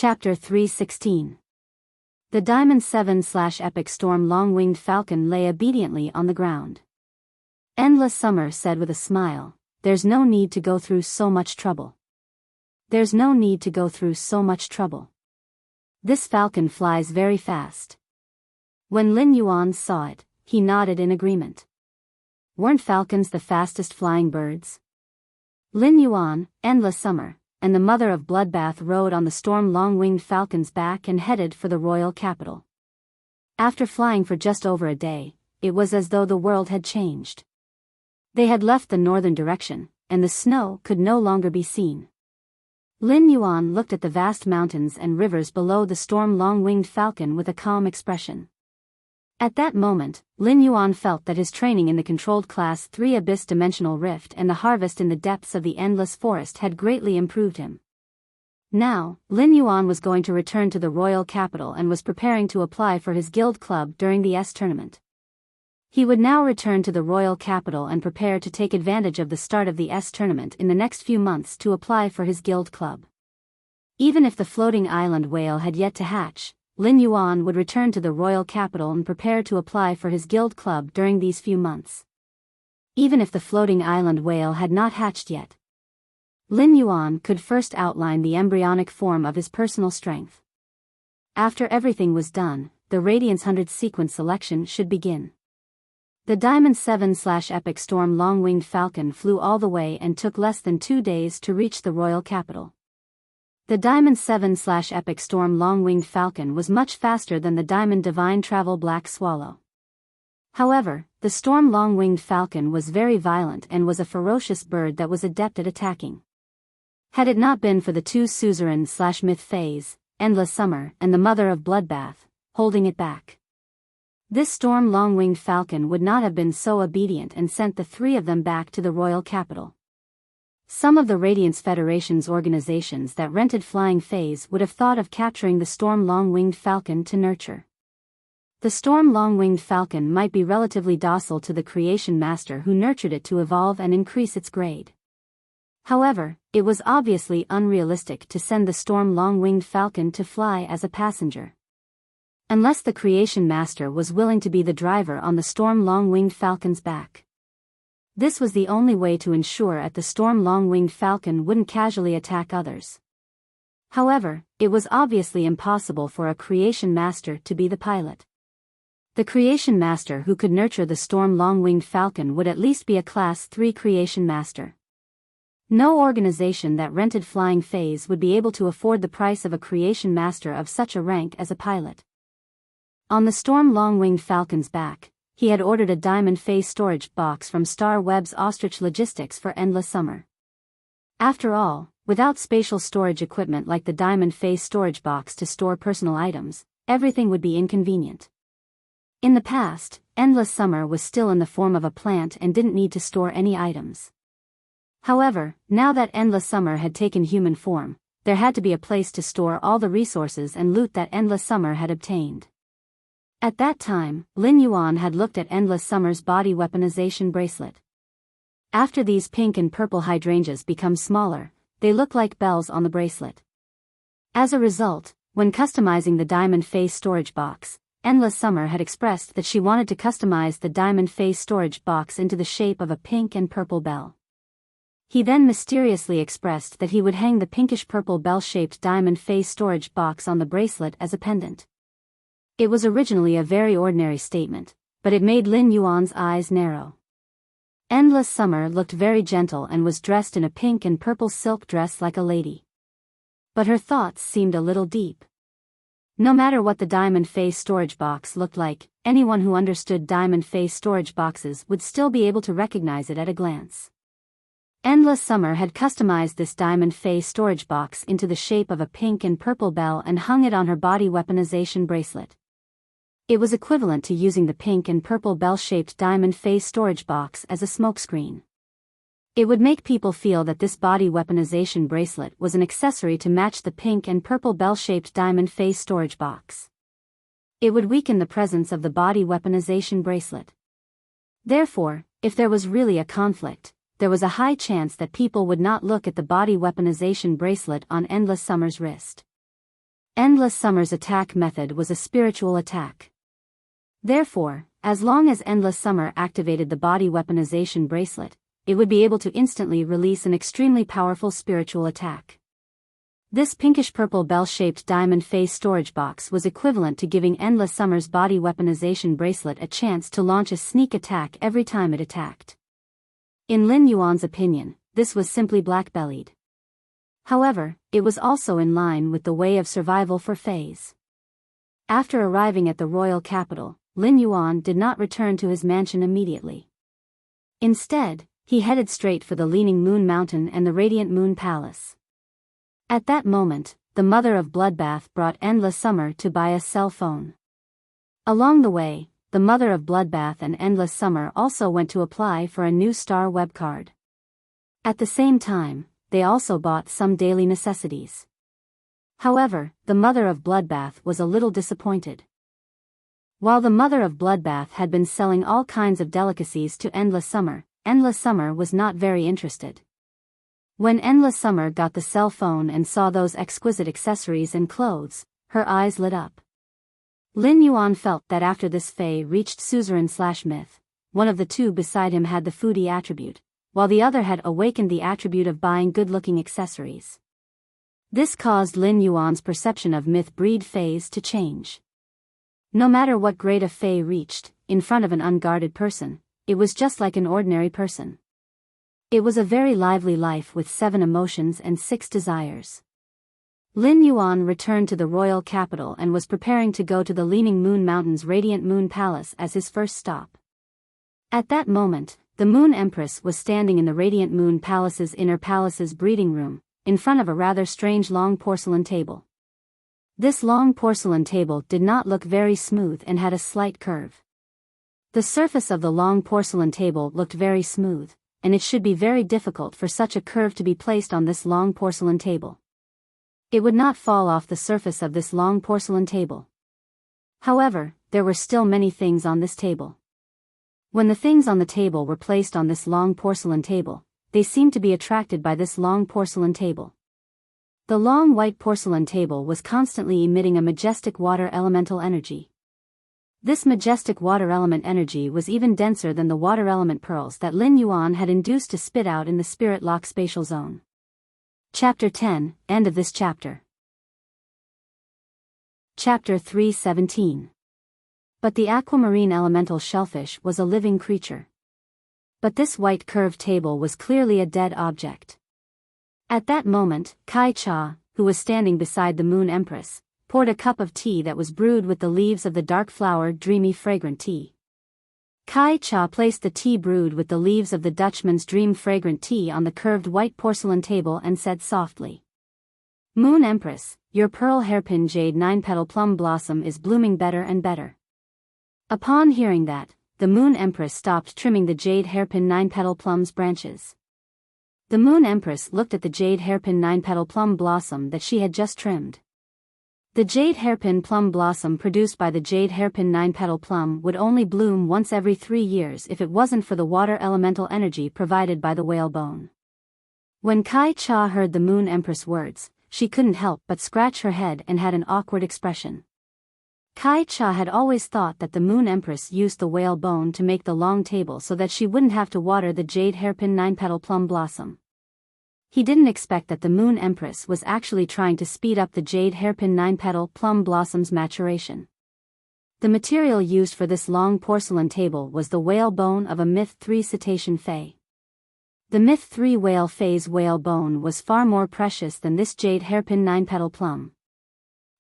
Chapter 316. The Diamond 7/Epic Storm Long-Winged Falcon lay obediently on the ground. Endless Summer said with a smile, "There's no need to go through so much trouble. There's no need to go through so much trouble. This falcon flies very fast." When Lin Yuan saw it, he nodded in agreement. Weren't falcons the fastest flying birds? Lin Yuan, Endless Summer, and the mother of Bloodbath rode on the storm long-winged falcon's back and headed for the royal capital. After flying for just over a day, it was as though the world had changed. They had left the northern direction, and the snow could no longer be seen. Lin Yuan looked at the vast mountains and rivers below the storm long-winged falcon with a calm expression. At that moment, Lin Yuan felt that his training in the controlled Class 3 Abyss Dimensional Rift and the harvest in the depths of the Endless Forest had greatly improved him. Now, Lin Yuan was going to return to the royal capital and was preparing to apply for his guild club during the tournament. He would now return to the royal capital and prepare to take advantage of the start of the tournament in the next few months to apply for his guild club. Even if the floating island whale had yet to hatch, Lin Yuan would return to the royal capital and prepare to apply for his guild club during these few months. Even if the floating island whale had not hatched yet, Lin Yuan could first outline the embryonic form of his personal strength. After everything was done, the Radiance 100 sequence selection should begin. The Diamond 7/Epic Storm Long-Winged Falcon flew all the way and took less than 2 days to reach the royal capital. The Diamond 7/Epic Storm Long-Winged Falcon was much faster than the Diamond Divine Travel Black Swallow. However, the Storm Long-Winged Falcon was very violent and was a ferocious bird that was adept at attacking. Had it not been for the two suzerain/myth phase, Endless Summer and the Mother of Bloodbath, holding it back, this Storm Long-Winged Falcon would not have been so obedient and sent the three of them back to the royal capital. Some of the Radiance Federation's organizations that rented Flying Phase would have thought of capturing the Storm Long-Winged Falcon to nurture. The Storm Long-Winged Falcon might be relatively docile to the Creation Master who nurtured it to evolve and increase its grade. However, it was obviously unrealistic to send the Storm Long-Winged Falcon to fly as a passenger. Unless the Creation Master was willing to be the driver on the Storm Long-Winged Falcon's back. This was the only way to ensure that the Storm Long-Winged Falcon wouldn't casually attack others. However, it was obviously impossible for a Creation Master to be the pilot. The Creation Master who could nurture the Storm Long-Winged Falcon would at least be a Class 3 Creation Master. No organization that rented Flying Phase would be able to afford the price of a Creation Master of such a rank as a pilot. On the Storm Long-Winged Falcon's back, he had ordered a diamond phase storage box from Star Web's Ostrich Logistics for Endless Summer. After all, without spatial storage equipment like the diamond phase storage box to store personal items, everything would be inconvenient. In the past, Endless Summer was still in the form of a plant and didn't need to store any items. However, now that Endless Summer had taken human form, there had to be a place to store all the resources and loot that Endless Summer had obtained. At that time, Lin Yuan had looked at Endless Summer's body weaponization bracelet. After these pink and purple hydrangeas become smaller, they look like bells on the bracelet. As a result, when customizing the diamond phase storage box, Endless Summer had expressed that she wanted to customize the diamond phase storage box into the shape of a pink and purple bell. He then mysteriously expressed that he would hang the pinkish-purple bell-shaped diamond phase storage box on the bracelet as a pendant. It was originally a very ordinary statement, but it made Lin Yuan's eyes narrow. Endless Summer looked very gentle and was dressed in a pink and purple silk dress like a lady. But her thoughts seemed a little deep. No matter what the diamond phase storage box looked like, anyone who understood diamond phase storage boxes would still be able to recognize it at a glance. Endless Summer had customized this diamond phase storage box into the shape of a pink and purple bell and hung it on her body weaponization bracelet. It was equivalent to using the pink and purple bell-shaped diamond phase storage box as a smokescreen. It would make people feel that this body weaponization bracelet was an accessory to match the pink and purple bell-shaped diamond phase storage box. It would weaken the presence of the body weaponization bracelet. Therefore, if there was really a conflict, there was a high chance that people would not look at the body weaponization bracelet on Endless Summer's wrist. Endless Summer's attack method was a spiritual attack. Therefore, as long as Endless Summer activated the body weaponization bracelet, it would be able to instantly release an extremely powerful spiritual attack. This pinkish-purple bell-shaped diamond face storage box was equivalent to giving Endless Summer's body weaponization bracelet a chance to launch a sneak attack every time it attacked. In Lin Yuan's opinion, this was simply black-bellied. However, it was also in line with the way of survival for Fays. After arriving at the royal capital, Lin Yuan did not return to his mansion immediately. Instead, he headed straight for the Leaning Moon Mountain and the Radiant Moon Palace. At that moment, the mother of Bloodbath brought Endless Summer to buy a cell phone. Along the way, the mother of Bloodbath and Endless Summer also went to apply for a new star web card. At the same time, they also bought some daily necessities. However, the mother of Bloodbath was a little disappointed. While the mother of Bloodbath had been selling all kinds of delicacies to Endless Summer was not very interested. When Endless Summer got the cell phone and saw those exquisite accessories and clothes, her eyes lit up. Lin Yuan felt that after this Fei reached suzerain/myth, one of the two beside him had the foodie attribute, while the other had awakened the attribute of buying good-looking accessories. This caused Lin Yuan's perception of myth breed Feis to change. No matter what grade a Fei reached, in front of an unguarded person, it was just like an ordinary person. It was a very lively life with 7 emotions and 6 desires. Lin Yuan returned to the royal capital and was preparing to go to the Leaning Moon Mountain's Radiant Moon Palace as his first stop. At that moment, the Moon Empress was standing in the Radiant Moon Palace's inner palace's breeding room, in front of a rather strange long porcelain table. This long porcelain table did not look very smooth and had a slight curve. The surface of the long porcelain table looked very smooth, and it should be very difficult for such a curve to be placed on this long porcelain table. It would not fall off the surface of this long porcelain table. However, there were still many things on this table. When the things on the table were placed on this long porcelain table, they seemed to be attracted by this long porcelain table. The long white porcelain table was constantly emitting a majestic water elemental energy. This majestic water element energy was even denser than the water element pearls that Lin Yuan had induced to spit out in the spirit lock spatial zone. Chapter 10, End of this chapter. Chapter 3:17. But the aquamarine elemental shellfish was a living creature. But this white curved table was clearly a dead object. At that moment, Kai Cha, who was standing beside the Moon Empress, poured a cup of tea that was brewed with the leaves of the dark-flowered, dreamy fragrant tea. Kai Cha placed the tea brewed with the leaves of the Dutchman's dream fragrant tea on the curved white porcelain table and said softly, "Moon Empress, your pearl hairpin jade 9-petal plum blossom is blooming better and better." Upon hearing that, the Moon Empress stopped trimming the jade hairpin 9-petal plum's branches. The Moon Empress looked at the jade hairpin 9-petal plum blossom that she had just trimmed. The jade hairpin plum blossom produced by the jade hairpin 9-petal plum would only bloom once every 3 years if it wasn't for the water elemental energy provided by the whalebone. When Kai Cha heard the Moon Empress words, she couldn't help but scratch her head and had an awkward expression. Kai Cha had always thought that the Moon Empress used the whalebone to make the long table so that she wouldn't have to water the jade hairpin 9-petal plum blossom. He didn't expect that the Moon Empress was actually trying to speed up the jade hairpin 9-petal plum blossom's maturation. The material used for this long porcelain table was the whalebone of a Myth 3 cetacean Fei. The Myth 3 whale Fei's whalebone was far more precious than this jade hairpin 9-petal plum.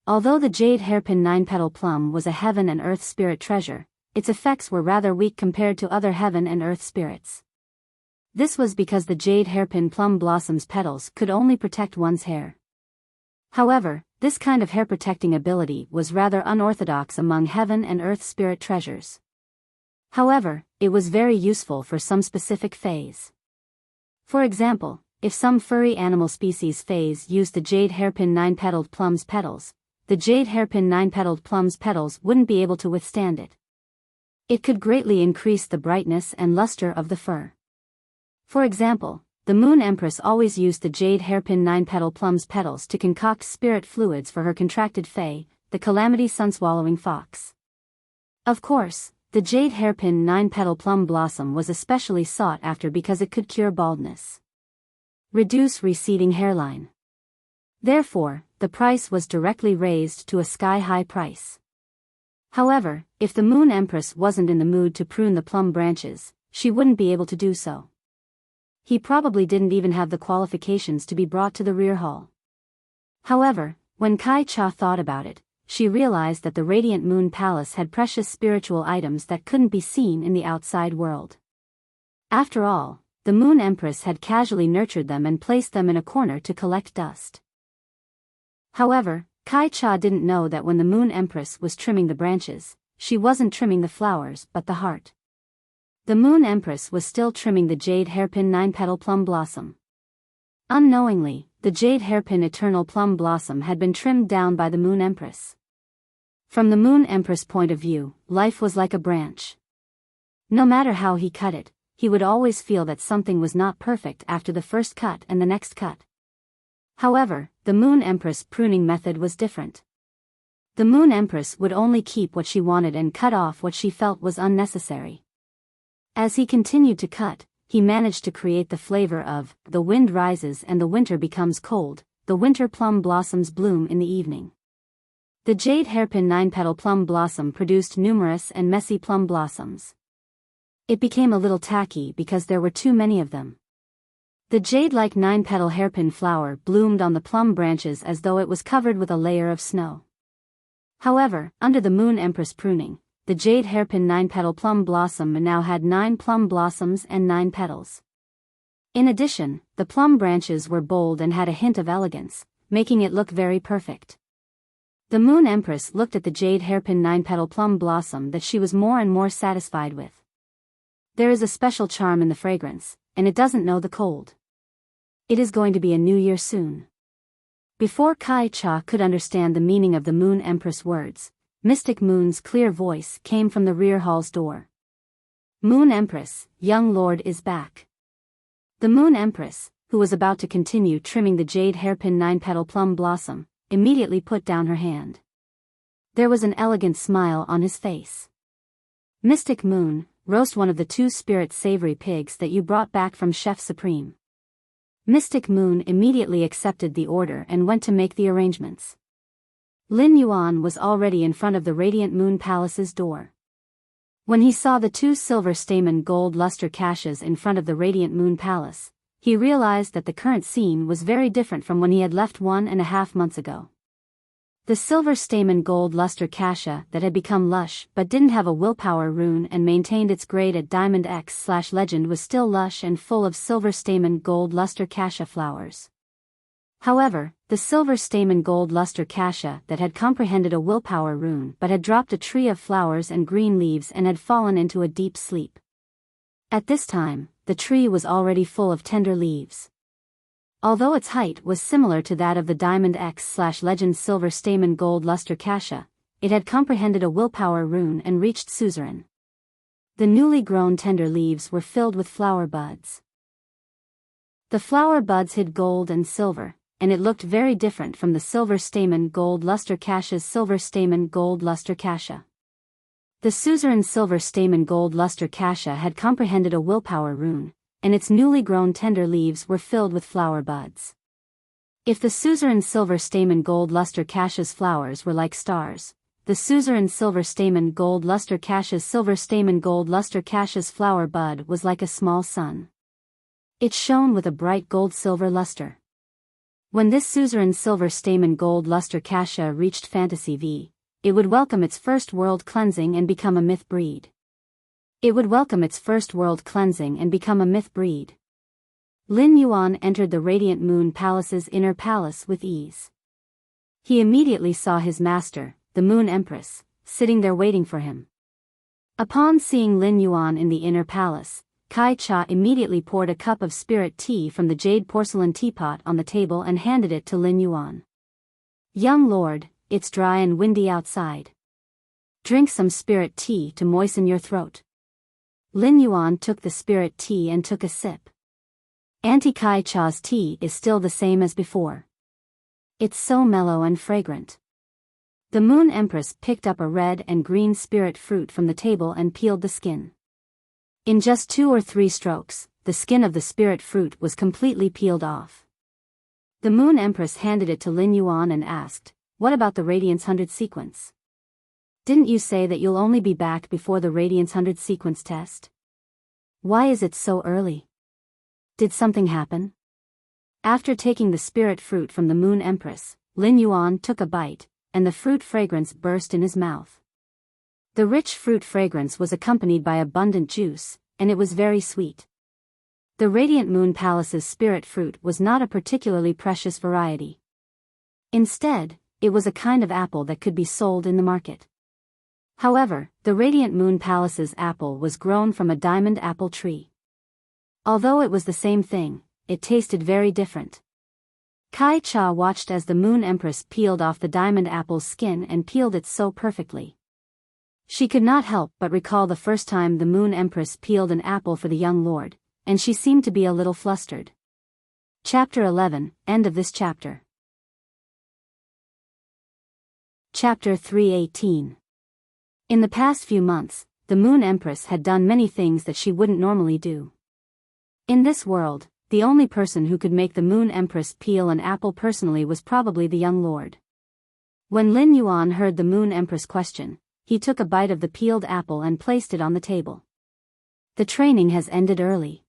Although the jade hairpin 9-petal plum was a heaven and earth spirit treasure, its effects were rather weak compared to other heaven and earth spirits. This was because the jade hairpin plum blossom's petals could only protect one's hair. However, this kind of hair protecting ability was rather unorthodox among heaven and earth spirit treasures. However, it was very useful for some specific Feis. For example, if some furry animal species Feis used the jade hairpin 9-petaled plum's petals, the jade hairpin 9-petaled plum's petals wouldn't be able to withstand it. It could greatly increase the brightness and luster of the fur. For example, the the Moon Empress always used the jade hairpin 9-petal plum's petals to concoct spirit fluids for her contracted fae, the calamity sun-swallowing fox. Of course, the jade hairpin 9-petal plum blossom was especially sought after because it could cure baldness, reduce receding hairline. Therefore, the price was directly raised to a sky-high price. However, if the Moon Empress wasn't in the mood to prune the plum branches, she wouldn't be able to do so. He probably didn't even have the qualifications to be brought to the rear hall. However, when Kai Cha thought about it, she realized that the Radiant Moon Palace had precious spiritual items that couldn't be seen in the outside world. After all, the Moon Empress had casually nurtured them and placed them in a corner to collect dust. However, Kai Cha didn't know that when the Moon Empress was trimming the branches, she wasn't trimming the flowers but the heart. The Moon Empress was still trimming the jade hairpin 9-petal plum blossom. Unknowingly, the jade hairpin eternal plum blossom had been trimmed down by the Moon Empress. From the Moon Empress' point of view, life was like a branch. No matter how he cut it, he would always feel that something was not perfect after the first cut and the next cut. However, the Moon Empress' pruning method was different. The Moon Empress would only keep what she wanted and cut off what she felt was unnecessary. As he continued to cut, he managed to create the flavor of, the wind rises and the winter becomes cold, the winter plum blossoms bloom in the evening. The jade hairpin 9-petal plum blossom produced numerous and messy plum blossoms. It became a little tacky because there were too many of them. The jade-like 9-petal hairpin flower bloomed on the plum branches as though it was covered with a layer of snow. However, under the Moon Empress pruning, the jade hairpin 9-petal plum blossom now had 9 plum blossoms and 9 petals. In addition, the plum branches were bold and had a hint of elegance, making it look very perfect. The Moon Empress looked at the jade hairpin 9-petal plum blossom that she was more and more satisfied with. There is a special charm in the fragrance, and it doesn't know the cold. It is going to be a new year soon. Before Kai Cha could understand the meaning of the Moon Empress' words, Mystic Moon's clear voice came from the rear hall's door. Moon Empress, young lord is back. The Moon Empress, who was about to continue trimming the jade hairpin 9-petal plum blossom, immediately put down her hand. There was an elegant smile on his face. Mystic Moon, roast one of the 2 spirit savory pigs that you brought back from Chef Supreme. Mystic Moon immediately accepted the order and went to make the arrangements. Lin Yuan was already in front of the Radiant Moon Palace's door. When he saw the 2 silver stamen gold luster caches in front of the Radiant Moon Palace, he realized that the current scene was very different from when he had left 1.5 months ago. The silver stamen gold luster cassia that had become lush but didn't have a willpower rune and maintained its grade at Diamond X/Legend was still lush and full of silver stamen gold luster cassia flowers. However, the silver stamen gold luster cassia that had comprehended a willpower rune but had dropped a tree of flowers and green leaves and had fallen into a deep sleep. At this time, the tree was already full of tender leaves. Although its height was similar to that of the Diamond X/Legend silver stamen gold luster cassia, it had comprehended a willpower rune and reached suzerain. The newly grown tender leaves were filled with flower buds. The flower buds hid gold and silver, and it looked very different from the silver stamen gold luster cassia's silver stamen gold luster cassia. The suzerain silver stamen gold luster cassia had comprehended a willpower rune, and its newly grown tender leaves were filled with flower buds. If the suzerain silver stamen gold luster cassia's flowers were like stars, the suzerain silver stamen gold luster cassia's silver stamen gold luster cassia's flower bud was like a small sun. It shone with a bright gold-silver luster. When this suzerain silver stamen gold luster cassia reached Fantasy V, it would welcome its first world cleansing and become a myth breed. It would welcome its first world cleansing and become a myth breed. Lin Yuan entered the Radiant Moon Palace's inner palace with ease. He immediately saw his master, the Moon Empress, sitting there waiting for him. Upon seeing Lin Yuan in the inner palace, Kai Cha immediately poured a cup of spirit tea from the jade porcelain teapot on the table and handed it to Lin Yuan. Young lord, it's dry and windy outside. Drink some spirit tea to moisten your throat. Lin Yuan took the spirit tea and took a sip. Auntie Kai Cha's tea is still the same as before. It's so mellow and fragrant. The Moon Empress picked up a red and green spirit fruit from the table and peeled the skin. In just 2 or 3 strokes, the skin of the spirit fruit was completely peeled off. The Moon Empress handed it to Lin Yuan and asked, "What about the Radiance 100 sequence? Didn't you say that you'll only be back before the Radiance 100 sequence test? Why is it so early? Did something happen?" After taking the spirit fruit from the Moon Empress, Lin Yuan took a bite, and the fruit fragrance burst in his mouth. The rich fruit fragrance was accompanied by abundant juice, and it was very sweet. The Radiant Moon Palace's spirit fruit was not a particularly precious variety. Instead, it was a kind of apple that could be sold in the market. However, the Radiant Moon Palace's apple was grown from a diamond apple tree. Although it was the same thing, it tasted very different. Kai Cha watched as the Moon Empress peeled off the diamond apple's skin and peeled it so perfectly. She could not help but recall the first time the Moon Empress peeled an apple for the young lord, and she seemed to be a little flustered. Chapter 11, End of this chapter. Chapter 318. In the past few months, the Moon Empress had done many things that she wouldn't normally do. In this world, the only person who could make the Moon Empress peel an apple personally was probably the young lord. When Lin Yuan heard the Moon Empress question, he took a bite of the peeled apple and placed it on the table. "The training has ended early.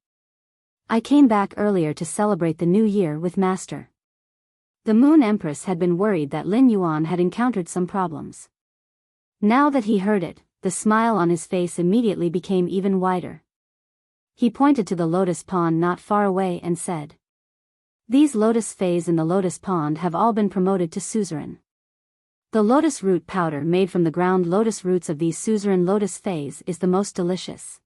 I came back earlier to celebrate the new year with Master." The Moon Empress had been worried that Lin Yuan had encountered some problems. Now that he heard it, the smile on his face immediately became even wider. He pointed to the lotus pond not far away and said, "These lotus fays in the lotus pond have all been promoted to suzerain. The lotus root powder made from the ground lotus roots of these suzerain lotus fays is the most delicious.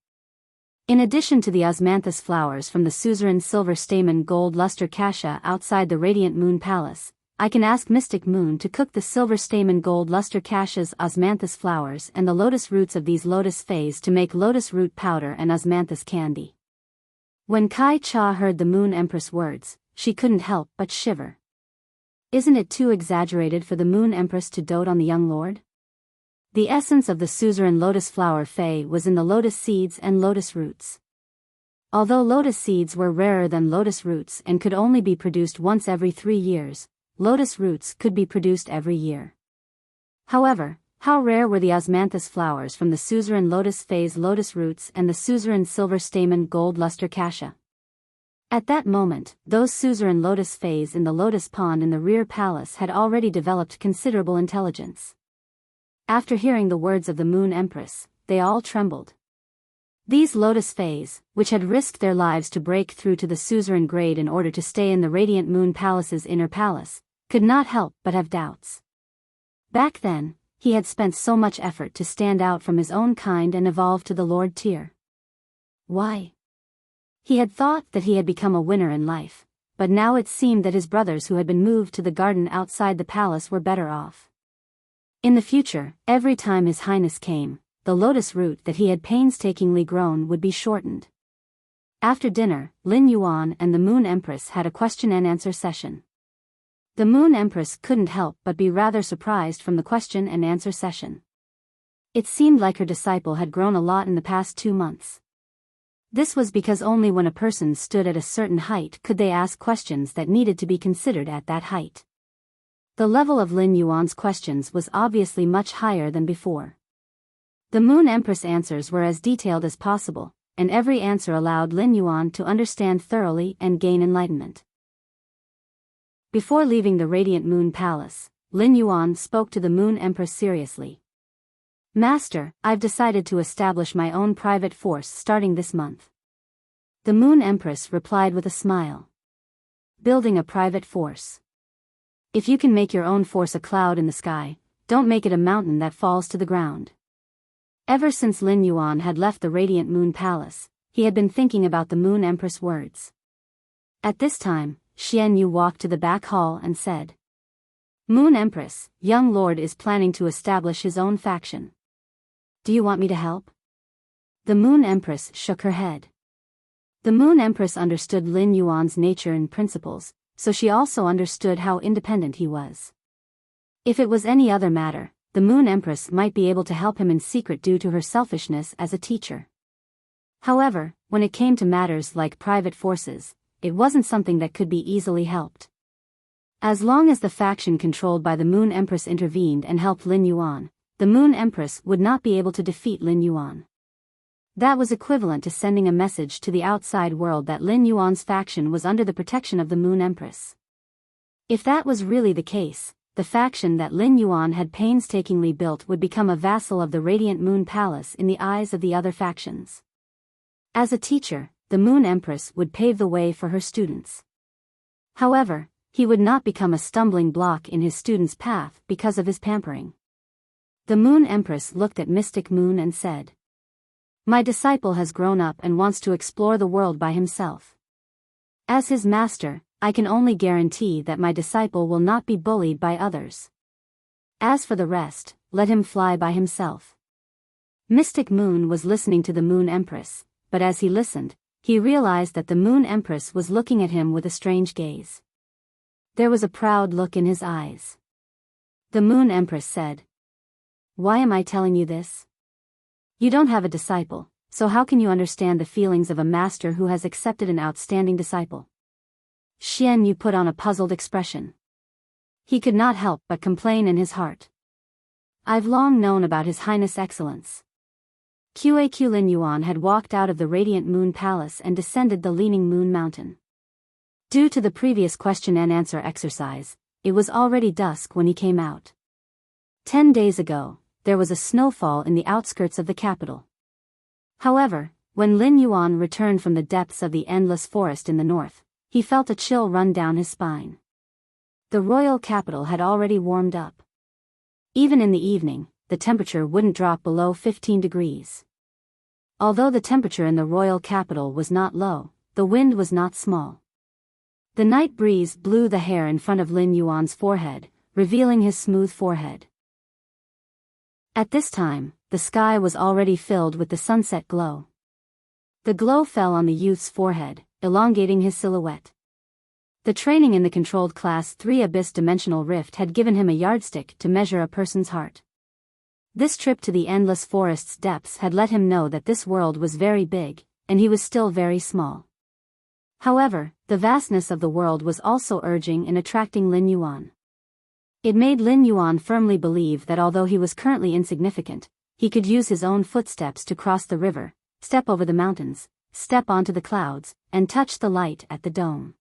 In addition to the osmanthus flowers from the suzerain silver stamen gold luster cassia outside the Radiant Moon Palace, I can ask Mystic Moon to cook the silver stamen gold luster cassia's osmanthus flowers and the lotus roots of these lotus fays to make lotus root powder and osmanthus candy." When Kai Cha heard the Moon Empress words, she couldn't help but shiver. Isn't it too exaggerated for the Moon Empress to dote on the young lord? The essence of the suzerain lotus flower fay was in the lotus seeds and lotus roots. Although lotus seeds were rarer than lotus roots and could only be produced once every 3 years, lotus roots could be produced every year. However, how rare were the osmanthus flowers from the suzerain lotus fay's lotus roots and the suzerain silver stamen gold luster cassia. At that moment, those suzerain lotus fays in the lotus pond in the rear palace had already developed considerable intelligence. After hearing the words of the Moon Empress, they all trembled. These lotus fays, which had risked their lives to break through to the suzerain grade in order to stay in the Radiant Moon Palace's inner palace, could not help but have doubts. Back then, he had spent so much effort to stand out from his own kind and evolve to the Lord tier. Why? He had thought that he had become a winner in life, but now it seemed that his brothers who had been moved to the garden outside the palace were better off. In the future, every time His Highness came, the lotus root that he had painstakingly grown would be shortened. After dinner, Lin Yuan and the Moon Empress had a question-and-answer session. The Moon Empress couldn't help but be rather surprised from the question-and-answer session. It seemed like her disciple had grown a lot in the past 2 months. This was because only when a person stood at a certain height could they ask questions that needed to be considered at that height. The level of Lin Yuan's questions was obviously much higher than before. The Moon Empress' answers were as detailed as possible, and every answer allowed Lin Yuan to understand thoroughly and gain enlightenment. Before leaving the Radiant Moon Palace, Lin Yuan spoke to the Moon Empress seriously. "Master, I've decided to establish my own private force starting this month." The Moon Empress replied with a smile. "Building a private force. If you can make your own force a cloud in the sky, don't make it a mountain that falls to the ground." Ever since Lin Yuan had left the Radiant Moon Palace, he had been thinking about the Moon Empress' words. At this time, Xian Yu walked to the back hall and said, "Moon Empress, young lord is planning to establish his own faction. Do you want me to help?" The Moon Empress shook her head. The Moon Empress understood Lin Yuan's nature and principles, so she also understood how independent he was. If it was any other matter, the Moon Empress might be able to help him in secret due to her selfishness as a teacher. However, when it came to matters like private forces, it wasn't something that could be easily helped. As long as the faction controlled by the Moon Empress intervened and helped Lin Yuan, the Moon Empress would not be able to defeat Lin Yuan. That was equivalent to sending a message to the outside world that Lin Yuan's faction was under the protection of the Moon Empress. If that was really the case, the faction that Lin Yuan had painstakingly built would become a vassal of the Radiant Moon Palace in the eyes of the other factions. As a teacher, the Moon Empress would pave the way for her students. However, he would not become a stumbling block in his students' path because of his pampering. The Moon Empress looked at Mystic Moon and said, "My disciple has grown up and wants to explore the world by himself. As his master, I can only guarantee that my disciple will not be bullied by others. As for the rest, let him fly by himself." Mystic Moon was listening to the Moon Empress, but as he listened, he realized that the Moon Empress was looking at him with a strange gaze. There was a proud look in his eyes. The Moon Empress said, "Why am I telling you this? You don't have a disciple, so how can you understand the feelings of a master who has accepted an outstanding disciple?" Xian Yu put on a puzzled expression. He could not help but complain in his heart. "I've long known about His Highness Excellence." Qaq Lin Yuan had walked out of the Radiant Moon Palace and descended the Leaning Moon Mountain. Due to the previous question and answer exercise, it was already dusk when he came out. 10 days ago, there was a snowfall in the outskirts of the capital. However, when Lin Yuan returned from the depths of the endless forest in the north, he felt a chill run down his spine. The royal capital had already warmed up. Even in the evening, the temperature wouldn't drop below 15 degrees. Although the temperature in the royal capital was not low, the wind was not small. The night breeze blew the hair in front of Lin Yuan's forehead, revealing his smooth forehead. At this time, the sky was already filled with the sunset glow. The glow fell on the youth's forehead, elongating his silhouette. The training in the controlled Class 3 Abyss Dimensional Rift had given him a yardstick to measure a person's heart. This trip to the endless forest's depths had let him know that this world was very big, and he was still very small. However, the vastness of the world was also urging and attracting Lin Yuan. It made Lin Yuan firmly believe that although he was currently insignificant, he could use his own footsteps to cross the river, step over the mountains, step onto the clouds, and touch the light at the dome.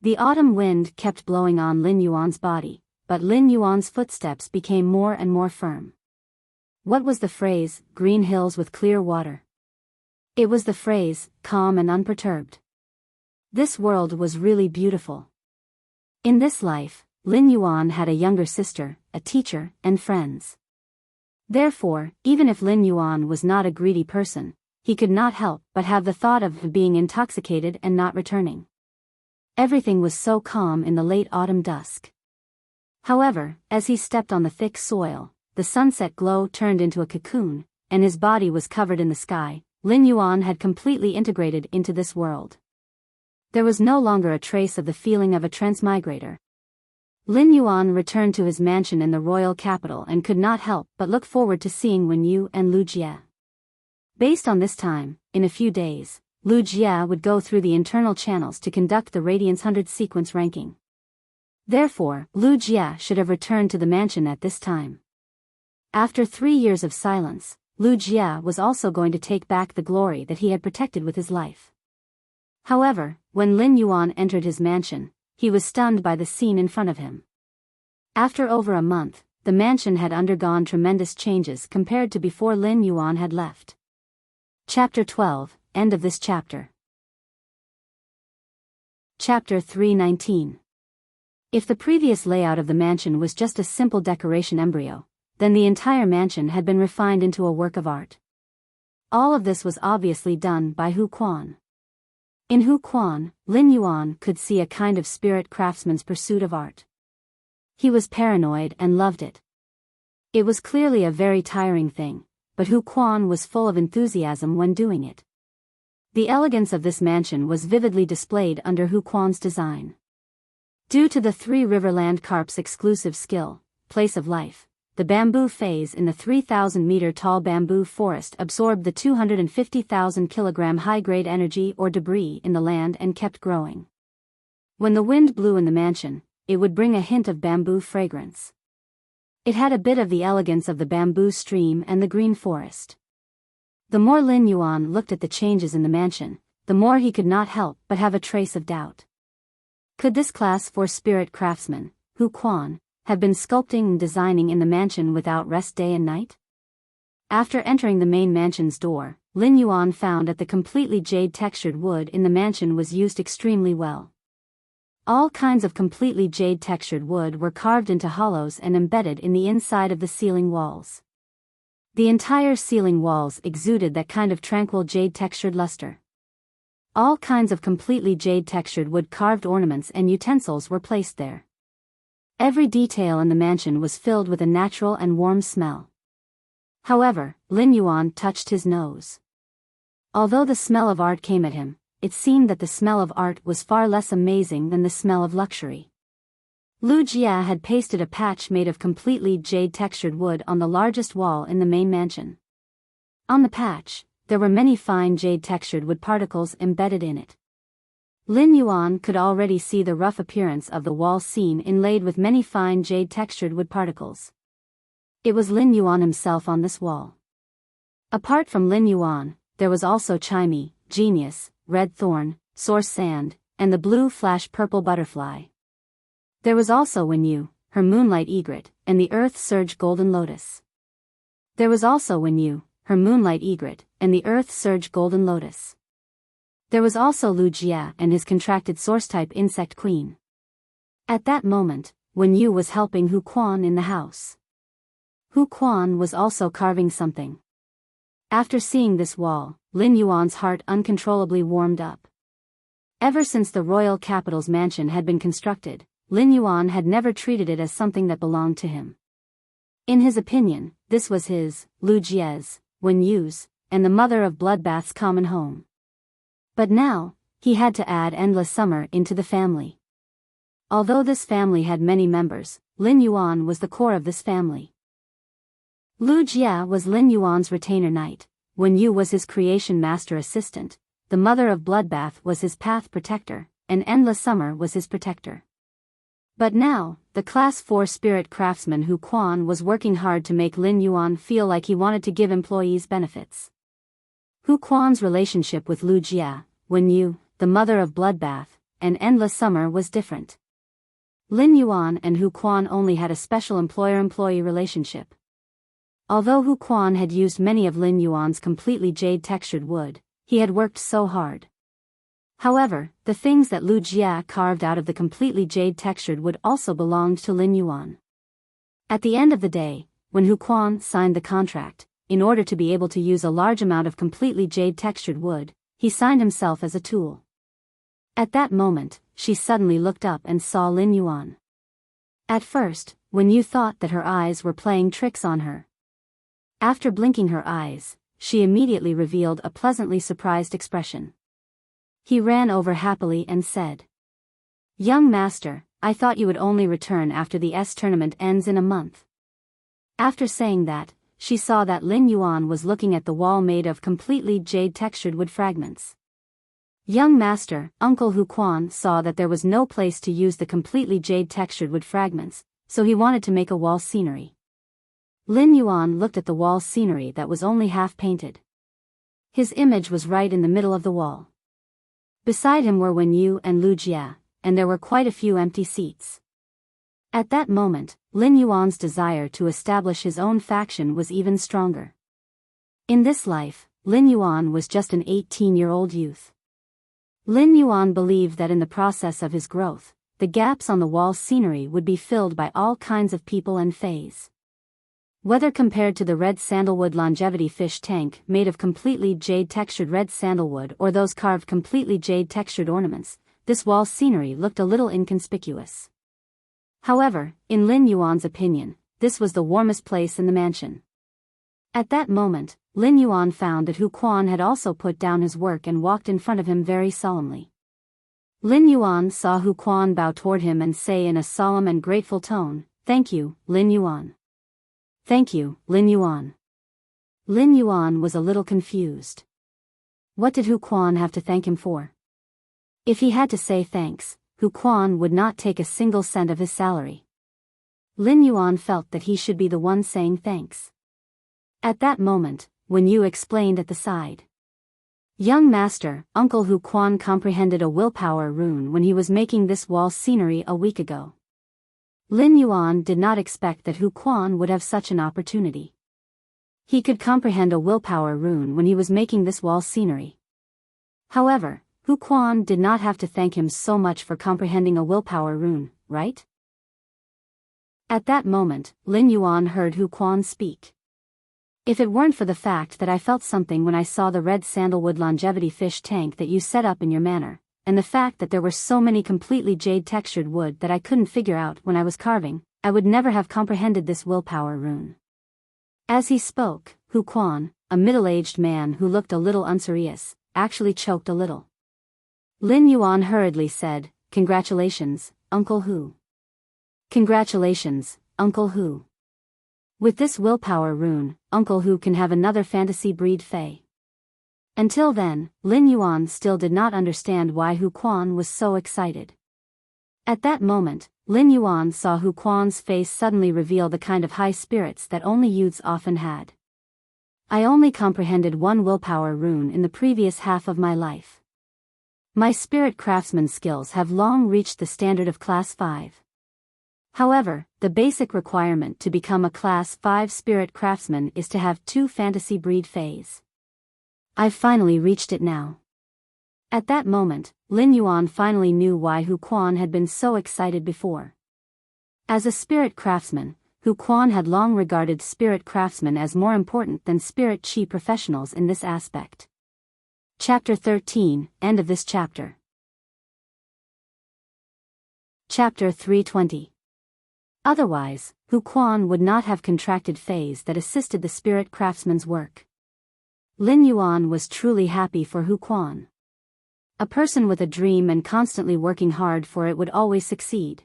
The autumn wind kept blowing on Lin Yuan's body, but Lin Yuan's footsteps became more and more firm. What was the phrase, "green hills with clear water"? It was the phrase, calm and unperturbed. This world was really beautiful. In this life, Lin Yuan had a younger sister, a teacher, and friends. Therefore, even if Lin Yuan was not a greedy person, he could not help but have the thought of being intoxicated and not returning. Everything was so calm in the late autumn dusk. However, as he stepped on the thick soil, the sunset glow turned into a cocoon, and his body was covered in the sky. Lin Yuan had completely integrated into this world. There was no longer a trace of the feeling of a transmigrator. Lin Yuan returned to his mansion in the royal capital and could not help but look forward to seeing Wen Yu and Lu Jie. Based on this time, in a few days, Lu Jie would go through the internal channels to conduct the Radiance 100 sequence ranking. Therefore, Lu Jie should have returned to the mansion at this time. After 3 years of silence, Lu Jie was also going to take back the glory that he had protected with his life. However, when Lin Yuan entered his mansion, he was stunned by the scene in front of him. After over a month, the mansion had undergone tremendous changes compared to before Lin Yuan had left. Chapter 12, End of this chapter. Chapter 319. If the previous layout of the mansion was just a simple decoration embryo, then the entire mansion had been refined into a work of art. All of this was obviously done by Hu Quan. In Hu Quan, Lin Yuan could see a kind of spirit craftsman's pursuit of art. He was paranoid and loved it. It was clearly a very tiring thing, but Hu Quan was full of enthusiasm when doing it. The elegance of this mansion was vividly displayed under Hu Quan's design. Due to the Three Riverland Carp's exclusive skill, place of life, the bamboo phase in the 3,000-meter-tall bamboo forest absorbed the 250,000 kilogram high-grade energy or debris in the land and kept growing. When the wind blew in the mansion, it would bring a hint of bamboo fragrance. It had a bit of the elegance of the bamboo stream and the green forest. The more Lin Yuan looked at the changes in the mansion, the more he could not help but have a trace of doubt. Could this Class 4 spirit craftsman, Hu Quan, have been sculpting and designing in the mansion without rest day and night? After entering the main mansion's door, Lin Yuan found that the completely jade-textured wood in the mansion was used extremely well. All kinds of completely jade-textured wood were carved into hollows and embedded in the inside of the ceiling walls. The entire ceiling walls exuded that kind of tranquil jade-textured luster. All kinds of completely jade-textured wood-carved ornaments and utensils were placed there. Every detail in the mansion was filled with a natural and warm smell. However, Lin Yuan touched his nose. Although the smell of art came at him, it seemed that the smell of art was far less amazing than the smell of luxury. Lu Jia had pasted a patch made of completely jade-textured wood on the largest wall in the main mansion. On the patch, there were many fine jade-textured wood particles embedded in it. Lin Yuan could already see the rough appearance of the wall scene inlaid with many fine jade-textured wood particles. It was Lin Yuan himself on this wall. Apart from Lin Yuan, there was also Chimey, Genius, Red Thorn, Source Sand, and the blue flash purple butterfly. There was also Wen Yu, her moonlight egret, and the earth surge golden lotus. There was also Wen Yu, her moonlight egret, and the earth surge golden lotus. There was also Lu Jia and his contracted source-type insect queen. At that moment, Wen Yu was helping Hu Quan in the house. Hu Quan was also carving something. After seeing this wall, Lin Yuan's heart uncontrollably warmed up. Ever since the royal capital's mansion had been constructed, Lin Yuan had never treated it as something that belonged to him. In his opinion, this was his, Lu Jia's, Wen Yu's, and the mother of Bloodbath's common home. But now, he had to add Endless Summer into the family. Although this family had many members, Lin Yuan was the core of this family. Lu Jia was Lin Yuan's retainer knight, Wen Yu was his creation master assistant, the mother of Bloodbath was his path protector, and Endless Summer was his protector. But now, the Class 4 spirit craftsman Hu Quan was working hard to make Lin Yuan feel like he wanted to give employees benefits. Hu Quan's relationship with Lu Jia, Wen Yu, the mother of Bloodbath, and Endless Summer was different. Lin Yuan and Hu Quan only had a special employer-employee relationship. Although Hu Quan had used many of Lin Yuan's completely jade-textured wood, he had worked so hard. However, the things that Lu Jia carved out of the completely jade-textured wood also belonged to Lin Yuan. At the end of the day, when Hu Quan signed the contract, in order to be able to use a large amount of completely jade-textured wood, he signed himself as a tool. At that moment, she suddenly looked up and saw Lin Yuan. At first, Wen Yu thought that her eyes were playing tricks on her. After blinking her eyes, she immediately revealed a pleasantly surprised expression. He ran over happily and said, "Young master, I thought you would only return after the tournament ends in a month." After saying that, she saw that Lin Yuan was looking at the wall made of completely jade-textured wood fragments. Young master, Uncle Hu Quan saw that there was no place to use the completely jade-textured wood fragments, so he wanted to make a wall scenery. Lin Yuan looked at the wall scenery that was only half painted. His image was right in the middle of the wall. Beside him were Wen Yu and Lu Jia, and there were quite a few empty seats. At that moment, Lin Yuan's desire to establish his own faction was even stronger. In this life, Lin Yuan was just an 18-year-old youth. Lin Yuan believed that in the process of his growth, the gaps on the wall scenery would be filled by all kinds of people and fays. Whether compared to the red sandalwood longevity fish tank made of completely jade-textured red sandalwood or those carved completely jade-textured ornaments, this wall scenery looked a little inconspicuous. However, in Lin Yuan's opinion, this was the warmest place in the mansion. At that moment, Lin Yuan found that Hu Quan had also put down his work and walked in front of him very solemnly. Lin Yuan saw Hu Quan bow toward him and say in a solemn and grateful tone, "Thank you, Lin Yuan. Thank you, Lin Yuan." Lin Yuan was a little confused. What did Hu Quan have to thank him for? If he had to say thanks, Hu Quan would not take a single cent of his salary. Lin Yuan felt that he should be the one saying thanks. At that moment, Wen Yu explained at the side. "Young master, Uncle Hu Quan comprehended a willpower rune when he was making this wall scenery a week ago." Lin Yuan did not expect that Hu Quan would have such an opportunity. He could comprehend a willpower rune when he was making this wall scenery. However, Hu Quan did not have to thank him so much for comprehending a willpower rune, right? At that moment, Lin Yuan heard Hu Quan speak. "If it weren't for the fact that I felt something when I saw the red sandalwood longevity fish tank that you set up in your manor, and the fact that there were so many completely jade-textured wood that I couldn't figure out when I was carving, I would never have comprehended this willpower rune." As he spoke, Hu Quan, a middle-aged man who looked a little unserious, actually choked a little. Lin Yuan hurriedly said, "Congratulations, Uncle Hu. Congratulations, Uncle Hu. With this willpower rune, Uncle Hu can have another fantasy breed fae." Until then, Lin Yuan still did not understand why Hu Quan was so excited. At that moment, Lin Yuan saw Hu Quan's face suddenly reveal the kind of high spirits that only youths often had. "I only comprehended one willpower rune in the previous half of my life. My spirit craftsman skills have long reached the standard of Class 5. However, the basic requirement to become a Class 5 spirit craftsman is to have 2 fantasy breed faes. I've finally reached it now." At that moment, Lin Yuan finally knew why Hu Quan had been so excited before. As a spirit craftsman, Hu Quan had long regarded spirit craftsmen as more important than spirit chi professionals in this aspect. Chapter 13, End of this chapter. Chapter 320. Otherwise, Hu Quan would not have contracted faes that assisted the spirit craftsman's work. Lin Yuan was truly happy for Hu Quan. A person with a dream and constantly working hard for it would always succeed.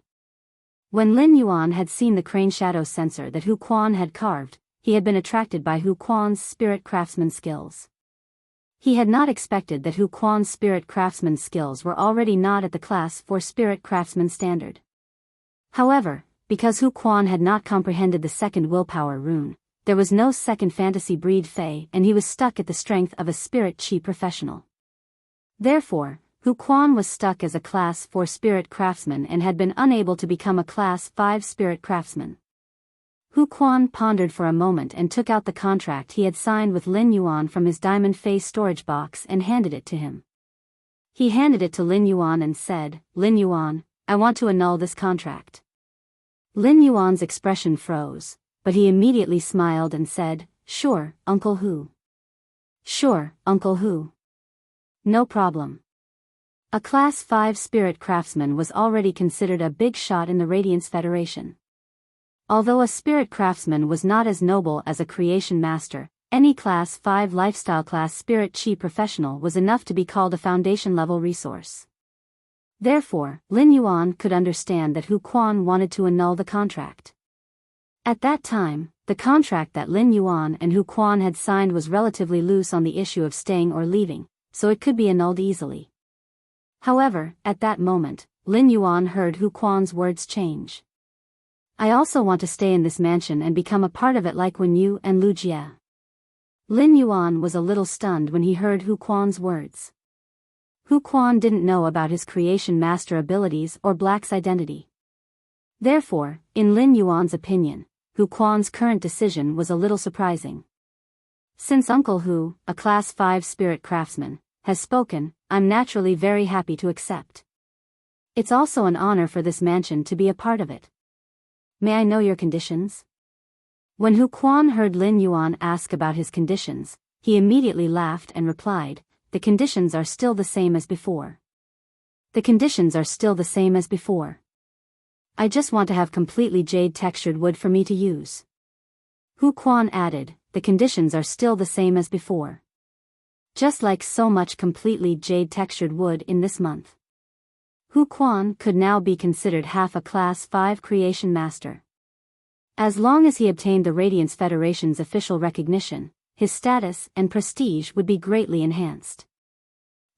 When Lin Yuan had seen the crane shadow sensor that Hu Quan had carved, he had been attracted by Hu Quan's spirit craftsman skills. He had not expected that Hu Quan's spirit craftsman skills were already not at the Class 4 spirit craftsman standard. However, because Hu Quan had not comprehended the second willpower rune, there was no second fantasy breed fae and he was stuck at the strength of a spirit chi professional. Therefore, Hu Quan was stuck as a Class 4 spirit craftsman and had been unable to become a Class 5 spirit craftsman. Hu Quan pondered for a moment and took out the contract he had signed with Lin Yuan from his diamond face storage box and handed it to him. He handed it to Lin Yuan and said, "Lin Yuan, I want to annul this contract." Lin Yuan's expression froze, but he immediately smiled and said, "Sure, Uncle Hu. Sure, Uncle Hu. No problem." A Class 5 spirit craftsman was already considered a big shot in the Radiance Federation. Although a spirit craftsman was not as noble as a creation master, any Class 5 lifestyle class spirit chi professional was enough to be called a foundation-level resource. Therefore, Lin Yuan could understand that Hu Quan wanted to annul the contract. At that time, the contract that Lin Yuan and Hu Quan had signed was relatively loose on the issue of staying or leaving, so it could be annulled easily. However, at that moment, Lin Yuan heard Hu Quan's words change. "I also want to stay in this mansion and become a part of it like Wen Yu and Lu Jie." Lin Yuan was a little stunned when he heard Hu Quan's words. Hu Quan didn't know about his creation master abilities or Black's identity. Therefore, in Lin Yuan's opinion, Hu Quan's current decision was a little surprising. Since Uncle Hu, a Class 5 spirit craftsman, has spoken, I'm naturally very happy to accept. It's also an honor for this mansion to be a part of it. May I know your conditions? When Hu Quan heard Lin Yuan ask about his conditions, he immediately laughed and replied, "The conditions are still the same as before. The conditions are still the same as before. I just want to have completely jade-textured wood for me to use." Hu Quan added, the conditions are still the same as before. Just like so much completely jade-textured wood in this month. Hu Quan could now be considered half a Class 5 creation master. As long as he obtained the Radiance Federation's official recognition, his status and prestige would be greatly enhanced.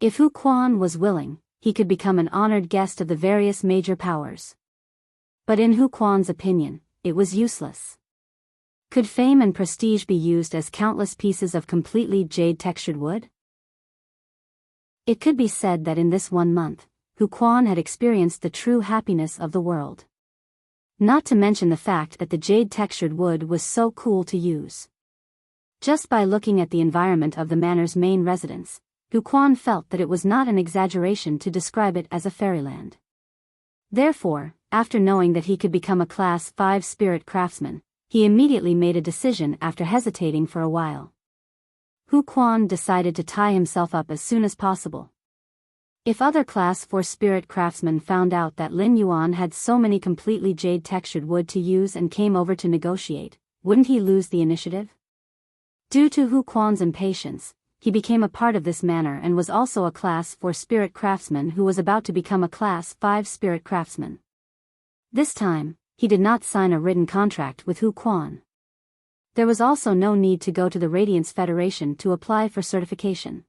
If Hu Quan was willing, he could become an honored guest of the various major powers. But in Hu Quan's opinion, it was useless. Could fame and prestige be used as countless pieces of completely jade-textured wood? It could be said that in this 1 month, Hu Quan had experienced the true happiness of the world. Not to mention the fact that the jade-textured wood was so cool to use. Just by looking at the environment of the manor's main residence, Hu Quan felt that it was not an exaggeration to describe it as a fairyland. Therefore, after knowing that he could become a Class 5 spirit craftsman, he immediately made a decision after hesitating for a while. Hu Quan decided to tie himself up as soon as possible. If other Class 4 spirit craftsmen found out that Lin Yuan had so many completely jade-textured wood to use and came over to negotiate, wouldn't he lose the initiative? Due to Hu Quan's impatience, he became a part of this manor and was also a Class 4 spirit craftsman who was about to become a Class 5 spirit craftsman. This time, he did not sign a written contract with Hu Quan. There was also no need to go to the Radiance Federation to apply for certification.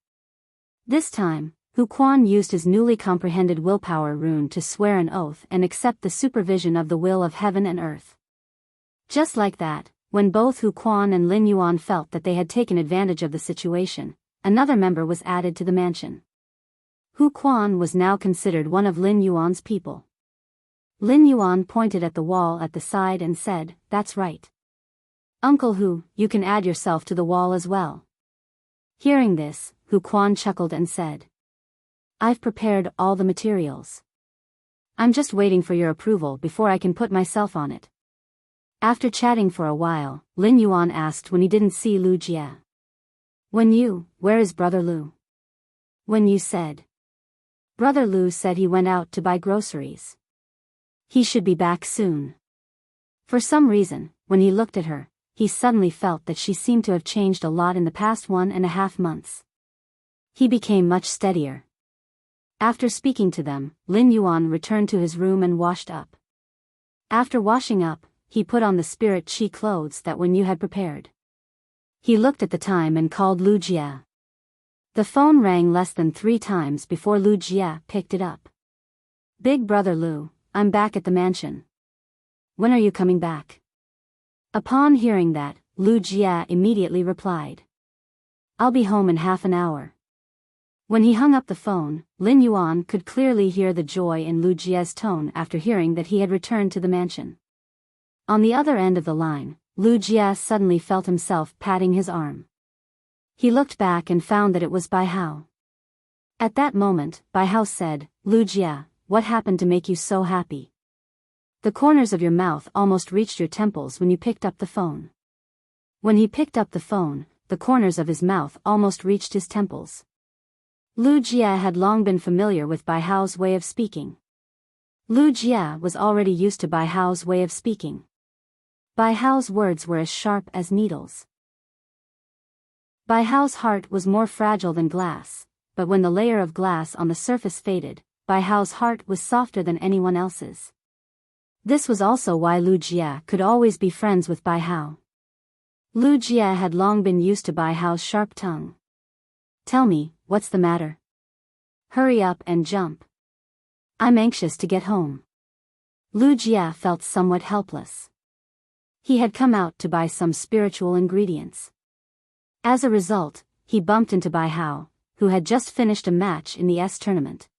This time, Hu Quan used his newly comprehended willpower rune to swear an oath and accept the supervision of the will of heaven and earth. Just like that, when both Hu Quan and Lin Yuan felt that they had taken advantage of the situation, another member was added to the mansion. Hu Quan was now considered one of Lin Yuan's people. Lin Yuan pointed at the wall at the side and said, "That's right. Uncle Hu, you can add yourself to the wall as well." Hearing this, Hu Quan chuckled and said, "I've prepared all the materials. I'm just waiting for your approval before I can put myself on it." After chatting for a while, Lin Yuan asked when he didn't see Lu Jie. Where is Brother Lu?" When you said. Brother Lu said he went out to buy groceries. He should be back soon. For some reason, when he looked at her, he suddenly felt that she seemed to have changed a lot in the past 1.5 months. He became much steadier. After speaking to them, Lin Yuan returned to his room and washed up. After washing up, he put on the spirit chi clothes that Wen Yu had prepared. He looked at the time and called Lu Jie. The phone rang less than 3 times before Lu Jie picked it up. "Big brother Lu, I'm back at the mansion. When are you coming back?" Upon hearing that, Lu Jie immediately replied, "I'll be home in half an hour." When he hung up the phone, Lin Yuan could clearly hear the joy in Lu Jie's tone after hearing that he had returned to the mansion. On the other end of the line, Lu Jie suddenly felt himself patting his arm. He looked back and found that it was Biyao. At that moment, Biyao said, "Lu Jie, what happened to make you so happy? The corners of your mouth almost reached your temples when you picked up the phone." When he picked up the phone, the corners of his mouth almost reached his temples. Lu Jie had long been familiar with Biyao's way of speaking. Lu Jie was already used to Biyao's way of speaking. Biyao's words were as sharp as needles. Biyao's heart was more fragile than glass, but when the layer of glass on the surface faded, Biyao's heart was softer than anyone else's. This was also why Lu Jie could always be friends with Biyao. Lu Jie had long been used to Biyao's sharp tongue. "Tell me, what's the matter? Hurry up and jump. I'm anxious to get home." Lu Jie felt somewhat helpless. He had come out to buy some spiritual ingredients. As a result, he bumped into Biyao, who had just finished a match in the S tournament.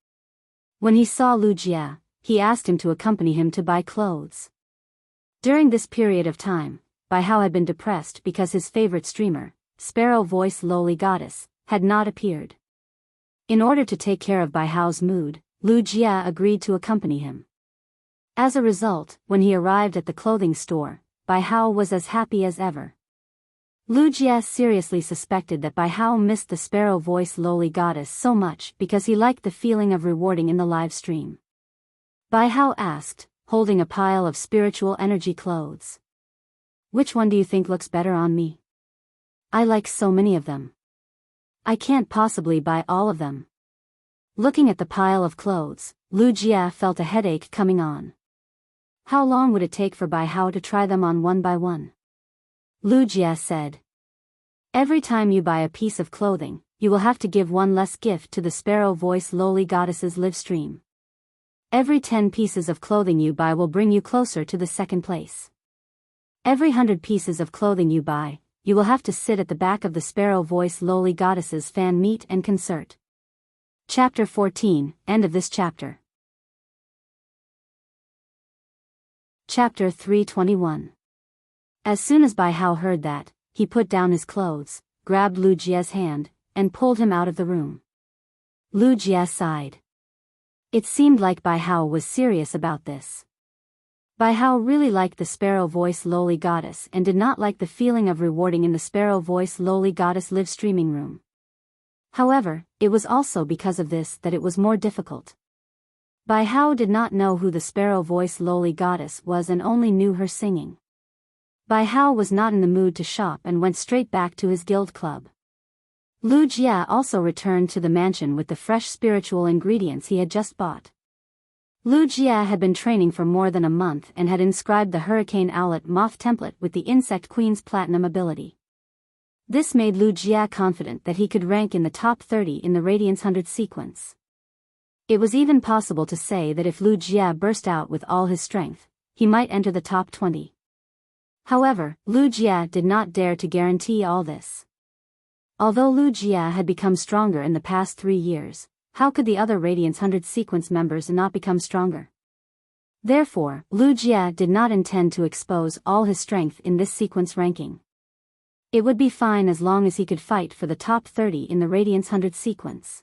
When he saw Lu Jie, he asked him to accompany him to buy clothes. During this period of time, Biyao had been depressed because his favorite streamer, Sparrow Voice Lowly Goddess, had not appeared. In order to take care of Biyao's mood, Lu Jie agreed to accompany him. As a result, when he arrived at the clothing store, Biyao was as happy as ever. Lu Jie seriously suspected that Biyao missed the Sparrow Voice Lowly Goddess so much because he liked the feeling of rewarding in the live stream. Biyao asked, holding a pile of spiritual energy clothes. "Which one do you think looks better on me?" I like so many of them. I can't possibly buy all of them. Looking at the pile of clothes, Lu Jia felt a headache coming on. How long would it take for Biyao to try them on one by one? Lu Jia said. Every time you buy a piece of clothing, you will have to give one less gift to the Sparrow Voice Lowly Goddess's live stream. Every 10 pieces of clothing you buy will bring you closer to the second place. Every 100 pieces of clothing you buy, you will have to sit at the back of the Sparrow Voice Lowly Goddess's fan meet and concert. Chapter 14, end of this chapter. Chapter 321. As soon as Biyao heard that, he put down his clothes, grabbed Lu Jia's hand, and pulled him out of the room. Lu Jia sighed. It seemed like Biyao was serious about this. Biyao really liked the Sparrow Voice Lowly Goddess and did not like the feeling of rewarding in the Sparrow Voice Lowly Goddess live streaming room. However, it was also because of this that it was more difficult. Biyao did not know who the Sparrow Voice Lowly Goddess was and only knew her singing. Biyao was not in the mood to shop and went straight back to his guild club. Lu Jia also returned to the mansion with the fresh spiritual ingredients he had just bought. Lu Jia had been training for more than a month and had inscribed the Hurricane Owlet Moth template with the Insect Queen's Platinum ability. This made Lu Jia confident that he could rank in the top 30 in the Radiance 100 sequence. It was even possible to say that if Lu Jia burst out with all his strength, he might enter the top 20. However, Lu Jia did not dare to guarantee all this. Although Lu Jia had become stronger in the past 3 years, how could the other Radiance 100 sequence members not become stronger? Therefore, Lu Jia did not intend to expose all his strength in this sequence ranking. It would be fine as long as he could fight for the top 30 in the Radiance 100 sequence.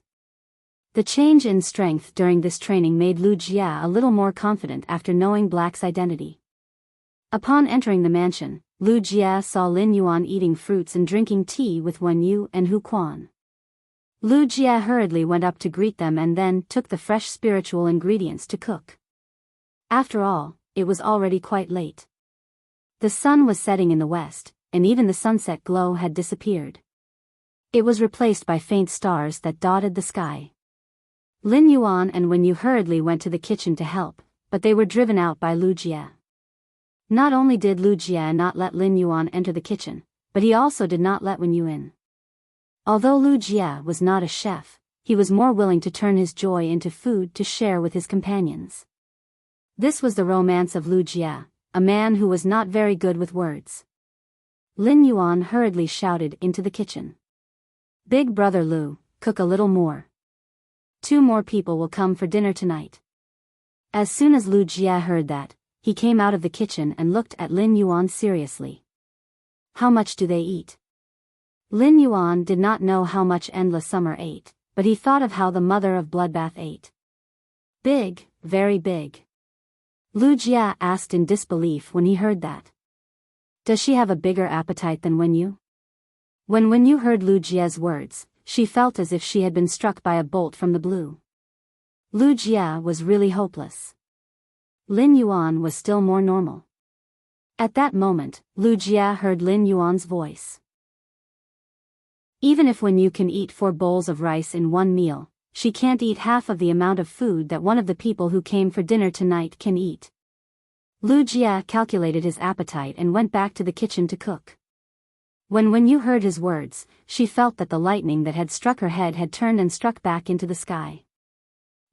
The change in strength during this training made Lu Jia a little more confident after knowing Black's identity. Upon entering the mansion, Lu Jia saw Lin Yuan eating fruits and drinking tea with Wen Yu and Hu Quan. Lu Jia hurriedly went up to greet them and then took the fresh spiritual ingredients to cook. After all, it was already quite late. The sun was setting in the west, and even the sunset glow had disappeared. It was replaced by faint stars that dotted the sky. Lin Yuan and Wen Yu hurriedly went to the kitchen to help, but they were driven out by Lu Jia. Not only did Lu Jia not let Lin Yuan enter the kitchen, but he also did not let Wen Yu in. Although Lu Jia was not a chef, he was more willing to turn his joy into food to share with his companions. This was the romance of Lu Jia, a man who was not very good with words. Lin Yuan hurriedly shouted into the kitchen. "Big brother Lu, cook a little more. 2 more people will come for dinner tonight." As soon as Lu Jia heard that, he came out of the kitchen and looked at Lin Yuan seriously. "How much do they eat?" Lin Yuan did not know how much Endless Summer ate, but he thought of how the mother of Bloodbath ate. "Big, very big." Lu Jia asked in disbelief when he heard that. "Does she have a bigger appetite than Wen Yu?" When Wen Yu heard Lu Jia's words, she felt as if she had been struck by a bolt from the blue. Lu Jia was really hopeless. Lin Yuan was still more normal. At that moment, Lu Jia heard Lin Yuan's voice. "Even if Wen Yu can eat 4 bowls of rice in one meal, she can't eat half of the amount of food that one of the people who came for dinner tonight can eat." Lu Jia calculated his appetite and went back to the kitchen to cook. When Wen Yu heard his words, she felt that the lightning that had struck her head had turned and struck back into the sky.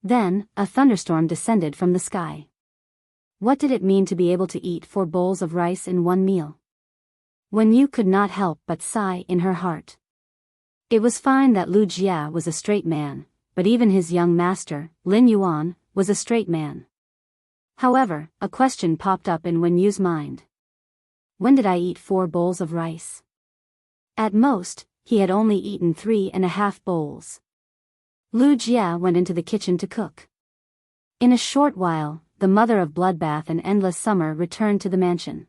Then, a thunderstorm descended from the sky. What did it mean to be able to eat 4 bowls of rice in one meal? Wen Yu could not help but sigh in her heart. It was fine that Lu Jia was a straight man, but even his young master, Lin Yuan, was a straight man. However, a question popped up in Wen Yu's mind. When did I eat 4 bowls of rice? At most, he had only eaten 3.5 bowls. Lu Jia went into the kitchen to cook. In a short while, the mother of Bloodbath and Endless Summer returned to the mansion.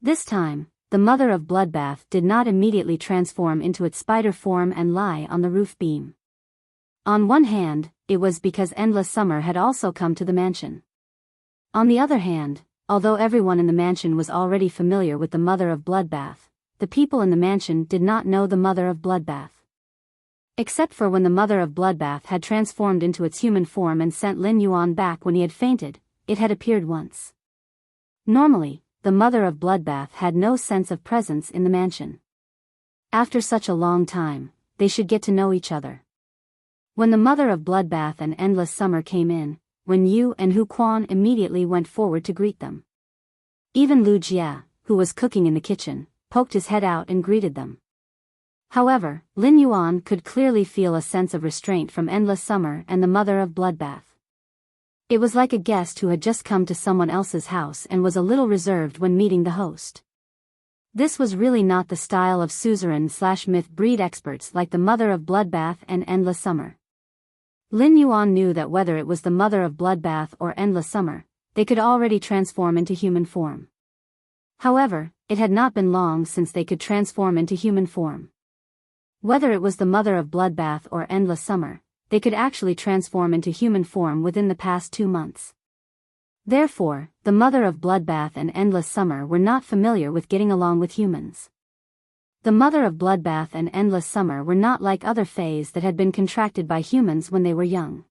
This time, the mother of Bloodbath did not immediately transform into its spider form and lie on the roof beam. On one hand, it was because Endless Summer had also come to the mansion. On the other hand, although everyone in the mansion was already familiar with the mother of Bloodbath, the people in the mansion did not know the Mother of Bloodbath. Except for when the Mother of Bloodbath had transformed into its human form and sent Lin Yuan back when he had fainted, it had appeared once. Normally, the Mother of Bloodbath had no sense of presence in the mansion. After such a long time, they should get to know each other. When the Mother of Bloodbath and Endless Summer came in, Wen Yu and Hu Quan immediately went forward to greet them. Even Lu Jia, who was cooking in the kitchen, poked his head out and greeted them. However, Lin Yuan could clearly feel a sense of restraint from Endless Summer and the Mother of Bloodbath. It was like a guest who had just come to someone else's house and was a little reserved when meeting the host. This was really not the style of suzerain/myth breed experts like the Mother of Bloodbath and Endless Summer. Lin Yuan knew that whether it was the Mother of Bloodbath or Endless Summer, they could already transform into human form. However, it had not been long since they could transform into human form. Whether it was the Mother of Bloodbath or Endless Summer, they could actually transform into human form within the past 2 months. Therefore, the Mother of Bloodbath and Endless Summer were not familiar with getting along with humans. The Mother of Bloodbath and Endless Summer were not like other fays that had been contracted by humans when they were young.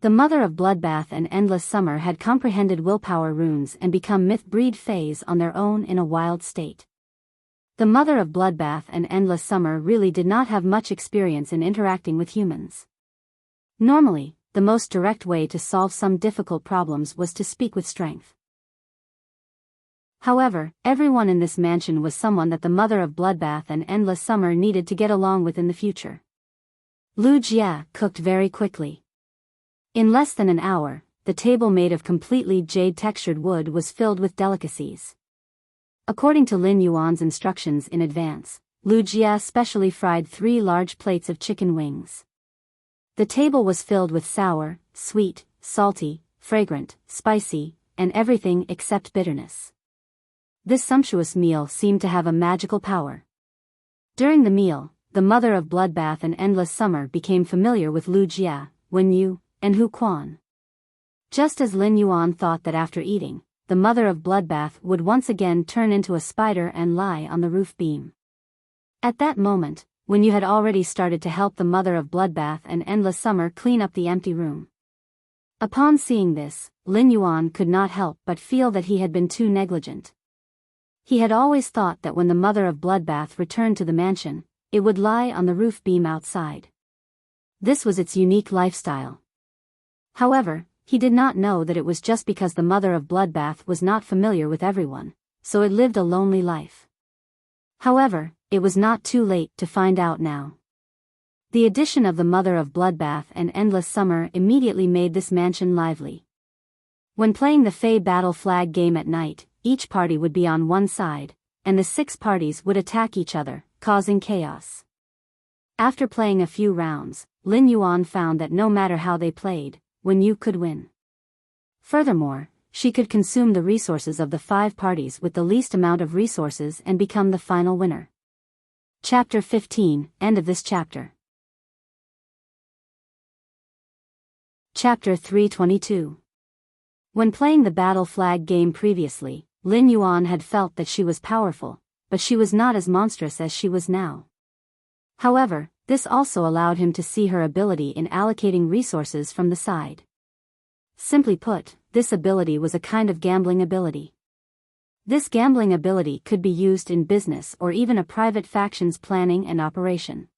The Mother of Bloodbath and Endless Summer had comprehended willpower runes and become myth-breed fays on their own in a wild state. The Mother of Bloodbath and Endless Summer really did not have much experience in interacting with humans. Normally, the most direct way to solve some difficult problems was to speak with strength. However, everyone in this mansion was someone that the Mother of Bloodbath and Endless Summer needed to get along with in the future. Lu Jia cooked very quickly. In less than an hour, the table made of completely jade-textured wood was filled with delicacies. According to Lin Yuan's instructions in advance, Lu Jia specially fried 3 large plates of chicken wings. The table was filled with sour, sweet, salty, fragrant, spicy, and everything except bitterness. This sumptuous meal seemed to have a magical power. During the meal, the Mother of Bloodbath and Endless Summer became familiar with Lu Jia, Wen Yu, and Hu Quan. Just as Lin Yuan thought that after eating, the Mother of Bloodbath would once again turn into a spider and lie on the roof beam. At that moment, Wen Yu had already started to help the Mother of Bloodbath and Endless Summer clean up the empty room. Upon seeing this, Lin Yuan could not help but feel that he had been too negligent. He had always thought that when the Mother of Bloodbath returned to the mansion, it would lie on the roof beam outside. This was its unique lifestyle. However, he did not know that it was just because the Mother of Bloodbath was not familiar with everyone, so it lived a lonely life. However, it was not too late to find out now. The addition of the Mother of Bloodbath and Endless Summer immediately made this mansion lively. When playing the Fey Battle Flag game at night, each party would be on one side, and the 6 parties would attack each other, causing chaos. After playing a few rounds, Lin Yuan found that no matter how they played, Wen Yu could win. Furthermore, she could consume the resources of the 5 parties with the least amount of resources and become the final winner. Chapter 15, End of this chapter. Chapter 322. When playing the Battle Flag game previously, Lin Yuan had felt that she was powerful, but she was not as monstrous as she was now. However, this also allowed him to see her ability in allocating resources from the side. Simply put, this ability was a kind of gambling ability. This gambling ability could be used in business or even a private faction's planning and operation.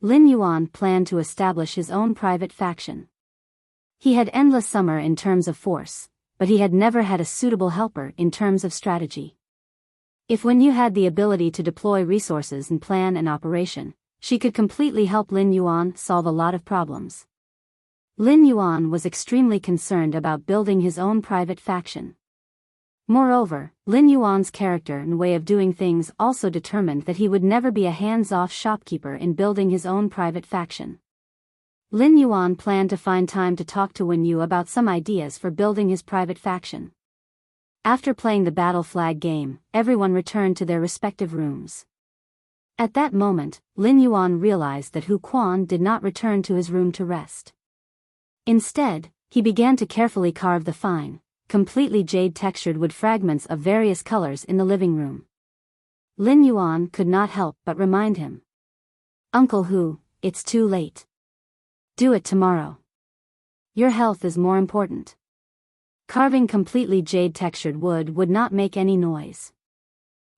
Lin Yuan planned to establish his own private faction. He had Endless Summer in terms of force, but he had never had a suitable helper in terms of strategy. If Wen Yu had the ability to deploy resources and plan an operation, she could completely help Lin Yuan solve a lot of problems. Lin Yuan was extremely concerned about building his own private faction. Moreover, Lin Yuan's character and way of doing things also determined that he would never be a hands-off shopkeeper in building his own private faction. Lin Yuan planned to find time to talk to Wen Yu about some ideas for building his private faction. After playing the Battle Flag game, everyone returned to their respective rooms. At that moment, Lin Yuan realized that Hu Quan did not return to his room to rest. Instead, he began to carefully carve the fine, completely jade-textured wood fragments of various colors in the living room. Lin Yuan could not help but remind him. Uncle Hu, it's too late. Do it tomorrow. Your health is more important. Carving completely jade-textured wood would not make any noise.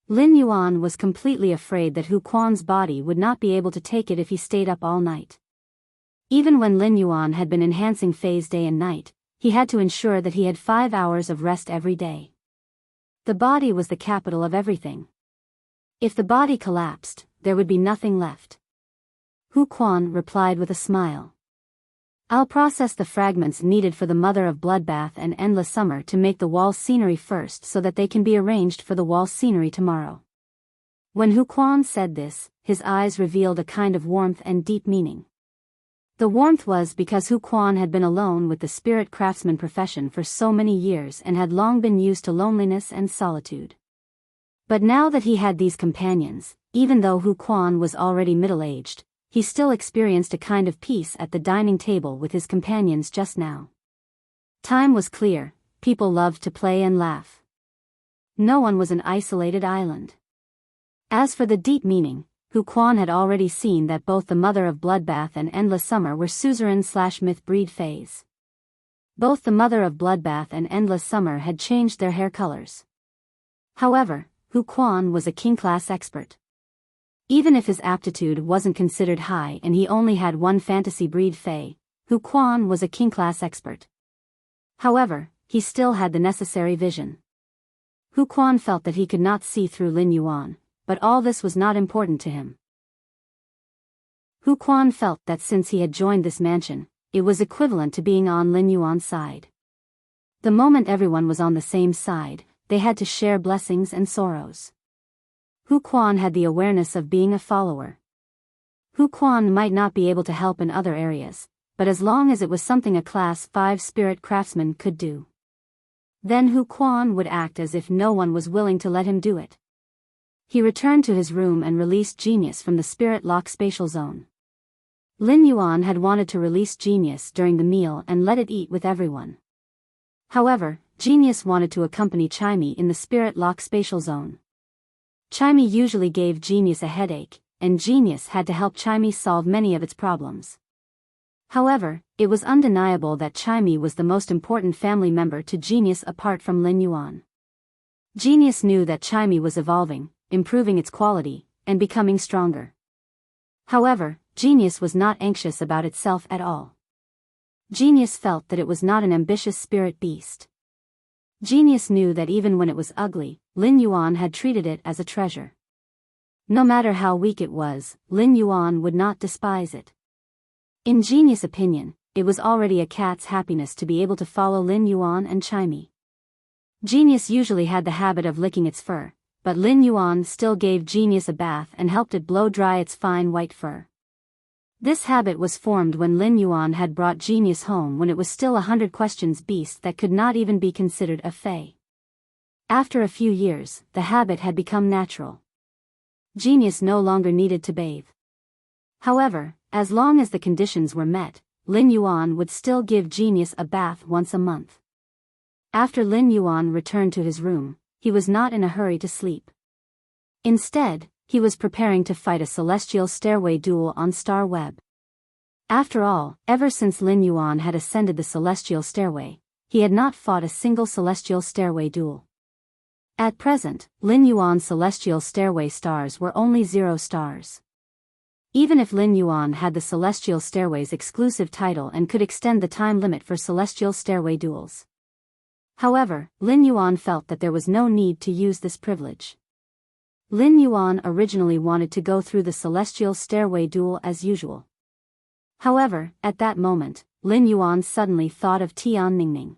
Lin Yuan was completely afraid that Hu Quan's body would not be able to take it if he stayed up all night. Even when Lin Yuan had been enhancing phase day and night, he had to ensure that he had 5 hours of rest every day. The body was the capital of everything. If the body collapsed, there would be nothing left. Hu Quan replied with a smile. I'll process the fragments needed for the Mother of Bloodbath and Endless Summer to make the wall scenery first so that they can be arranged for the wall scenery tomorrow. When Hu Quan said this, his eyes revealed a kind of warmth and deep meaning. The warmth was because Hu Quan had been alone with the spirit craftsman profession for so many years and had long been used to loneliness and solitude. But now that he had these companions, even though Hu Quan was already middle-aged, he still experienced a kind of peace at the dining table with his companions just now. Time was clear, people loved to play and laugh. No one was an isolated island. As for the deep meaning, Hu Quan had already seen that both the Mother of Bloodbath and Endless Summer were suzerain/myth breed phase. Both the Mother of Bloodbath and Endless Summer had changed their hair colors. However, Hu Quan was a king-class expert. Even if his aptitude wasn't considered high and he only had one fantasy breed Fae, Hu Quan was a king-class expert. However, he still had the necessary vision. Hu Quan felt that he could not see through Lin Yuan, but all this was not important to him. Hu Quan felt that since he had joined this mansion, it was equivalent to being on Lin Yuan's side. The moment everyone was on the same side, they had to share blessings and sorrows. Hu Quan had the awareness of being a follower. Hu Quan might not be able to help in other areas, but as long as it was something a Class 5 spirit craftsman could do, then Hu Quan would act as if no one was willing to let him do it. He returned to his room and released Genius from the spirit lock spatial zone. Lin Yuan had wanted to release Genius during the meal and let it eat with everyone. However, Genius wanted to accompany Chimey in the spirit lock spatial zone. Chimey usually gave Genius a headache, and Genius had to help Chimey solve many of its problems. However, it was undeniable that Chimey was the most important family member to Genius apart from Lin Yuan. Genius knew that Chimey was evolving, improving its quality, and becoming stronger. However, Genius was not anxious about itself at all. Genius felt that it was not an ambitious spirit beast. Genius knew that even when it was ugly, Lin Yuan had treated it as a treasure. No matter how weak it was, Lin Yuan would not despise it. In Genius' opinion, it was already a cat's happiness to be able to follow Lin Yuan and Chimey. Genius usually had the habit of licking its fur, but Lin Yuan still gave Genius a bath and helped it blow dry its fine white fur. This habit was formed when Lin Yuan had brought Genius home when it was still 100 questions beast that could not even be considered a fae. After a few years, the habit had become natural. Genius no longer needed to bathe. However, as long as the conditions were met, Lin Yuan would still give Genius a bath once a month. After Lin Yuan returned to his room, he was not in a hurry to sleep. Instead, he was preparing to fight a celestial stairway duel on Star Web. After all, ever since Lin Yuan had ascended the celestial stairway, he had not fought a single celestial stairway duel. At present, Lin Yuan's celestial stairway stars were only 0 stars. Even if Lin Yuan had the celestial stairway's exclusive title and could extend the time limit for celestial stairway duels. However, Lin Yuan felt that there was no need to use this privilege. Lin Yuan originally wanted to go through the celestial stairway duel as usual. However, at that moment, Lin Yuan suddenly thought of Tian Ningning.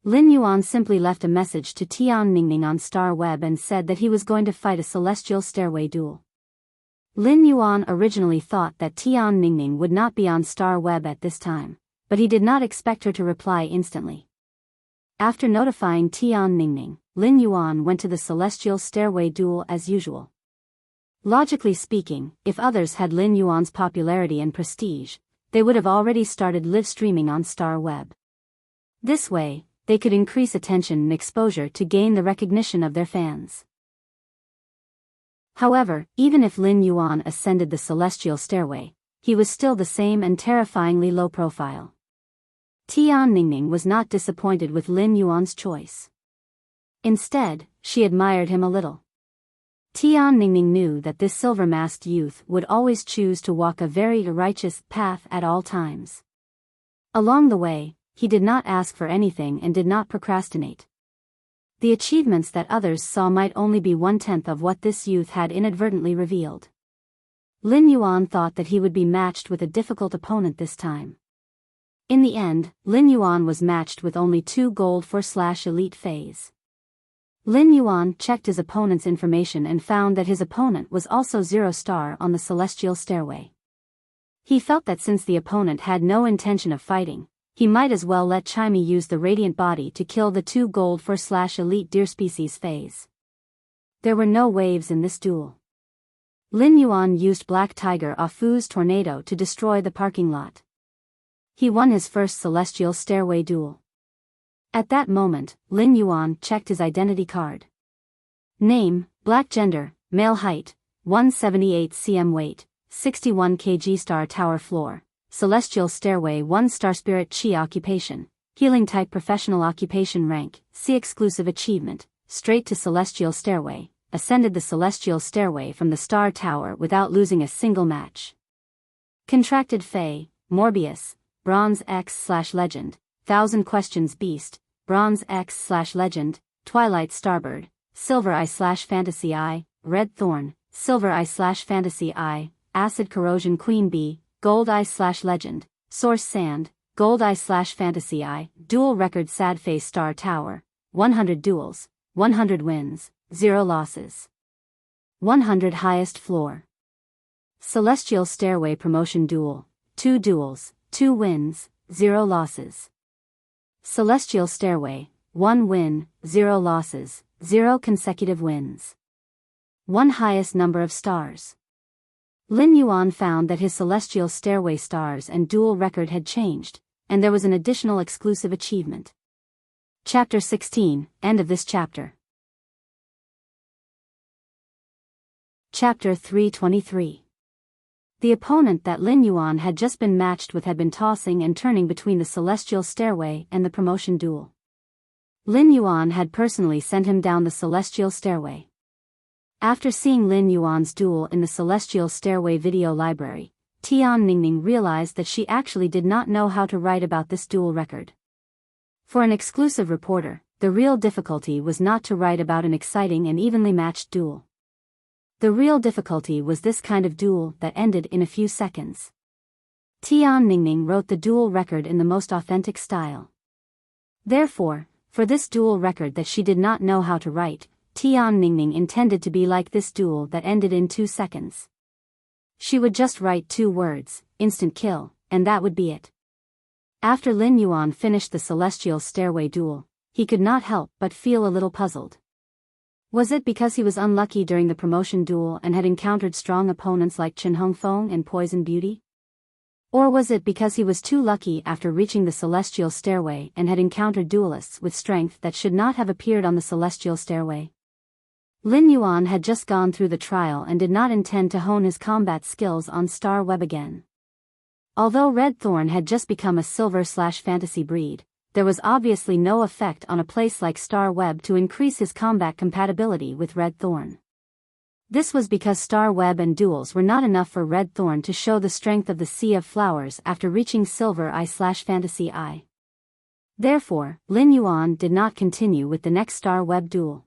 Lin Yuan simply left a message to Tian Ningning on Star Web and said that he was going to fight a celestial stairway duel. Lin Yuan originally thought that Tian Ningning would not be on Star Web at this time, but he did not expect her to reply instantly. After notifying Tian Ningning, Lin Yuan went to the celestial stairway duel as usual. Logically speaking, if others had Lin Yuan's popularity and prestige, they would have already started live streaming on Star Web. This way, they could increase attention and exposure to gain the recognition of their fans. However, even if Lin Yuan ascended the celestial stairway, he was still the same and terrifyingly low profile. Tian Ningning was not disappointed with Lin Yuan's choice. Instead, she admired him a little. Tian Ningning knew that this silver-masked youth would always choose to walk a very righteous path at all times. Along the way, he did not ask for anything and did not procrastinate. The achievements that others saw might only be 1/10 of what this youth had inadvertently revealed. Lin Yuan thought that he would be matched with a difficult opponent this time. In the end, Lin Yuan was matched with only 2 gold for /elite phase. Lin Yuan checked his opponent's information and found that his opponent was also 0 star on the celestial stairway. He felt that since the opponent had no intention of fighting, he might as well let Chimey use the radiant body to kill the 2 gold for /elite deer species phase. There were no waves in this duel. Lin Yuan used Black Tiger Afu's tornado to destroy the parking lot. He won his first celestial stairway duel. At that moment, Lin Yuan checked his identity card. Name, Black Gender, Male Height, 178 cm Weight, 61 kg Star Tower Floor, Celestial Stairway 1 Star Spirit Chi Occupation, Healing Type Professional Occupation Rank, C Exclusive Achievement, Straight to Celestial Stairway, ascended the Celestial Stairway from the Star Tower without losing a single match. Contracted Fae, Morbius, Bronze X/Legend, 1000 Questions Beast, Bronze X/Legend, Twilight Starbird, Silver Eye/Fantasy Eye, Red Thorn, Silver Eye/Fantasy Eye, Acid Corrosion Queen Bee, Gold Eye/Legend, Source Sand, Gold Eye/Fantasy Eye, Dual Record Sad Face Star Tower, 100 duels, 100 wins, 0 losses. 100 Highest Floor. Celestial Stairway Promotion Duel, 2 duels, 2 wins, 0 losses. Celestial Stairway, 1 win, 0 losses, 0 consecutive wins. 1 highest number of stars. Lin Yuan found that his Celestial Stairway stars and duel record had changed, and there was an additional exclusive achievement. Chapter 16, End of this chapter. Chapter 323. The opponent that Lin Yuan had just been matched with had been tossing and turning between the Celestial Stairway and the promotion duel. Lin Yuan had personally sent him down the Celestial Stairway. After seeing Lin Yuan's duel in the Celestial Stairway video library, Tian Ningning realized that she actually did not know how to write about this duel record. For an exclusive reporter, the real difficulty was not to write about an exciting and evenly matched duel. The real difficulty was this kind of duel that ended in a few seconds. Tian Ningning wrote the duel record in the most authentic style. Therefore, for this duel record that she did not know how to write, Tian Ningning intended to be like this duel that ended in 2 seconds. She would just write 2 words, instant kill, and that would be it. After Lin Yuan finished the Celestial Stairway duel, he could not help but feel a little puzzled. Was it because he was unlucky during the promotion duel and had encountered strong opponents like Chen Hongfeng and Poison Beauty? Or was it because he was too lucky after reaching the Celestial Stairway and had encountered duelists with strength that should not have appeared on the Celestial Stairway? Lin Yuan had just gone through the trial and did not intend to hone his combat skills on Star Web again. Although Red Thorn had just become a silver/fantasy breed, there was obviously no effect on a place like Star Web to increase his combat compatibility with Red Thorn. This was because Star Web and duels were not enough for Red Thorn to show the strength of the Sea of Flowers after reaching Silver Eye/Fantasy Eye. Therefore, Lin Yuan did not continue with the next Star Web duel.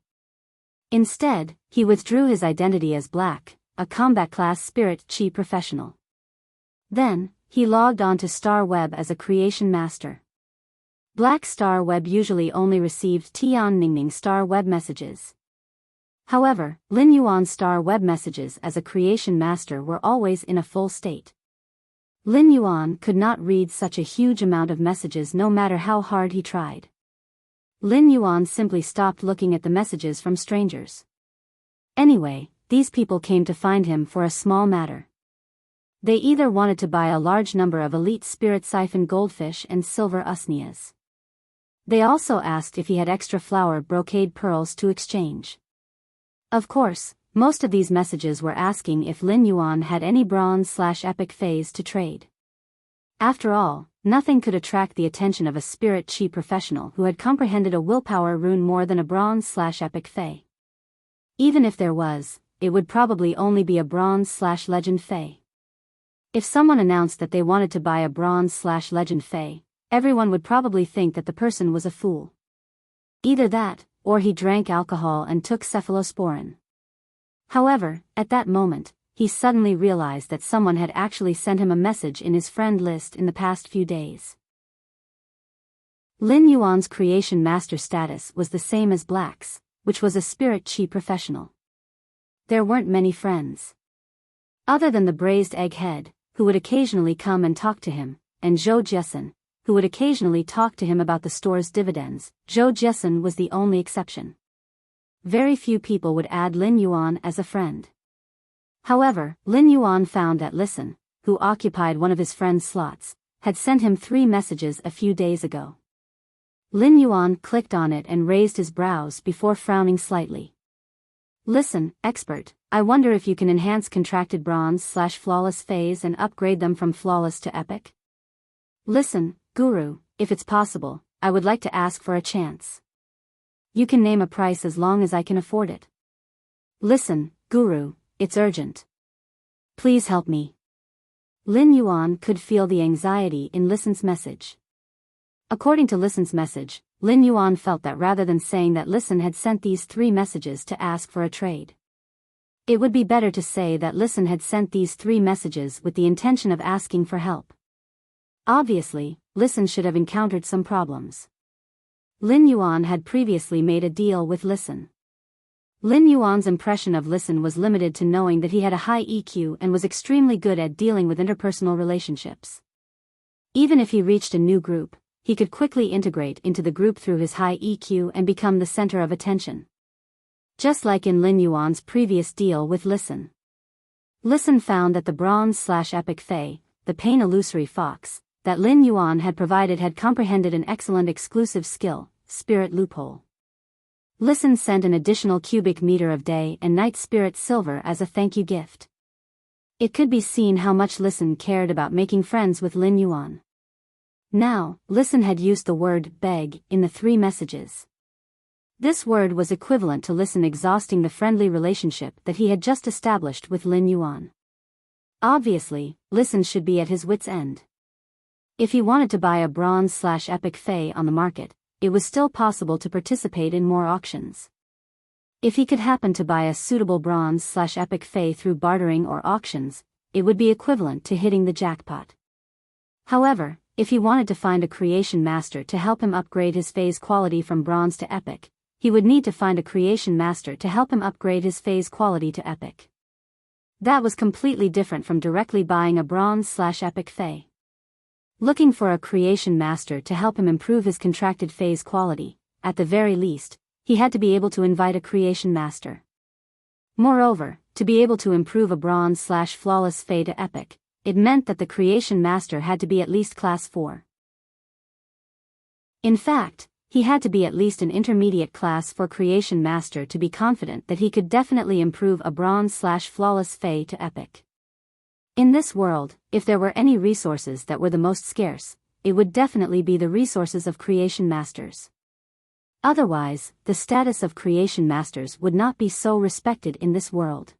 Instead, he withdrew his identity as Black, a combat class Spirit Chi professional. Then, he logged on to Star Web as a creation master. Black Star Web usually only received Tian Ningning Star Web messages. However, Lin Yuan's Star Web messages as a creation master were always in a full state. Lin Yuan could not read such a huge amount of messages no matter how hard he tried. Lin Yuan simply stopped looking at the messages from strangers. Anyway, these people came to find him for a small matter. They either wanted to buy a large number of elite spirit siphon goldfish and silver usnias. They also asked if he had extra flower brocade pearls to exchange. Of course, Most of these messages were asking if Lin Yuan had any bronze/epic phase to trade. After all, nothing could attract the attention of a spirit chi professional who had comprehended a willpower rune more than a bronze/epic fey. Even if there was, it would probably only be a bronze/legend fey. If someone announced that they wanted to buy a bronze/legend fey, everyone would probably think that the person was a fool. Either that, or he drank alcohol and took cephalosporin. However, at that moment, he suddenly realized that someone had actually sent him a message in his friend list in the past few days. Lin Yuan's creation master status was the same as Black's, which was a spirit chi professional. There weren't many friends. Other than the braised egghead, who would occasionally come and talk to him, and Zhou Jiesun, who would occasionally talk to him about the store's dividends, Zhou Jiesun was the only exception. Very few people would add Lin Yuan as a friend. However, Lin Yuan found that Listen, who occupied one of his friend's slots, had sent him 3 messages a few days ago. Lin Yuan clicked on it and raised his brows before frowning slightly. Listen, expert, I wonder if you can enhance contracted bronze/flawless phase and upgrade them from flawless to epic? Listen, Guru, if it's possible, I would like to ask for a chance. You can name a price as long as I can afford it. Listen, Guru, it's urgent. Please help me. Lin Yuan could feel the anxiety in Listen's message. According to Listen's message, Lin Yuan felt that rather than saying that Listen had sent these 3 messages to ask for a trade, it would be better to say that Listen had sent these 3 messages with the intention of asking for help. Obviously, Listen should have encountered some problems. Lin Yuan had previously made a deal with Listen. Lin Yuan's impression of Listen was limited to knowing that he had a high EQ and was extremely good at dealing with interpersonal relationships. Even if he reached a new group, he could quickly integrate into the group through his high EQ and become the center of attention. Just like in Lin Yuan's previous deal with Listen. Listen found that the bronze/epic fey, the pain illusory fox, that Lin Yuan had provided had comprehended an excellent exclusive skill, Spirit Loophole. Listen sent an additional cubic meter of day and night spirit silver as a thank you gift. It could be seen how much Listen cared about making friends with Lin Yuan. Now, Listen had used the word beg in the 3 messages. This word was equivalent to Listen exhausting the friendly relationship that he had just established with Lin Yuan. Obviously, Listen should be at his wit's end. If he wanted to buy a bronze/epic fey on the market, it was still possible to participate in more auctions. If he could happen to buy a suitable bronze/epic fey through bartering or auctions, it would be equivalent to hitting the jackpot. However, if he wanted to find a creation master to help him upgrade his phase quality from bronze to epic, he would need to find a creation master to help him upgrade his phase quality to epic. That was completely different from directly buying a bronze/epic fey. Looking for a creation master to help him improve his contracted phase quality, at the very least, he had to be able to invite a creation master. Moreover, to be able to improve a bronze/flawless fey to epic, it meant that the creation master had to be at least class 4. In fact, he had to be at least an intermediate class 4 creation master to be confident that he could definitely improve a bronze/flawless fey to epic. In this world, if there were any resources that were the most scarce, it would definitely be the resources of creation masters. Otherwise, the status of creation masters would not be so respected in this world.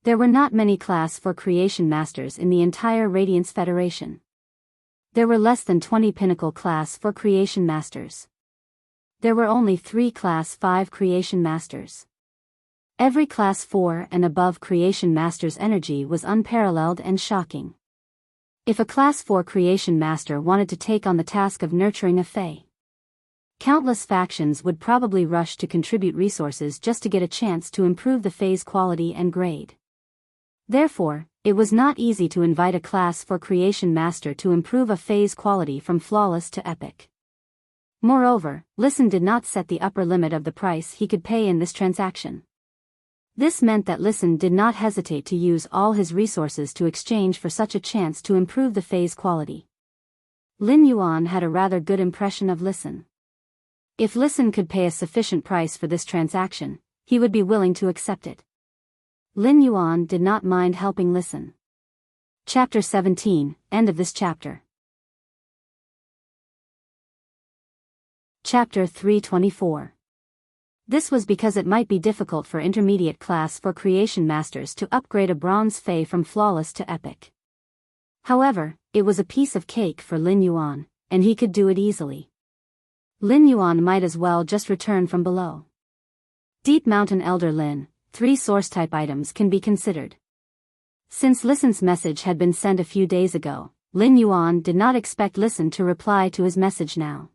There were not many class 4 creation masters in the entire Radiance Federation. There were less than 20 pinnacle class 4 creation masters. There were only 3 class 5 creation masters. Every class 4 and above creation master's energy was unparalleled and shocking. If a class 4 creation master wanted to take on the task of nurturing a fey, countless factions would probably rush to contribute resources just to get a chance to improve the fey's quality and grade. Therefore, it was not easy to invite a class 4 creation master to improve a fey's quality from flawless to epic. Moreover, Listen did not set the upper limit of the price he could pay in this transaction. This meant that Listen did not hesitate to use all his resources to exchange for such a chance to improve the phase quality. Lin Yuan had a rather good impression of Listen. If Listen could pay a sufficient price for this transaction, he would be willing to accept it. Lin Yuan did not mind helping listen. Chapter 17, end of this chapter. Chapter 324. This was because it might be difficult for intermediate class for creation masters to upgrade a bronze Fae from flawless to epic. However, it was a piece of cake for Lin Yuan, and he could do it easily. Lin Yuan might as well just return from below. Deep Mountain Elder Lin, 3 source-type items can be considered. Since Listen's message had been sent a few days ago, Lin Yuan did not expect Listen to reply to his message now.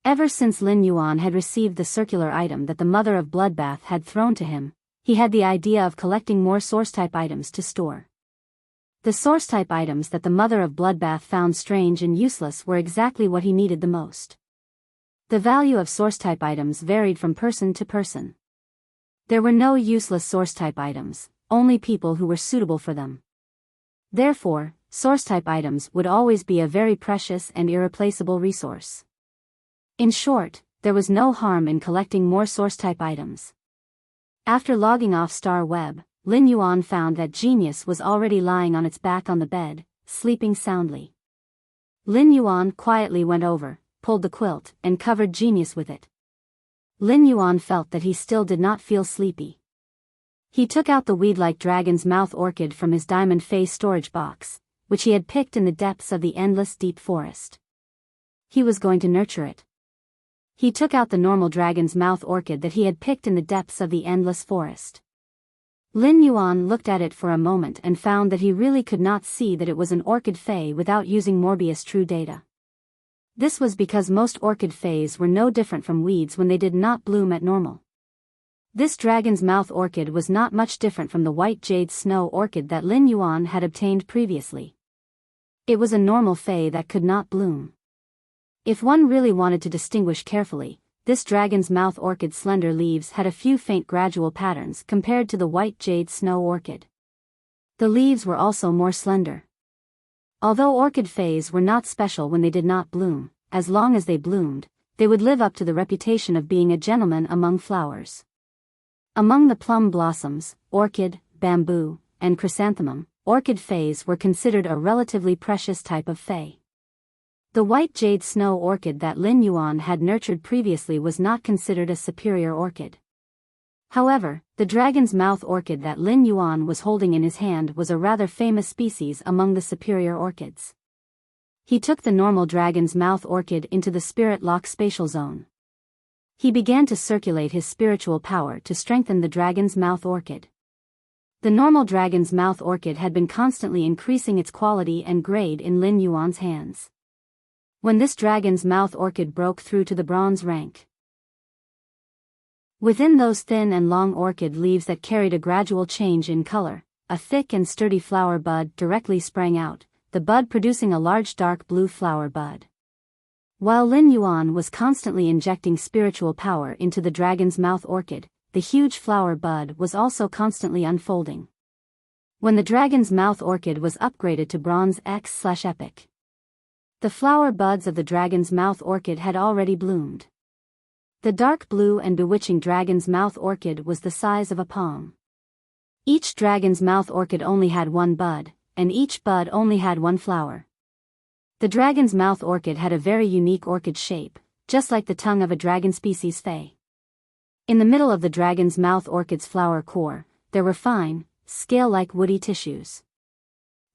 Ever since Lin Yuan had received the circular item that the Mother of Bloodbath had thrown to him, he had the idea of collecting more source-type items to store. The source-type items that the Mother of Bloodbath found strange and useless were exactly what he needed the most. The value of source-type items varied from person to person. There were no useless source-type items, only people who were suitable for them. Therefore, source-type items would always be a very precious and irreplaceable resource. In short, there was no harm in collecting more source-type items. After logging off Star Web, Lin Yuan found that Genius was already lying on its back on the bed, sleeping soundly. Lin Yuan quietly went over, pulled the quilt, and covered Genius with it. Lin Yuan felt that he still did not feel sleepy. He took out the weed-like dragon's mouth orchid from his diamond face storage box, which he had picked in the depths of the endless deep forest. He was going to nurture it. He took out the normal dragon's mouth orchid that he had picked in the depths of the endless forest. Lin Yuan looked at it for a moment and found that he really could not see that it was an orchid Fae without using Morbius True Data. This was because most orchid Faes were no different from weeds when they did not bloom at normal. This dragon's mouth orchid was not much different from the white jade snow orchid that Lin Yuan had obtained previously. It was a normal Fae that could not bloom. If one really wanted to distinguish carefully, this dragon's mouth orchid's slender leaves had a few faint gradual patterns compared to the white jade snow orchid. The leaves were also more slender. Although orchid Faes were not special when they did not bloom, as long as they bloomed, they would live up to the reputation of being a gentleman among flowers. Among the plum blossoms, orchid, bamboo, and chrysanthemum, orchid Faes were considered a relatively precious type of Fae. The white jade snow orchid that Lin Yuan had nurtured previously was not considered a superior orchid. However, the dragon's mouth orchid that Lin Yuan was holding in his hand was a rather famous species among the superior orchids. He took the normal dragon's mouth orchid into the spirit lock spatial zone. He began to circulate his spiritual power to strengthen the dragon's mouth orchid. The normal dragon's mouth orchid had been constantly increasing its quality and grade in Lin Yuan's hands. When this dragon's mouth orchid broke through to the bronze rank, within those thin and long orchid leaves that carried a gradual change in color, a thick and sturdy flower bud directly sprang out, the bud producing a large dark blue flower bud. While Lin Yuan was constantly injecting spiritual power into the dragon's mouth orchid, the huge flower bud was also constantly unfolding. When the dragon's mouth orchid was upgraded to bronze X/epic, the flower buds of the dragon's mouth orchid had already bloomed. The dark blue and bewitching dragon's mouth orchid was the size of a palm. Each dragon's mouth orchid only had one bud, and each bud only had one flower. The dragon's mouth orchid had a very unique orchid shape, just like the tongue of a dragon species Fae. In the middle of the dragon's mouth orchid's flower core, there were fine, scale-like woody tissues.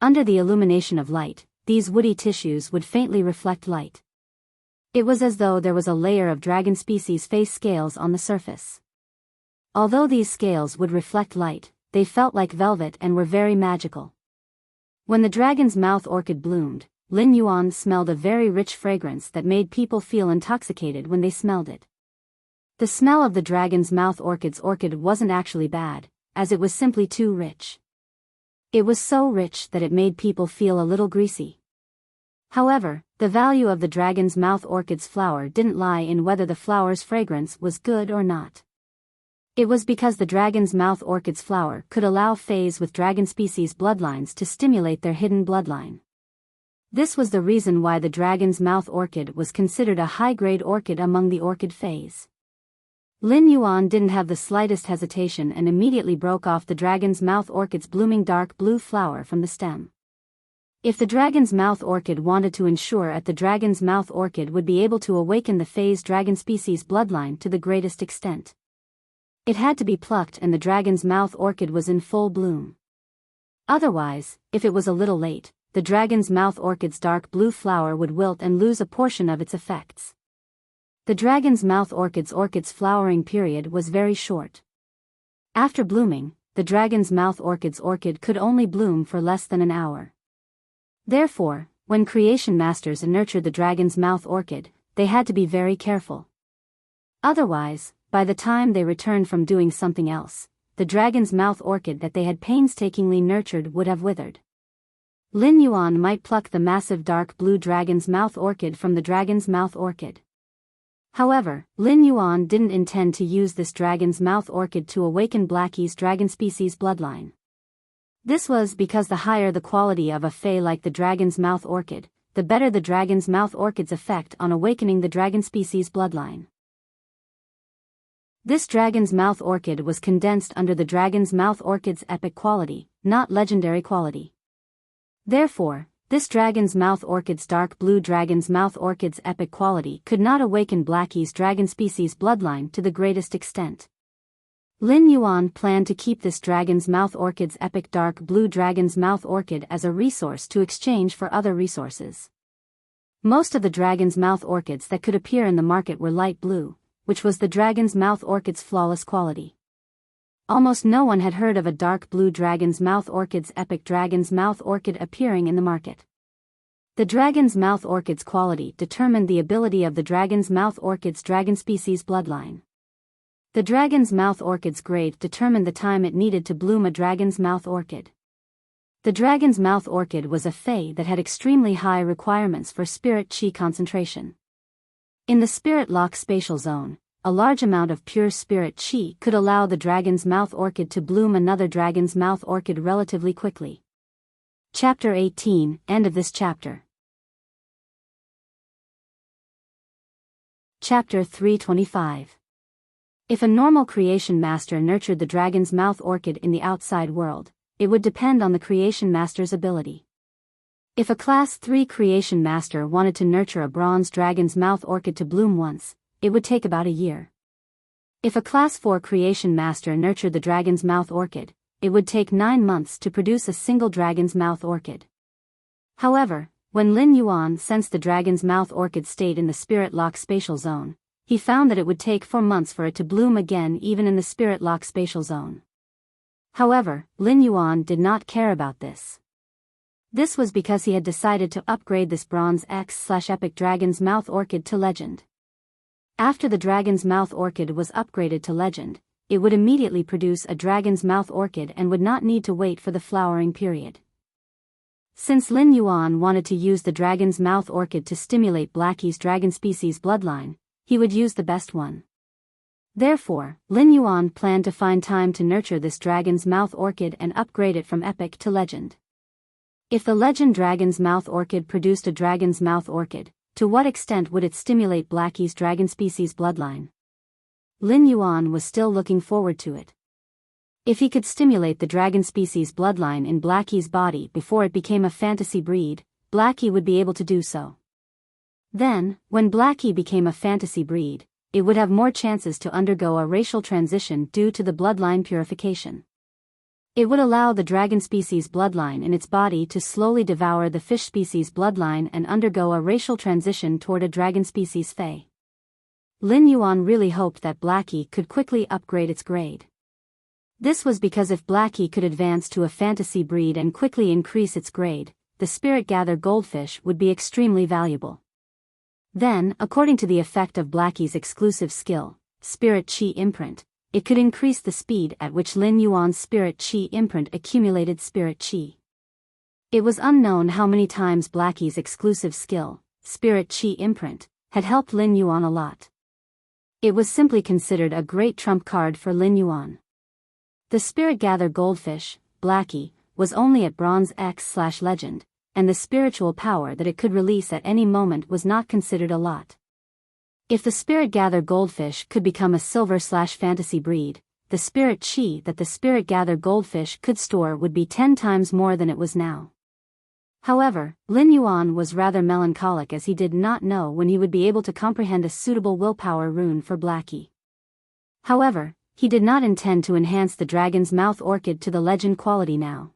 Under the illumination of light, these woody tissues would faintly reflect light. It was as though there was a layer of dragon species face scales on the surface. Although these scales would reflect light, they felt like velvet and were very magical. When the dragon's mouth orchid bloomed, Lin Yuan smelled a very rich fragrance that made people feel intoxicated when they smelled it. The smell of the dragon's mouth orchid's orchid wasn't actually bad, as it was simply too rich. It was so rich that it made people feel a little greasy. However, the value of the dragon's mouth orchid's flower didn't lie in whether the flower's fragrance was good or not. It was because the dragon's mouth orchid's flower could allow Faes with dragon species bloodlines to stimulate their hidden bloodline. This was the reason why the dragon's mouth orchid was considered a high-grade orchid among the orchid Faes. Lin Yuan didn't have the slightest hesitation and immediately broke off the dragon's mouth orchid's blooming dark blue flower from the stem. If the dragon's mouth orchid wanted to ensure that the dragon's mouth orchid would be able to awaken the phase dragon species bloodline to the greatest extent, it had to be plucked and the dragon's mouth orchid was in full bloom. Otherwise, if it was a little late, the dragon's mouth orchid's dark blue flower would wilt and lose a portion of its effects. The dragon's mouth orchid's flowering period was very short. After blooming, the dragon's mouth orchid could only bloom for less than an hour. Therefore, when creation masters nurtured the dragon's mouth orchid, they had to be very careful. Otherwise, by the time they returned from doing something else, the dragon's mouth orchid that they had painstakingly nurtured would have withered. Lin Yuan might pluck the massive dark blue dragon's mouth orchid from the dragon's mouth orchid. However, Lin Yuan didn't intend to use this dragon's mouth orchid to awaken Blackie's dragon species bloodline. This was because the higher the quality of a fey like the dragon's mouth orchid, the better the dragon's mouth orchid's effect on awakening the dragon species bloodline. This dragon's mouth orchid was condensed under the dragon's mouth orchid's epic quality, not legendary quality. Therefore, this dragon's mouth orchid's dark blue dragon's mouth orchid's epic quality could not awaken Blackie's dragon species bloodline to the greatest extent. Lin Yuan planned to keep this dragon's mouth orchid's epic dark blue dragon's mouth orchid as a resource to exchange for other resources. Most of the dragon's mouth orchids that could appear in the market were light blue, which was the dragon's mouth orchid's flawless quality. Almost no one had heard of a dark blue dragon's mouth orchid's epic dragon's mouth orchid appearing in the market. The dragon's mouth orchid's quality determined the ability of the dragon's mouth orchid's dragon species bloodline. The dragon's mouth orchid's grade determined the time it needed to bloom a dragon's mouth orchid. The dragon's mouth orchid was a fey that had extremely high requirements for spirit chi concentration. In the spirit lock spatial zone, a large amount of pure spirit chi could allow the dragon's mouth orchid to bloom another dragon's mouth orchid relatively quickly. Chapter 18, End of this chapter. Chapter 325. If a normal creation master nurtured the dragon's mouth orchid in the outside world, it would depend on the creation master's ability. If a Class 3 creation master wanted to nurture a bronze dragon's mouth orchid to bloom once, it would take about a year. If a Class 4 creation master nurtured the dragon's mouth orchid, it would take 9 months to produce a single dragon's mouth orchid. However, when Lin Yuan sensed the dragon's mouth orchid stayed in the spirit lock spatial zone, he found that it would take 4 months for it to bloom again even in the spirit lock spatial zone. However, Lin Yuan did not care about this. This was because he had decided to upgrade this bronze X/epic dragon's mouth orchid to legend. After the dragon's mouth orchid was upgraded to legend, it would immediately produce a dragon's mouth orchid and would not need to wait for the flowering period. Since Lin Yuan wanted to use the dragon's mouth orchid to stimulate Blackie's dragon species bloodline, he would use the best one. Therefore, Lin Yuan planned to find time to nurture this dragon's mouth orchid and upgrade it from epic to legend. If the legend dragon's mouth orchid produced a dragon's mouth orchid, to what extent would it stimulate Blackie's dragon species bloodline? Lin Yuan was still looking forward to it. If he could stimulate the dragon species bloodline in Blackie's body before it became a fantasy breed, Blackie would be able to do so. Then, when Blackie became a fantasy breed, it would have more chances to undergo a racial transition due to the bloodline purification. It would allow the dragon species bloodline in its body to slowly devour the fish species bloodline and undergo a racial transition toward a dragon species fey. Lin Yuan really hoped that Blackie could quickly upgrade its grade. This was because if Blackie could advance to a fantasy breed and quickly increase its grade, the spirit gather goldfish would be extremely valuable. Then, according to the effect of Blackie's exclusive skill, Spirit Chi Imprint, it could increase the speed at which Lin Yuan's Spirit Chi Imprint accumulated Spirit Chi. It was unknown how many times Blackie's exclusive skill, Spirit Chi Imprint, had helped Lin Yuan a lot. It was simply considered a great trump card for Lin Yuan. The Spirit Gather Goldfish, Blackie, was only at Bronze X/Legend, and the spiritual power that it could release at any moment was not considered a lot. If the spirit-gather goldfish could become a silver/fantasy breed, the spirit chi that the spirit-gather goldfish could store would be 10 times more than it was now. However, Lin Yuan was rather melancholic as he did not know when he would be able to comprehend a suitable willpower rune for Blackie. However, he did not intend to enhance the dragon's mouth orchid to the legend quality now.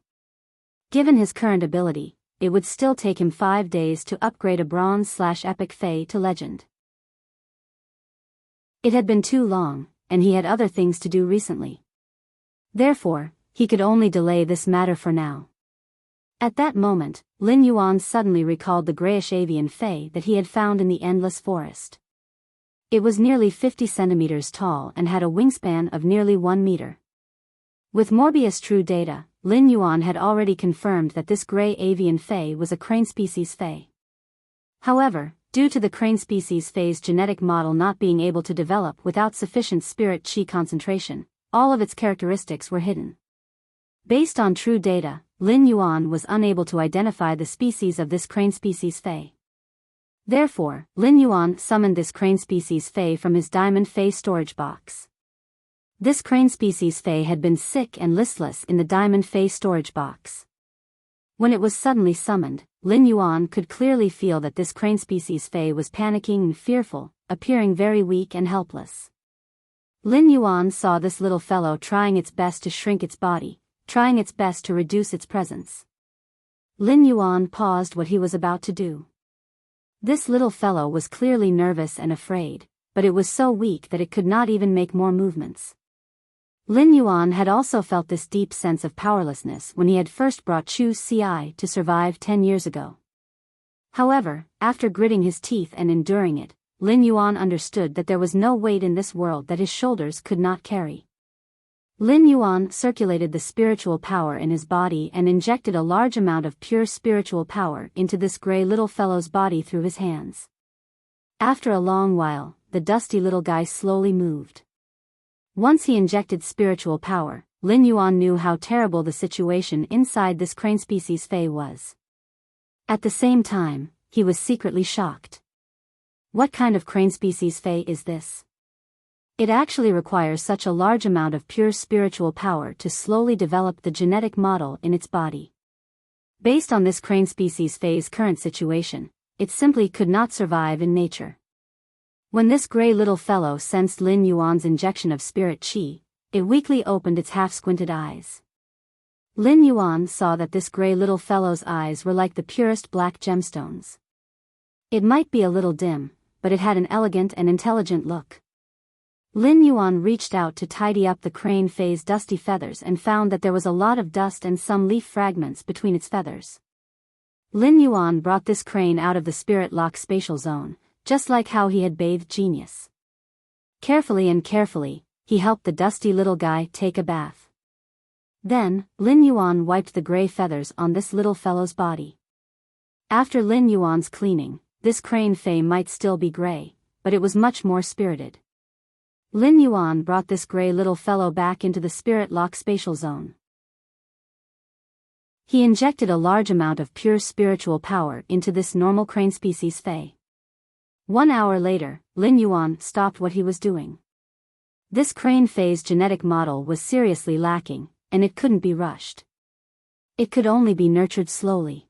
Given his current ability, it would still take him 5 days to upgrade a bronze/epic fey to legend. It had been too long, and he had other things to do recently. Therefore, he could only delay this matter for now. At that moment, Lin Yuan suddenly recalled the grayish avian fey that he had found in the endless forest. It was nearly 50 centimeters tall and had a wingspan of nearly 1 meter. With Morbius True data, Lin Yuan had already confirmed that this gray avian fey was a crane species fey. However, due to the crane species fey's genetic model not being able to develop without sufficient spirit chi concentration, all of its characteristics were hidden. Based on true data, Lin Yuan was unable to identify the species of this crane species fey. Therefore, Lin Yuan summoned this crane species fey from his diamond fey storage box. This crane species fey had been sick and listless in the diamond fey storage box. When it was suddenly summoned, Lin Yuan could clearly feel that this crane species fey was panicking and fearful, appearing very weak and helpless. Lin Yuan saw this little fellow trying its best to shrink its body, trying its best to reduce its presence. Lin Yuan paused what he was about to do. This little fellow was clearly nervous and afraid, but it was so weak that it could not even make more movements. Lin Yuan had also felt this deep sense of powerlessness when he had first brought Chu Ci to survive 10 years ago. However, after gritting his teeth and enduring it, Lin Yuan understood that there was no weight in this world that his shoulders could not carry. Lin Yuan circulated the spiritual power in his body and injected a large amount of pure spiritual power into this gray little fellow's body through his hands. After a long while, the dusty little guy slowly moved. Once he injected spiritual power, Lin Yuan knew how terrible the situation inside this crane species fey was. At the same time, he was secretly shocked. What kind of crane species fey is this? It actually requires such a large amount of pure spiritual power to slowly develop the genetic model in its body. Based on this crane species fey's current situation, it simply could not survive in nature. When this gray little fellow sensed Lin Yuan's injection of spirit chi, it weakly opened its half-squinted eyes. Lin Yuan saw that this gray little fellow's eyes were like the purest black gemstones. It might be a little dim, but it had an elegant and intelligent look. Lin Yuan reached out to tidy up the crane fey's dusty feathers and found that there was a lot of dust and some leaf fragments between its feathers. Lin Yuan brought this crane out of the spirit lock spatial zone, just like how he had bathed Genius. Carefully, he helped the dusty little guy take a bath. Then, Lin Yuan wiped the gray feathers on this little fellow's body. After Lin Yuan's cleaning, this crane fey might still be gray, but it was much more spirited. Lin Yuan brought this gray little fellow back into the spirit lock spatial zone. He injected a large amount of pure spiritual power into this normal crane species fey. 1 hour later, Lin Yuan stopped what he was doing. This crane fey's genetic model was seriously lacking, and it couldn't be rushed. It could only be nurtured slowly.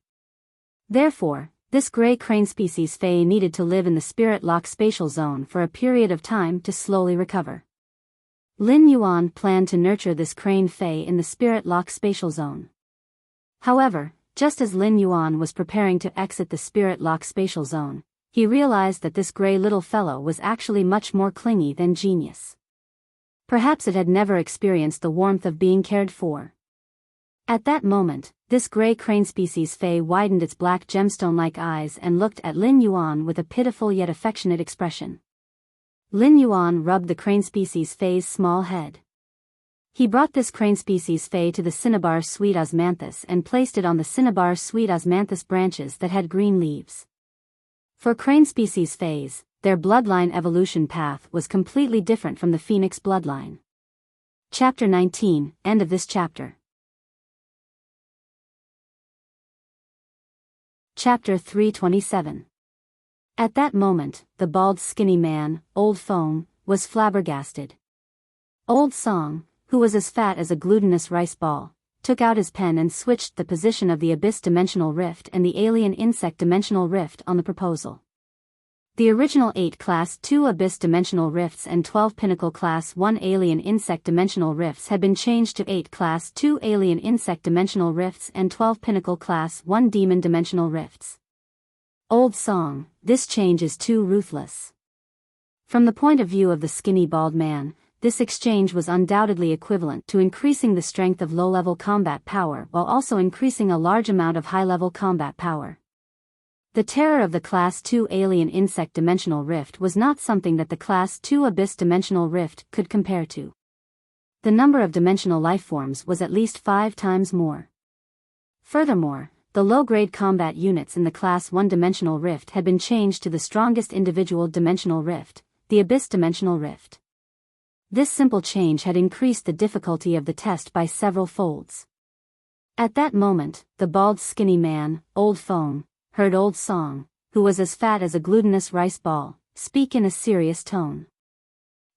Therefore, this gray crane species fey needed to live in the spirit lock spatial zone for a period of time to slowly recover. Lin Yuan planned to nurture this crane fey in the spirit lock spatial zone. However, just as Lin Yuan was preparing to exit the spirit lock spatial zone, he realized that this gray little fellow was actually much more clingy than Genius. Perhaps it had never experienced the warmth of being cared for. At that moment, this gray crane species fey widened its black gemstone-like eyes and looked at Lin Yuan with a pitiful yet affectionate expression. Lin Yuan rubbed the crane species fey's small head. He brought this crane species fey to the cinnabar sweet osmanthus and placed it on the cinnabar sweet osmanthus branches that had green leaves. For crane species feys, their bloodline evolution path was completely different from the phoenix bloodline. Chapter 19, end of this chapter. Chapter 327. At that moment, the bald skinny man, Old Phone, was flabbergasted. Old Song, who was as fat as a glutinous rice ball, took out his pen and switched the position of the Abyss Dimensional Rift and the Alien Insect Dimensional Rift on the proposal. The original 8 Class 2 Abyss Dimensional Rifts and 12 Pinnacle Class 1 Alien Insect Dimensional Rifts had been changed to 8 Class 2 Alien Insect Dimensional Rifts and 12 Pinnacle Class 1 Demon Dimensional Rifts. Old Song, this change is too ruthless. From the point of view of the skinny bald man, this exchange was undoubtedly equivalent to increasing the strength of low-level combat power while also increasing a large amount of high-level combat power. The terror of the Class 2 Alien Insect Dimensional Rift was not something that the Class 2 Abyss Dimensional Rift could compare to. The number of dimensional lifeforms was at least 5 times more. Furthermore, the low-grade combat units in the Class 1 Dimensional Rift had been changed to the strongest individual dimensional rift, the Abyss Dimensional Rift. This simple change had increased the difficulty of the test by several folds. At that moment, the bald skinny man, Old Phone, heard Old Song, who was as fat as a glutinous rice ball, speak in a serious tone.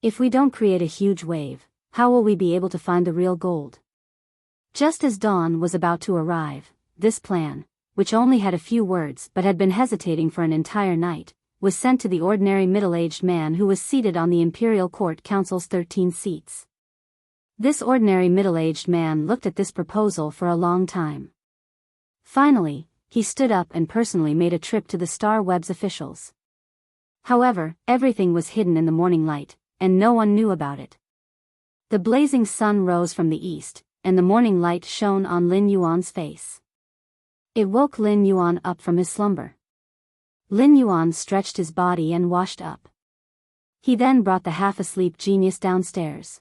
If we don't create a huge wave, how will we be able to find the real gold? Just as dawn was about to arrive, this plan, which only had a few words but had been hesitating for an entire night, was sent to the ordinary middle-aged man who was seated on the Imperial Court Council's 13 seats. This ordinary middle-aged man looked at this proposal for a long time. Finally, he stood up and personally made a trip to the Star Web's officials. However, everything was hidden in the morning light, and no one knew about it. The blazing sun rose from the east, and the morning light shone on Lin Yuan's face. It woke Lin Yuan up from his slumber. Lin Yuan stretched his body and washed up. He then brought the half-asleep Genius downstairs.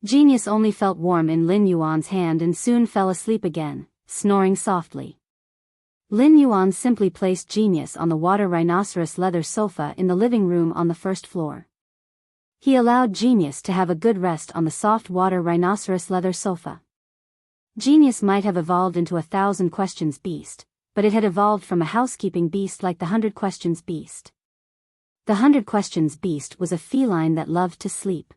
Genius only felt warm in Lin Yuan's hand and soon fell asleep again, snoring softly. Lin Yuan simply placed Genius on the water rhinoceros leather sofa in the living room on the first floor. He allowed Genius to have a good rest on the soft water rhinoceros leather sofa. Genius might have evolved into a 1,000 questions beast, but it had evolved from a housekeeping beast like the 100 questions beast. The 100 questions beast was a feline that loved to sleep.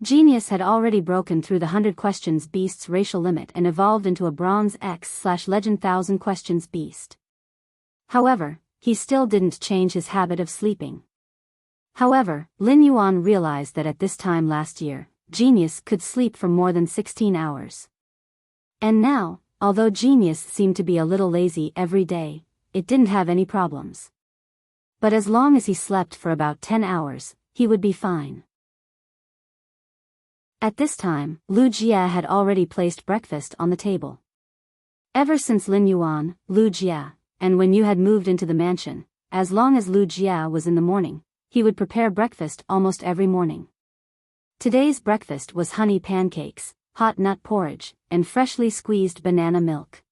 Genius had already broken through the 100 questions beast's racial limit and evolved into a Bronze X/Legend 1,000 questions beast. However, he still didn't change his habit of sleeping. However, Lin Yuan realized that at this time last year, Genius could sleep for more than 16 hours. And now, although Genius seemed to be a little lazy every day, it didn't have any problems. But as long as he slept for about 10 hours, he would be fine. At this time, Lu Jia had already placed breakfast on the table. Ever since Lin Yuan, Lu Jia, and when you had moved into the mansion, as long as Lu Jia was in the morning, he would prepare breakfast almost every morning. Today's breakfast was honey pancakes, hot nut porridge, and freshly squeezed banana milk.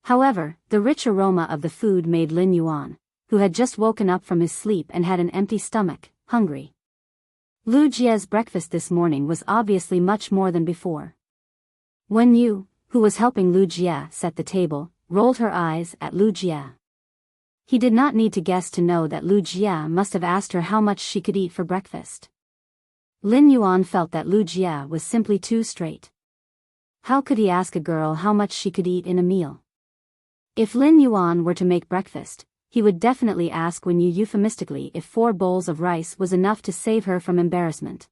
However, the rich aroma of the food made Lin Yuan, who had just woken up from his sleep and had an empty stomach, hungry. Lu Jia's breakfast this morning was obviously much more than before. Wen Yu, who was helping Lu Jia set the table, rolled her eyes at Lu Jia. He did not need to guess to know that Lu Jia must have asked her how much she could eat for breakfast. Lin Yuan felt that Lu Jia was simply too straight. How could he ask a girl how much she could eat in a meal? If Lin Yuan were to make breakfast, he would definitely ask Wen Yu euphemistically if 4 bowls of rice was enough to save her from embarrassment.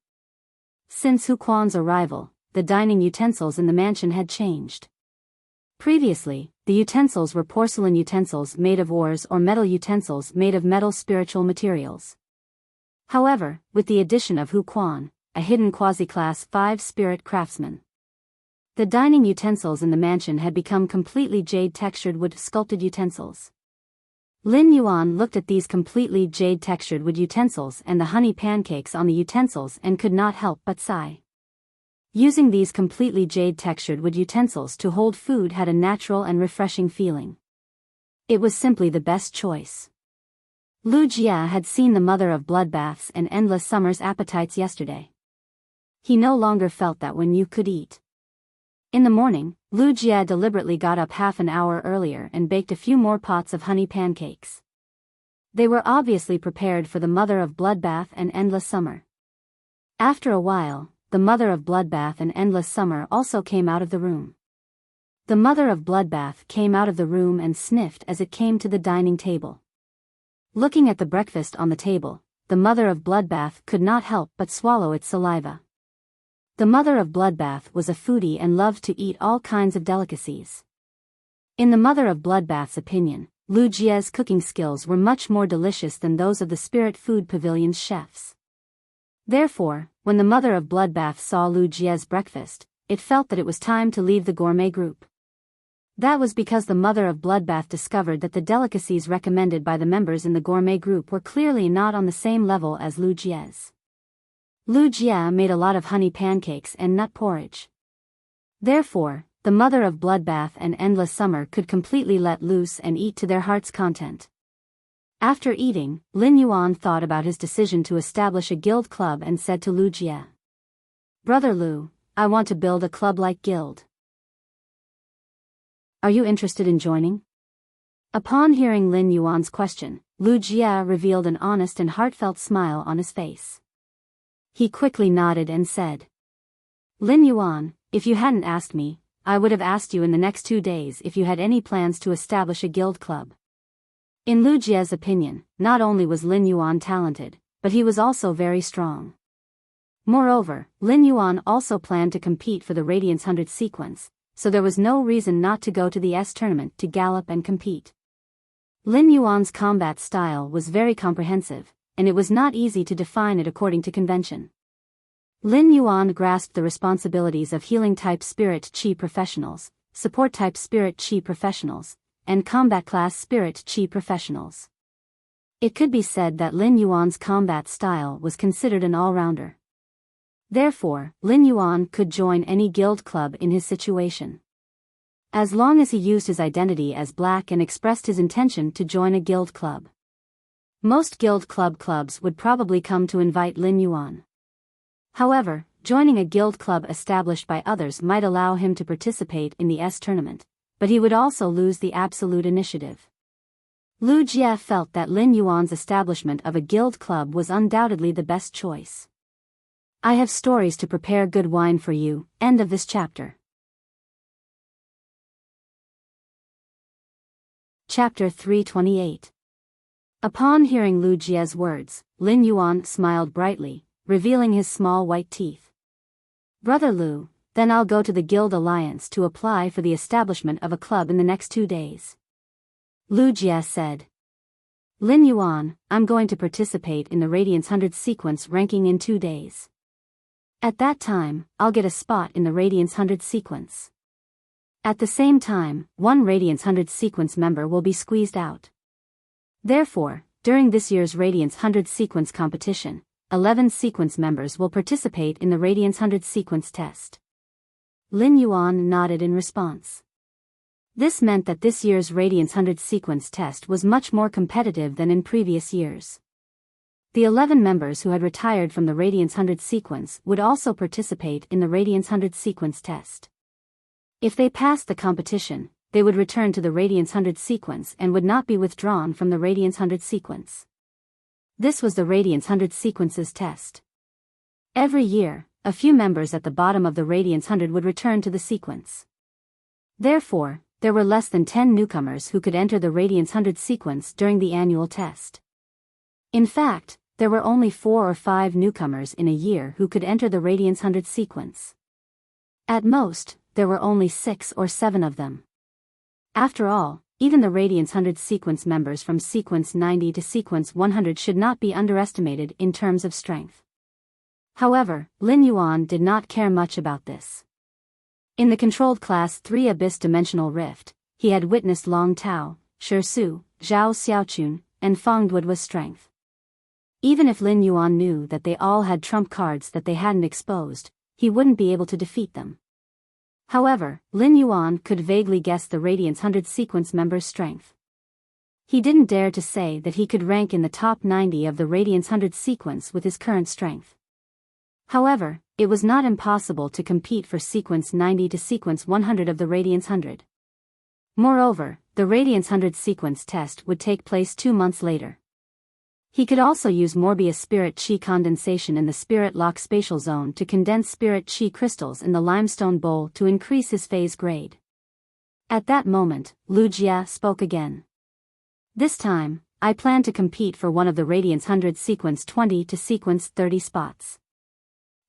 Since Hu Quan's arrival, the dining utensils in the mansion had changed. Previously, the utensils were porcelain utensils made of ores or metal utensils made of metal spiritual materials. However, with the addition of Hu Quan, a hidden quasi-class 5 spirit craftsman, the dining utensils in the mansion had become completely jade-textured wood sculpted utensils. Lin Yuan looked at these completely jade-textured wood utensils and the honey pancakes on the utensils and could not help but sigh. Using these completely jade-textured wood utensils to hold food had a natural and refreshing feeling. It was simply the best choice. Lu Jia had seen the mother of bloodbaths and endless summer's appetites yesterday. He no longer felt that Wen Yu could eat. In the morning, Lu Jia deliberately got up half an hour earlier and baked a few more pots of honey pancakes. They were obviously prepared for the Mother of Bloodbath and Endless Summer. After a while, the Mother of Bloodbath and Endless Summer also came out of the room. The Mother of Bloodbath came out of the room and sniffed as it came to the dining table. Looking at the breakfast on the table, the Mother of Bloodbath could not help but swallow its saliva. The Mother of Bloodbath was a foodie and loved to eat all kinds of delicacies. In the Mother of Bloodbath's opinion, Lu Jie's cooking skills were much more delicious than those of the Spirit Food Pavilion's chefs. Therefore, when the Mother of Bloodbath saw Lu Jie's breakfast, it felt that it was time to leave the gourmet group. That was because the Mother of Bloodbath discovered that the delicacies recommended by the members in the gourmet group were clearly not on the same level as Lu Jie's. Lu Jie made a lot of honey pancakes and nut porridge. Therefore, the Mother of Bloodbath and Endless Summer could completely let loose and eat to their heart's content. After eating, Lin Yuan thought about his decision to establish a guild club and said to Lu Jie, "Brother Lu, I want to build a club-like guild. Are you interested in joining?" Upon hearing Lin Yuan's question, Lu Jie revealed an honest and heartfelt smile on his face. He quickly nodded and said, "Lin Yuan, if you hadn't asked me, I would have asked you in the next 2 days if you had any plans to establish a guild club." In Lu Jie's opinion, not only was Lin Yuan talented, but he was also very strong. Moreover, Lin Yuan also planned to compete for the Radiance 100 sequence, so there was no reason not to go to the S tournament to gallop and compete. Lin Yuan's combat style was very comprehensive, and it was not easy to define it according to convention. Lin Yuan grasped the responsibilities of healing-type Spirit Chi professionals, support-type Spirit Chi professionals, and combat-class Spirit Chi professionals. It could be said that Lin Yuan's combat style was considered an all-rounder. Therefore, Lin Yuan could join any guild club in his situation. As long as he used his identity as Black and expressed his intention to join a guild club. Most guild clubs would probably come to invite Lin Yuan. However, joining a guild club established by others might allow him to participate in the S tournament, but he would also lose the absolute initiative. Lu Jie felt that Lin Yuan's establishment of a guild club was undoubtedly the best choice. I have stories to prepare good wine for you. End of this chapter. Chapter 328. Upon hearing Lu Jie's words, Lin Yuan smiled brightly, revealing his small white teeth. "Brother Lu, then I'll go to the Guild Alliance to apply for the establishment of a club in the next 2 days." Lu Jie said. "Lin Yuan, I'm going to participate in the Radiance 100 sequence ranking in 2 days. At that time, I'll get a spot in the Radiance 100 sequence. At the same time, one Radiance 100 sequence member will be squeezed out. Therefore, during this year's Radiance 100 sequence competition, 11 sequence members will participate in the Radiance 100 sequence test." Lin Yuan nodded in response. This meant that this year's Radiance 100 sequence test was much more competitive than in previous years. The 11 members who had retired from the Radiance 100 sequence would also participate in the Radiance 100 sequence test. If they passed the competition, they would return to the Radiance 100 sequence and would not be withdrawn from the Radiance 100 sequence. This was the Radiance 100 sequence's test. Every year, a few members at the bottom of the Radiance 100 would return to the sequence. Therefore, there were less than 10 newcomers who could enter the Radiance 100 sequence during the annual test. In fact, there were only 4 or 5 newcomers in a year who could enter the Radiance 100 sequence. At most, there were only 6 or 7 of them. After all, even the Radiance 100 sequence members from sequence 90 to sequence 100 should not be underestimated in terms of strength. However, Lin Yuan did not care much about this. In the controlled class 3 Abyss Dimensional Rift, he had witnessed Long Tao, Shi Su, Zhao Xiaochun, and Feng Duoduo's strength. Even if Lin Yuan knew that they all had trump cards that they hadn't exposed, he wouldn't be able to defeat them. However, Lin Yuan could vaguely guess the Radiance 100 sequence member's strength. He didn't dare to say that he could rank in the top 90 of the Radiance 100 sequence with his current strength. However, it was not impossible to compete for sequence 90 to sequence 100 of the Radiance 100. Moreover, the Radiance 100 sequence test would take place 2 months later. He could also use Morbius spirit chi condensation in the spirit lock spatial zone to condense spirit chi crystals in the limestone bowl to increase his phase grade. At that moment, Lu Jia spoke again. This time, I plan to compete for one of the Radiance 100 sequence 20 to sequence 30 spots.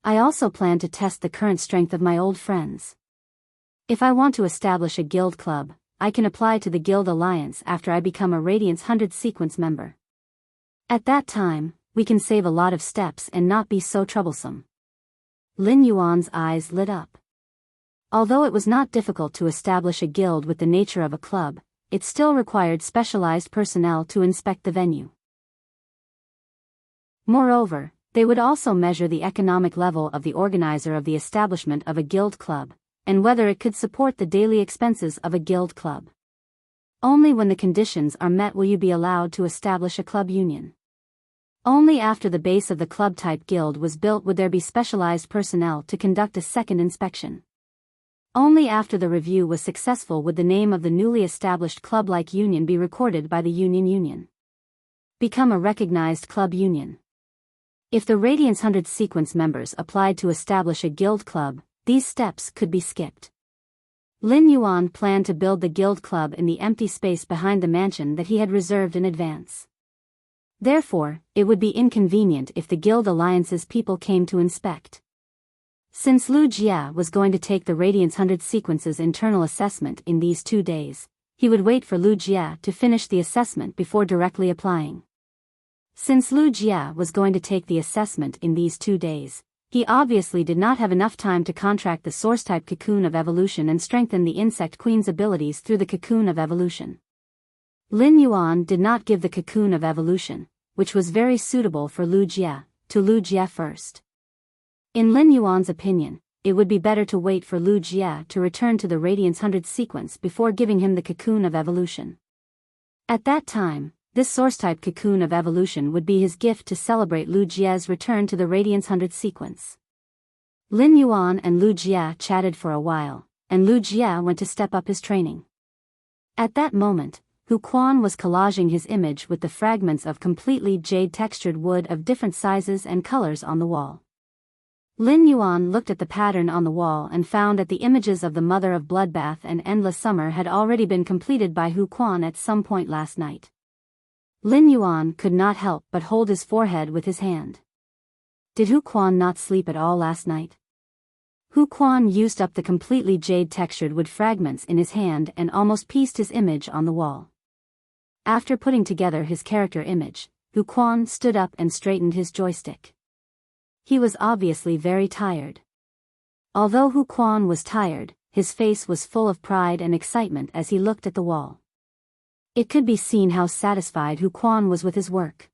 I also plan to test the current strength of my old friends. If I want to establish a guild club, I can apply to the Guild Alliance after I become a Radiance 100 sequence member. At that time, we can save a lot of steps and not be so troublesome. Lin Yuan's eyes lit up. Although it was not difficult to establish a guild with the nature of a club, it still required specialized personnel to inspect the venue. Moreover, they would also measure the economic level of the organizer of the establishment of a guild club, and whether it could support the daily expenses of a guild club. Only when the conditions are met will you be allowed to establish a club union. Only after the base of the club-type guild was built would there be specialized personnel to conduct a second inspection. Only after the review was successful would the name of the newly established club-like union be recorded by the union. Become a recognized club union. If the Radiance 100 sequence members applied to establish a guild club, these steps could be skipped. Lin Yuan planned to build the guild club in the empty space behind the mansion that he had reserved in advance. Therefore, it would be inconvenient if the Guild Alliance's people came to inspect. Since Lu Jia was going to take the Radiance 100 sequence's internal assessment in these 2 days, he would wait for Lu Jia to finish the assessment before directly applying. Since Lu Jia was going to take the assessment in these 2 days, he obviously did not have enough time to contract the source-type cocoon of evolution and strengthen the insect queen's abilities through the cocoon of evolution. Lin Yuan did not give the cocoon of evolution, which was very suitable for Lu Jia, to Lu Jia first. In Lin Yuan's opinion, it would be better to wait for Lu Jia to return to the Radiance 100 sequence before giving him the cocoon of evolution. At that time, this source-type cocoon of evolution would be his gift to celebrate Lu Jia's return to the Radiance 100 sequence. Lin Yuan and Lu Jia chatted for a while, and Lu Jia went to step up his training. At that moment, Hu Quan was collaging his image with the fragments of completely jade-textured wood of different sizes and colors on the wall. Lin Yuan looked at the pattern on the wall and found that the images of the Mother of Bloodbath and Endless Summer had already been completed by Hu Quan at some point last night. Lin Yuan could not help but hold his forehead with his hand. Did Hu Quan not sleep at all last night? Hu Quan used up the completely jade-textured wood fragments in his hand and almost pieced his image on the wall. After putting together his character image, Hu Quan stood up and straightened his joystick. He was obviously very tired. Although Hu Quan was tired, his face was full of pride and excitement as he looked at the wall. It could be seen how satisfied Hu Quan was with his work.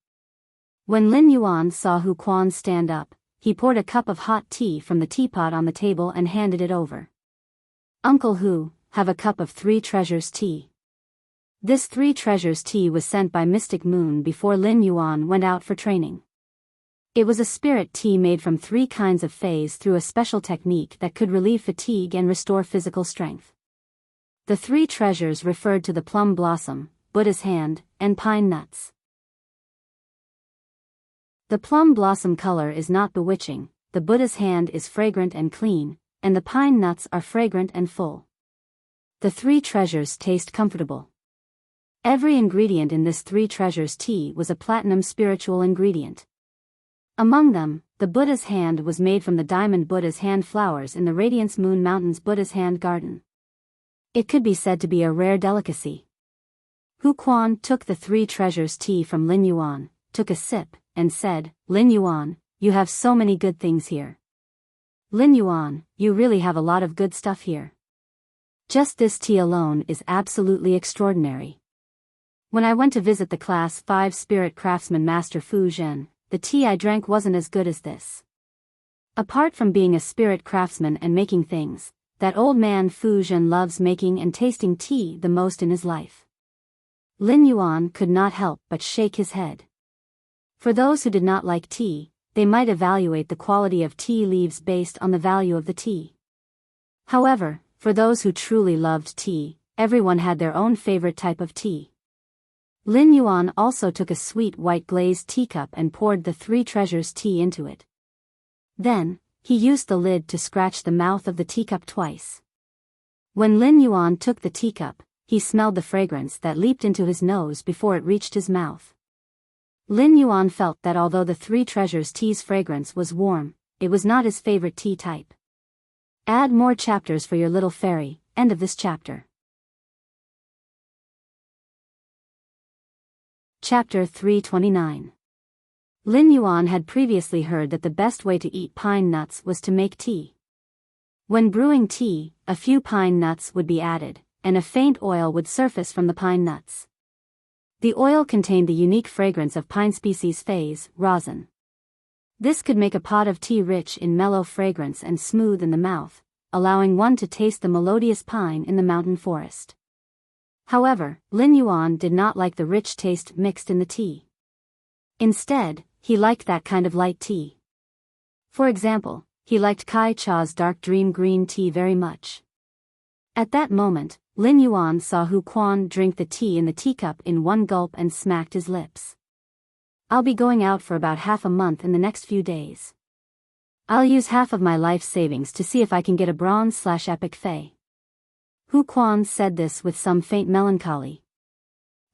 When Lin Yuan saw Hu Quan stand up, he poured a cup of hot tea from the teapot on the table and handed it over. "Uncle Hu, have a cup of 3 treasures tea." This 3 treasures tea was sent by Mystic Moon before Lin Yuan went out for training. It was a spirit tea made from 3 kinds of phase through a special technique that could relieve fatigue and restore physical strength. The 3 treasures referred to the plum blossom, Buddha's hand, and pine nuts. The plum blossom color is not bewitching, the Buddha's hand is fragrant and clean, and the pine nuts are fragrant and full. The 3 treasures taste comfortable. Every ingredient in this 3 treasures tea was a platinum spiritual ingredient. Among them, the Buddha's hand was made from the diamond Buddha's hand flowers in the Radiance Moon Mountains Buddha's hand garden. It could be said to be a rare delicacy. Hu Quan took the 3 treasures tea from Lin Yuan, took a sip, and said, "Lin Yuan, you have so many good things here. Lin Yuan, you really have a lot of good stuff here. Just this tea alone is absolutely extraordinary. When I went to visit the Class 5 Spirit Craftsman Master Fu Zhen, the tea I drank wasn't as good as this." Apart from being a spirit craftsman and making things, that old man Fu Zhen loves making and tasting tea the most in his life. Lin Yuan could not help but shake his head. For those who did not like tea, they might evaluate the quality of tea leaves based on the value of the tea. However, for those who truly loved tea, everyone had their own favorite type of tea. Lin Yuan also took a sweet white glazed teacup and poured the three treasures tea into it. Then, he used the lid to scratch the mouth of the teacup twice. When Lin Yuan took the teacup, he smelled the fragrance that leaped into his nose before it reached his mouth. Lin Yuan felt that although the three treasures tea's fragrance was warm, it was not his favorite tea type. Add more chapters for your little fairy. End of this chapter. Chapter 329. Lin Yuan had previously heard that the best way to eat pine nuts was to make tea. When brewing tea, a few pine nuts would be added, and a faint oil would surface from the pine nuts. The oil contained the unique fragrance of pine species phase, rosin. This could make a pot of tea rich in mellow fragrance and smooth in the mouth, allowing one to taste the melodious pine in the mountain forest. However, Lin Yuan did not like the rich taste mixed in the tea. Instead, he liked that kind of light tea. For example, he liked Kai Cha's dark dream green tea very much. At that moment, Lin Yuan saw Hu Quan drink the tea in the teacup in one gulp and smacked his lips. I'll be going out for about half a month in the next few days. I'll use half of my life savings to see if I can get a bronze/epic fae. Hu Quan said this with some faint melancholy.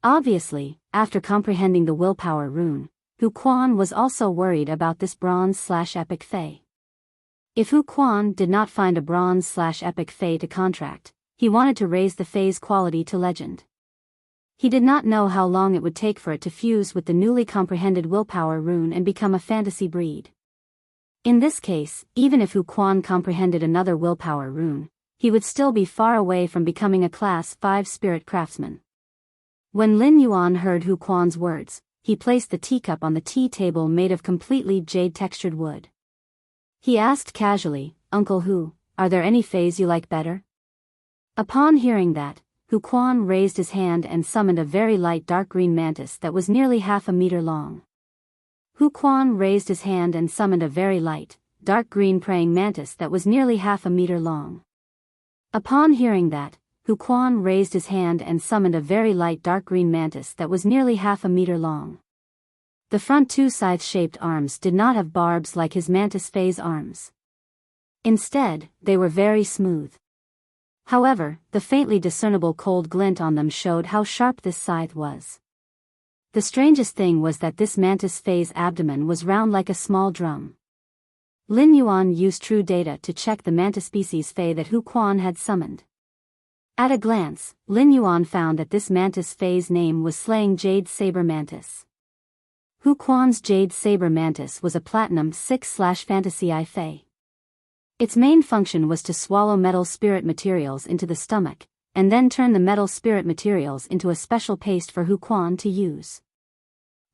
Obviously, after comprehending the willpower rune, Hu Quan was also worried about this bronze/epic fae. If Hu Quan did not find a bronze/epic fae to contract, he wanted to raise the fae's quality to legend. He did not know how long it would take for it to fuse with the newly comprehended willpower rune and become a fantasy breed. In this case, even if Hu Quan comprehended another willpower rune, he would still be far away from becoming a Class 5 spirit craftsman. When Lin Yuan heard Hu Quan's words, he placed the teacup on the tea table made of completely jade-textured wood. He asked casually, "Uncle Hu, are there any fays you like better?" Upon hearing that, Hu Quan raised his hand and summoned a very light dark green mantis that was nearly half a meter long. Hu Quan raised his hand and summoned a very light, dark green praying mantis that was nearly half a meter long. Upon hearing that, Hu Quan raised his hand and summoned a very light dark green mantis that was nearly half a meter long. The front two scythe-shaped arms did not have barbs like his mantis fae's arms. Instead, they were very smooth. However, the faintly discernible cold glint on them showed how sharp this scythe was. The strangest thing was that this mantis fae's abdomen was round like a small drum. Lin Yuan used true data to check the mantis species fae that Hu Quan had summoned. At a glance, Lin Yuan found that this mantis fae's name was Slaying Jade Saber Mantis. Hu Quan's Jade Saber Mantis was a Platinum 6/Fantasy I fae. Its main function was to swallow metal spirit materials into the stomach, and then turn the metal spirit materials into a special paste for Hu Quan to use.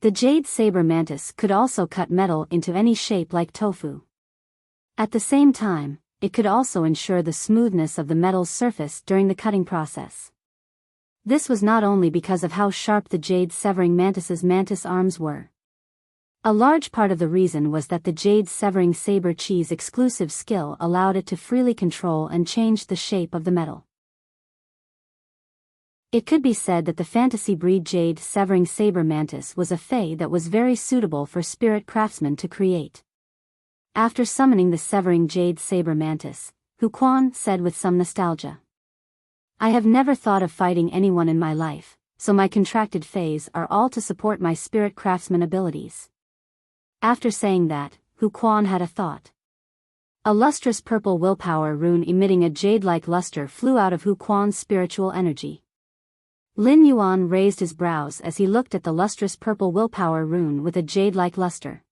The Jade Saber Mantis could also cut metal into any shape like tofu. At the same time, it could also ensure the smoothness of the metal's surface during the cutting process. This was not only because of how sharp the Jade Severing Mantis's mantis arms were. A large part of the reason was that the Jade Severing Saber Chi's exclusive skill allowed it to freely control and change the shape of the metal. It could be said that the fantasy breed Jade Severing Saber Mantis was a fae that was very suitable for spirit craftsmen to create. After summoning the Severing Jade Saber Mantis, Hu Quan said with some nostalgia, "I have never thought of fighting anyone in my life, so my contracted fays are all to support my spirit craftsman abilities." After saying that, Hu Quan had a thought. A lustrous purple willpower rune emitting a jade-like luster flew out of Hu Quan's spiritual energy. Lin Yuan raised his brows as he looked at the lustrous purple willpower rune with a jade-like luster.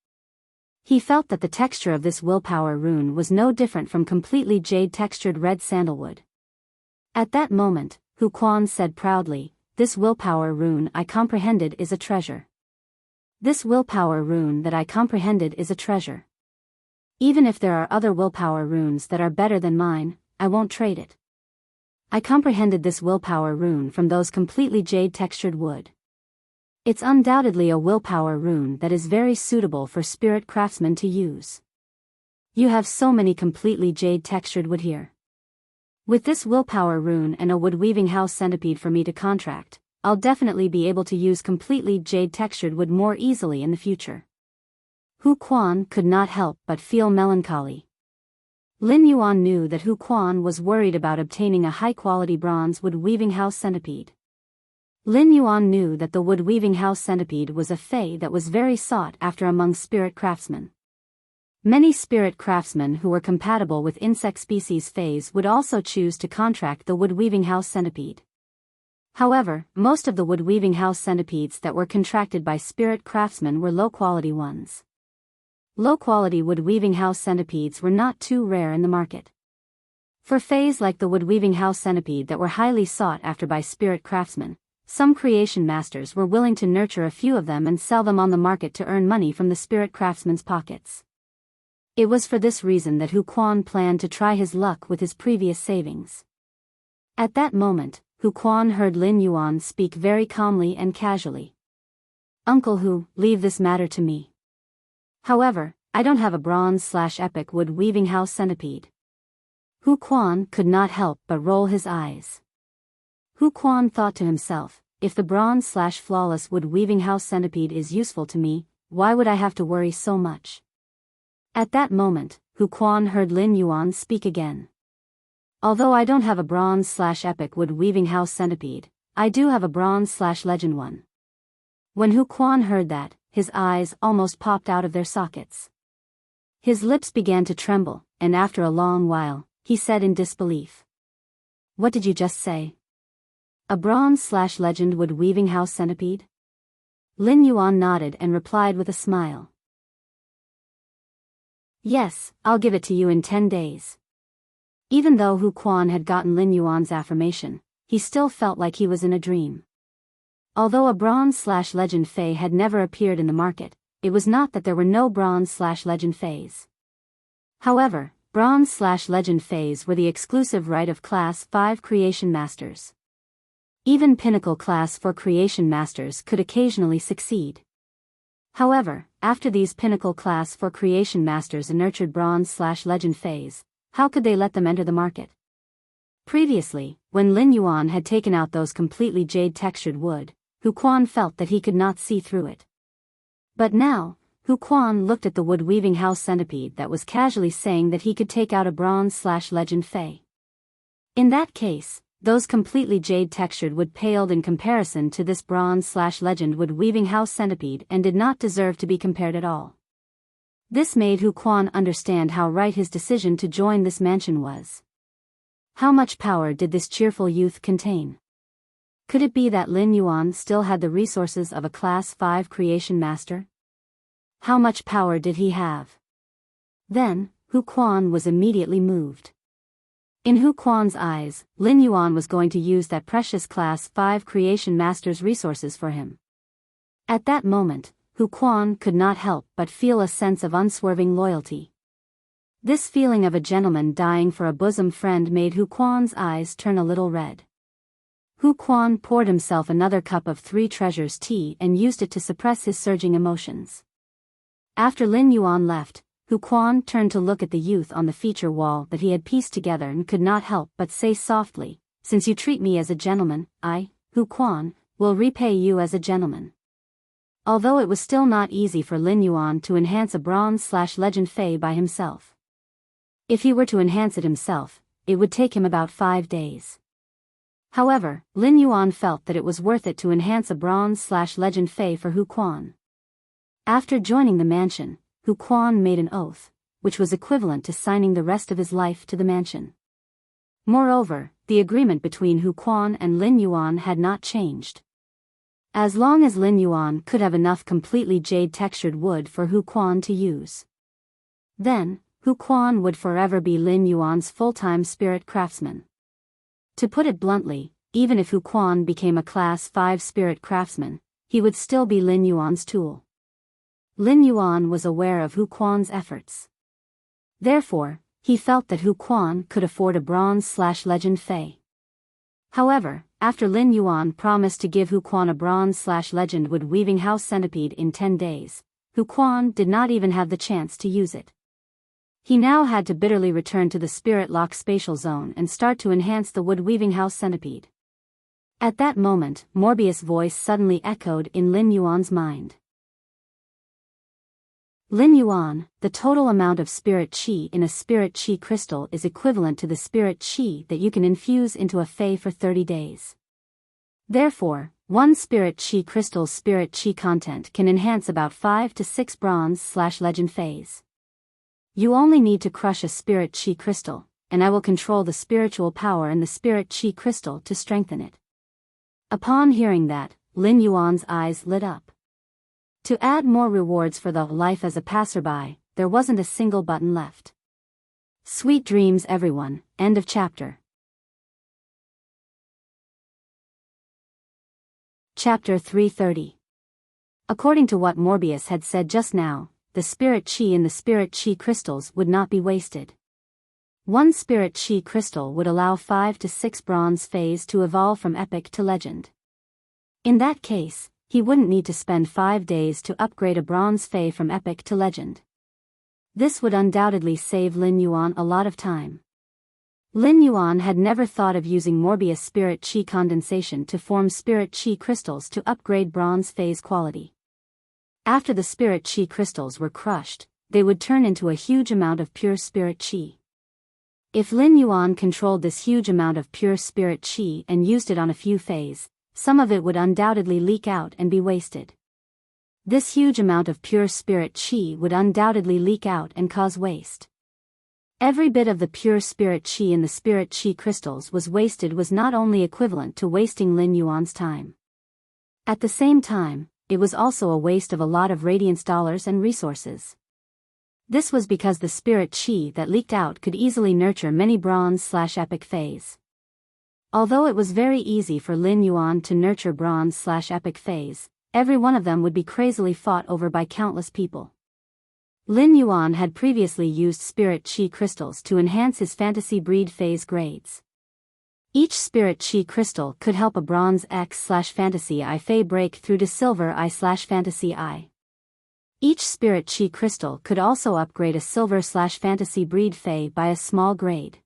He felt that the texture of this willpower rune was no different from completely jade-textured red sandalwood. At that moment, Hu Quan said proudly, "This willpower rune I comprehended is a treasure. This willpower rune that I comprehended is a treasure. Even if there are other willpower runes that are better than mine, I won't trade it. I comprehended this willpower rune from those completely jade-textured wood. It's undoubtedly a willpower rune that is very suitable for spirit craftsmen to use. You have so many completely jade-textured wood here. With this willpower rune and a wood-weaving house centipede for me to contract, I'll definitely be able to use completely jade-textured wood more easily in the future. Hu Quan could not help but feel melancholy. Lin Yuan knew that Hu Quan was worried about obtaining a high-quality bronze wood weaving house centipede. Lin Yuan knew that the wood weaving house centipede was a fei that was very sought after among spirit craftsmen. Many spirit craftsmen who were compatible with insect species feis would also choose to contract the wood weaving house centipede. However, most of the wood weaving house centipedes that were contracted by spirit craftsmen were low-quality ones. Low-quality wood weaving house centipedes were not too rare in the market. For feis like the wood weaving house centipede that were highly sought after by spirit craftsmen, some creation masters were willing to nurture a few of them and sell them on the market to earn money from the spirit craftsmen's pockets. It was for this reason that Hu Quan planned to try his luck with his previous savings. At that moment, Hu Quan heard Lin Yuan speak very calmly and casually. "Uncle Hu, leave this matter to me. However, I don't have a bronze/epic wood weaving house centipede." Hu Quan could not help but roll his eyes. Hu Quan thought to himself, if the bronze/flawless wood weaving house centipede is useful to me, why would I have to worry so much? At that moment, Hu Quan heard Lin Yuan speak again. "Although I don't have a bronze/epic wood weaving house centipede, I do have a bronze/legend one." When Hu Quan heard that, his eyes almost popped out of their sockets. His lips began to tremble, and after a long while, he said in disbelief, "What did you just say? A bronze/legend wood weaving house centipede?" Lin Yuan nodded and replied with a smile. "Yes, I'll give it to you in 10 days. Even though Hu Quan had gotten Lin Yuan's affirmation, he still felt like he was in a dream. Although a bronze/legend fei had never appeared in the market, it was not that there were no bronze/legend feis. However, bronze/legend feis were the exclusive right of Class 5 creation masters. Even pinnacle Class 4 creation masters could occasionally succeed. However, after these pinnacle Class 4 creation masters nurtured bronze/legend feis, how could they let them enter the market? Previously, when Lin Yuan had taken out those completely jade-textured wood, Hu Quan felt that he could not see through it. But now, Hu Quan looked at the wood weaving house centipede that was casually saying that he could take out a bronze/legend fei. In that case, those completely jade-textured wood paled in comparison to this bronze/legend wood weaving house centipede and did not deserve to be compared at all. This made Hu Quan understand how right his decision to join this mansion was. How much power did this cheerful youth contain? Could it be that Lin Yuan still had the resources of a Class 5 creation master? How much power did he have? Then, Hu Quan was immediately moved. In Hu Quan's eyes, Lin Yuan was going to use that precious Class 5 creation master's resources for him. At that moment, Hu Quan could not help but feel a sense of unswerving loyalty. This feeling of a gentleman dying for a bosom friend made Hu Quan's eyes turn a little red. Hu Quan poured himself another cup of Three Treasures tea and used it to suppress his surging emotions. After Lin Yuan left, Hu Quan turned to look at the youth on the feature wall that he had pieced together and could not help but say softly, "Since you treat me as a gentleman, I, Hu Quan, will repay you as a gentleman." Although it was still not easy for Lin Yuan to enhance a bronze/legend fei by himself. If he were to enhance it himself, it would take him about 5 days. However, Lin Yuan felt that it was worth it to enhance a bronze/legend fei for Hu Quan. After joining the mansion, Hu Quan made an oath, which was equivalent to signing the rest of his life to the mansion. Moreover, the agreement between Hu Quan and Lin Yuan had not changed. As long as Lin Yuan could have enough completely jade-textured wood for Hu Quan to use, then, Hu Quan would forever be Lin Yuan's full-time spirit craftsman. To put it bluntly, even if Hu Quan became a Class 5 spirit craftsman, he would still be Lin Yuan's tool. Lin Yuan was aware of Hu Quan's efforts. Therefore, he felt that Hu Quan could afford a bronze/legend fei. However, after Lin Yuan promised to give Hu Quan a bronze/legend wood weaving house centipede in 10 days, Hu Quan did not even have the chance to use it. He now had to bitterly return to the Spirit Lock spatial zone and start to enhance the wood weaving house centipede. At that moment, Morbius' voice suddenly echoed in Lin Yuan's mind. Lin Yuan, the total amount of spirit qi in a spirit qi crystal is equivalent to the spirit qi that you can infuse into a fey for 30 days. Therefore, one spirit qi crystal's spirit qi content can enhance about 5 to 6 bronze/legend feys. You only need to crush a spirit qi crystal, and I will control the spiritual power in the spirit qi crystal to strengthen it. Upon hearing that, Lin Yuan's eyes lit up. To add more rewards for the life as a passerby, there wasn't a single button left. Sweet dreams everyone, end of chapter. Chapter 330. According to what Morbius had said just now, the spirit qi in the spirit qi crystals would not be wasted. One spirit qi crystal would allow 5 to 6 bronze feys to evolve from epic to legend. In that case, he wouldn't need to spend 5 days to upgrade a bronze fey from epic to legend. This would undoubtedly save Lin Yuan a lot of time. Lin Yuan had never thought of using Morbius spirit qi condensation to form spirit qi crystals to upgrade bronze fey's quality. After the spirit qi crystals were crushed, they would turn into a huge amount of pure spirit qi. If Lin Yuan controlled this huge amount of pure spirit qi and used it on a few feys, some of it would undoubtedly leak out and be wasted. This huge amount of pure spirit qi would undoubtedly leak out and cause waste. Every bit of the pure spirit qi in the spirit qi crystals was wasted was not only equivalent to wasting Lin Yuan's time. At the same time, it was also a waste of a lot of radiance dollars and resources. This was because the spirit qi that leaked out could easily nurture many bronze/epic feys. Although it was very easy for Lin Yuan to nurture bronze/epic feys, every one of them would be crazily fought over by countless people. Lin Yuan had previously used spirit qi crystals to enhance his fantasy breed phase grades. Each spirit qi crystal could help a bronze X/fantasy I fey break through to silver I/fantasy I. Each spirit qi crystal could also upgrade a silver/fantasy breed fey by a small grade.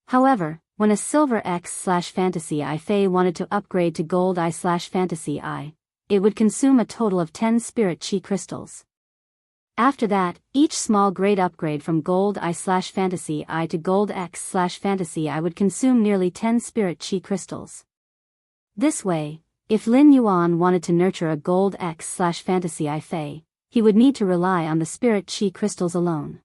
However, when a silver X/fantasy I fey wanted to upgrade to gold I/fantasy I, it would consume a total of 10 spirit qi crystals. After that, each small grade upgrade from gold I/fantasy I to gold X/fantasy I would consume nearly 10 spirit qi crystals. This way, if Lin Yuan wanted to nurture a gold X/fantasy I fey, he would need to rely on the spirit qi crystals alone.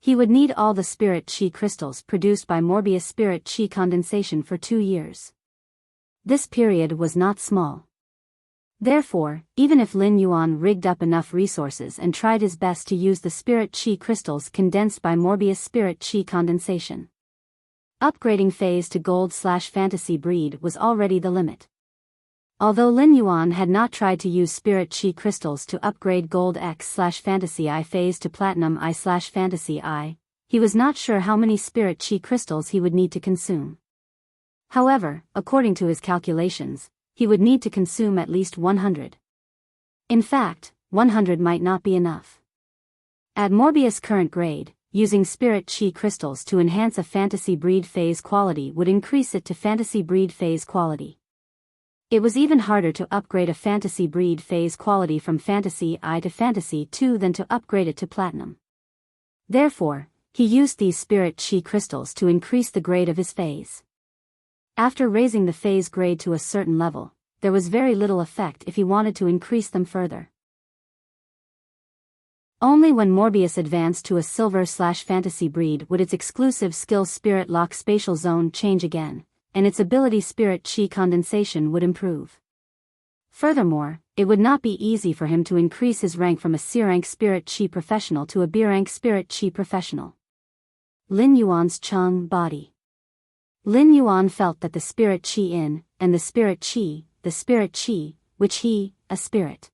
He would need all the spirit qi crystals produced by Morbius spirit qi condensation for 2 years. This period was not small. Therefore, even if Lin Yuan rigged up enough resources and tried his best to use the spirit qi crystals condensed by Morbius spirit qi condensation, upgrading phase to gold/fantasy breed was already the limit. Although Lin Yuan had not tried to use spirit qi crystals to upgrade gold X/fantasy I phase to platinum I/fantasy I, he was not sure how many spirit qi crystals he would need to consume. However, according to his calculations, he would need to consume at least 100. In fact, 100 might not be enough. At Morbius' current grade, using spirit qi crystals to enhance a fantasy breed phase quality would increase it to fantasy breed phase quality. It was even harder to upgrade a fantasy breed phase quality from fantasy I to fantasy II than to upgrade it to platinum. Therefore, he used these spirit qi crystals to increase the grade of his phase. After raising the phase grade to a certain level, there was very little effect if he wanted to increase them further. Only when Morbius advanced to a silver/fantasy breed would its exclusive skill Spirit Lock spatial zone change again, and its ability spirit qi condensation would improve. Furthermore, it would not be easy for him to increase his rank from a C-rank spirit qi professional to a B-rank spirit qi professional. Lin Yuan's Chung body. Lin Yuan felt that the spirit qi in, and the spirit qi, which he, a spirit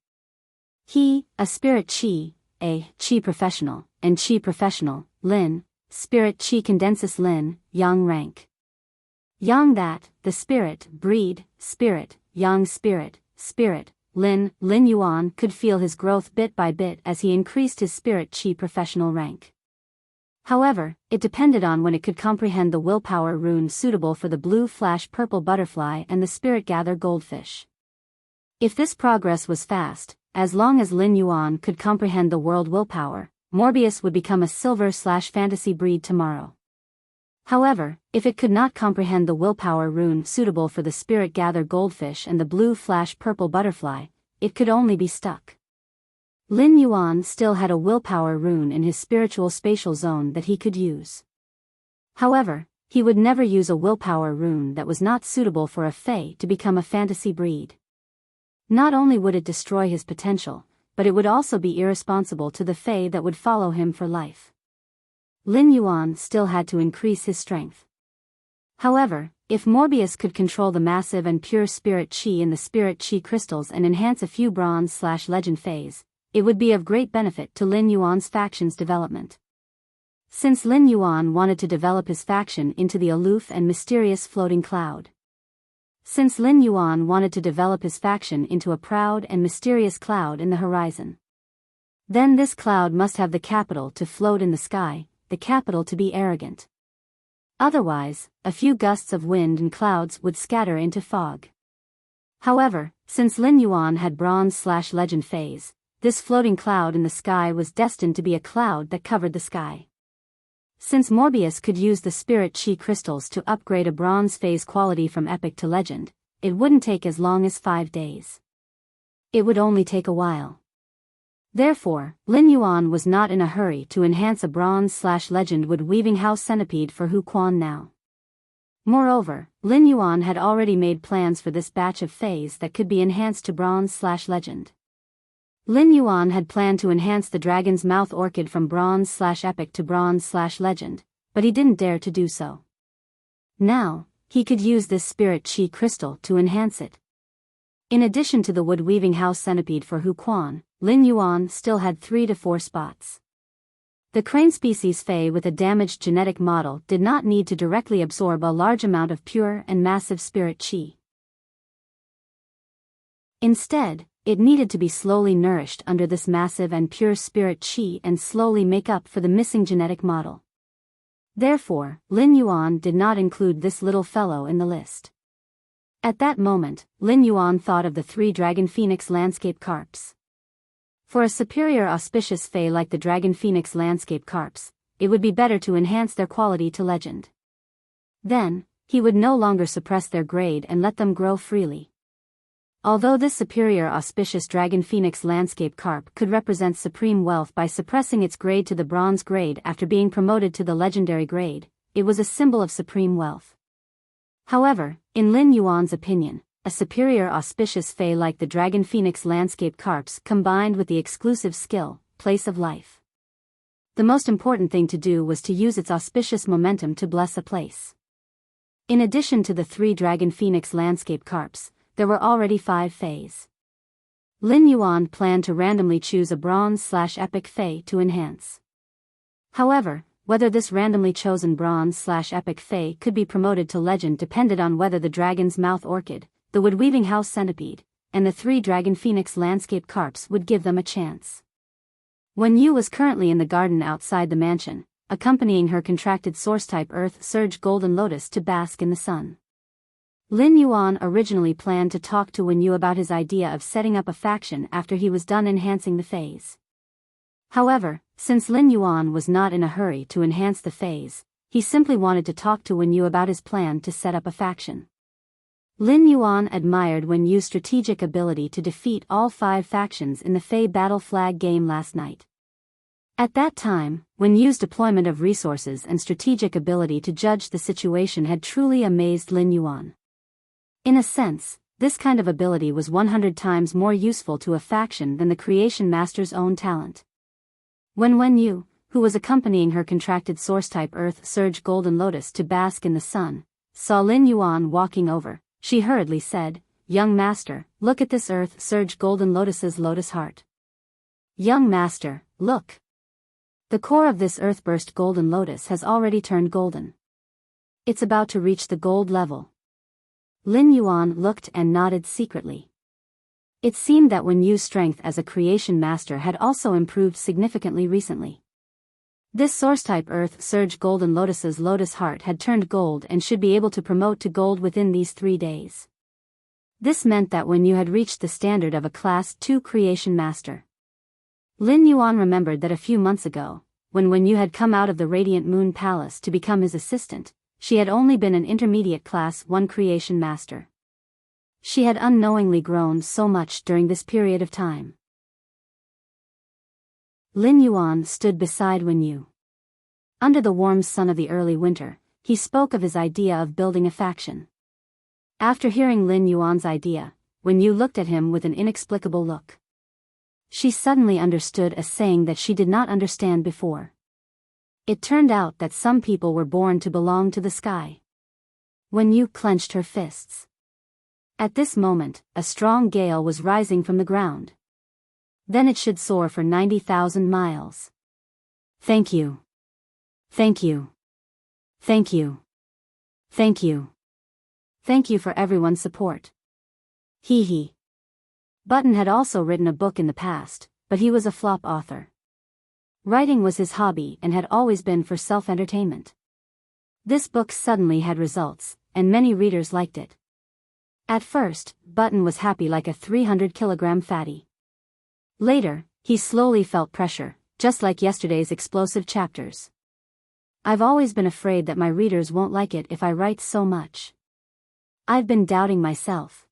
qi, a qi professional, and qi professional, Lin, spirit qi condensus Lin, yang rank. Yang that, the spirit, breed, spirit, yang spirit, Lin Yuan could feel his growth bit by bit as he increased his spirit qi professional rank. However, it depended on when it could comprehend the willpower rune suitable for the blue/purple butterfly and the spirit-gather goldfish. If this progress was fast, as long as Lin Yuan could comprehend the world willpower, Morbius would become a silver/fantasy breed tomorrow. However, if it could not comprehend the willpower rune suitable for the spirit-gather goldfish and the blue/purple butterfly, it could only be stuck. Lin Yuan still had a willpower rune in his spiritual spatial zone that he could use. However, he would never use a willpower rune that was not suitable for a Fae to become a fantasy breed. Not only would it destroy his potential, but it would also be irresponsible to the Fae that would follow him for life. Lin Yuan still had to increase his strength. However, if Morbius could control the massive and pure spirit chi in the spirit chi crystals and enhance a few bronze/legend Faes, it would be of great benefit to Lin Yuan's faction's development. Since Lin Yuan wanted to develop his faction into the aloof and mysterious floating cloud. Since Lin Yuan wanted to develop his faction into a proud and mysterious cloud in the horizon. Then this cloud must have the capital to float in the sky, the capital to be arrogant. Otherwise, a few gusts of wind and clouds would scatter into fog. However, since Lin Yuan had bronze/legend phase, this floating cloud in the sky was destined to be a cloud that covered the sky. Since Morbius could use the spirit chi crystals to upgrade a bronze phase quality from epic to legend, it wouldn't take as long as 5 days. It would only take a while. Therefore, Lin Yuan was not in a hurry to enhance a bronze/legend wood-weaving house centipede for Hu Quan now. Moreover, Lin Yuan had already made plans for this batch of Faes that could be enhanced to bronze/legend. Lin Yuan had planned to enhance the dragon's mouth orchid from bronze/epic to bronze/legend, but he didn't dare to do so. Now, he could use this spirit chi crystal to enhance it. In addition to the wood-weaving house centipede for Hu Quan, Lin Yuan still had 3 to 4 spots. The crane species Fae with a damaged genetic model did not need to directly absorb a large amount of pure and massive spirit chi. Instead, it needed to be slowly nourished under this massive and pure spirit chi and slowly make up for the missing genetic model. Therefore, Lin Yuan did not include this little fellow in the list. At that moment, Lin Yuan thought of the 3 dragon phoenix landscape carps. For a superior auspicious Fae like the dragon phoenix landscape carps, it would be better to enhance their quality to legend. Then, he would no longer suppress their grade and let them grow freely. Although this superior auspicious dragon phoenix landscape carp could represent supreme wealth by suppressing its grade to the bronze grade after being promoted to the legendary grade, it was a symbol of supreme wealth. However, in Lin Yuan's opinion, a superior auspicious Fae like the dragon phoenix landscape carps combined with the exclusive skill, place of life. The most important thing to do was to use its auspicious momentum to bless a place. In addition to the 3 dragon phoenix landscape carps, there were already 5 Faes. Lin Yuan planned to randomly choose a bronze/epic Fae to enhance. However, whether this randomly chosen bronze/epic Fae could be promoted to legend depended on whether the dragon's mouth orchid, the wood-weaving house centipede, and the 3 dragon phoenix landscape carps would give them a chance. When Yu was currently in the garden outside the mansion, accompanying her contracted source-type Earth Surge Golden Lotus to bask in the sun. Lin Yuan originally planned to talk to Wen Yu about his idea of setting up a faction after he was done enhancing the Faes. However, since Lin Yuan was not in a hurry to enhance the Faes, he simply wanted to talk to Wen Yu about his plan to set up a faction. Lin Yuan admired Wen Yu's strategic ability to defeat all 5 factions in the Fae Battle Flag game last night. At that time, Wen Yu's deployment of resources and strategic ability to judge the situation had truly amazed Lin Yuan. In a sense, this kind of ability was 100 times more useful to a faction than the Creation Master's own talent. When Wen Yu, who was accompanying her contracted source-type Earth Surge Golden Lotus to bask in the sun, saw Lin Yuan walking over, she hurriedly said, "Young Master, look at this Earth Surge Golden Lotus's lotus heart." "Young Master, look. The core of this Earthburst Golden Lotus has already turned golden. It's about to reach the gold level." Lin Yuan looked and nodded secretly. It seemed that Wen Yu's strength as a creation master had also improved significantly recently. This source-type Earth Surge Golden Lotus's Lotus Heart had turned gold and should be able to promote to gold within these 3 days. This meant that when you had reached the standard of a Class 2 Creation Master. Lin Yuan remembered that a few months ago, when you had come out of the Radiant Moon Palace to become his assistant, she had only been an intermediate Class 1 Creation Master. She had unknowingly grown so much during this period of time. Lin Yuan stood beside Wen Yu. Under the warm sun of the early winter, he spoke of his idea of building a faction. After hearing Lin Yuan's idea, Wen Yu looked at him with an inexplicable look. She suddenly understood a saying that she did not understand before. It turned out that some people were born to belong to the sky. Wen Yu clenched her fists. At this moment, a strong gale was rising from the ground. Then it should soar for 90,000 miles. Thank you. Thank you. Thank you. Thank you. Thank you for everyone's support. Hee hee. Button had also written a book in the past, but he was a flop author. Writing was his hobby and had always been for self-entertainment. This book suddenly had results, and many readers liked it. At first, Button was happy like a 300-kilogram fatty. Later, he slowly felt pressure, just like yesterday's explosive chapters. I've always been afraid that my readers won't like it if I write so much. I've been doubting myself.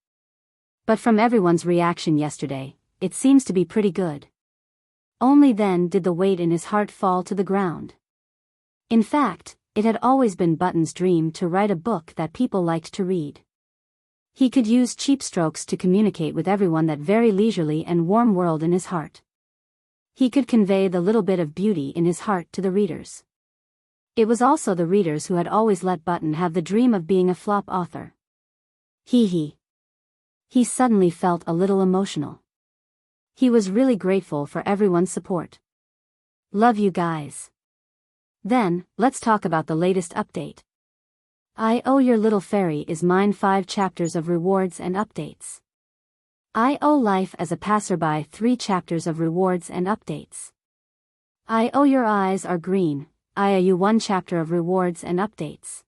But from everyone's reaction yesterday, it seems to be pretty good. Only then did the weight in his heart fall to the ground. In fact, it had always been Button's dream to write a book that people liked to read. He could use cheap strokes to communicate with everyone that very leisurely and warm world in his heart. He could convey the little bit of beauty in his heart to the readers. It was also the readers who had always let Button have the dream of being a flop author. Hee hee. He suddenly felt a little emotional. He was really grateful for everyone's support. Love you guys. Then, let's talk about the latest update. I owe your little fairy is mine 5 chapters of rewards and updates. I owe life as a passerby 3 chapters of rewards and updates. I owe your eyes are green, I owe you 1 chapter of rewards and updates.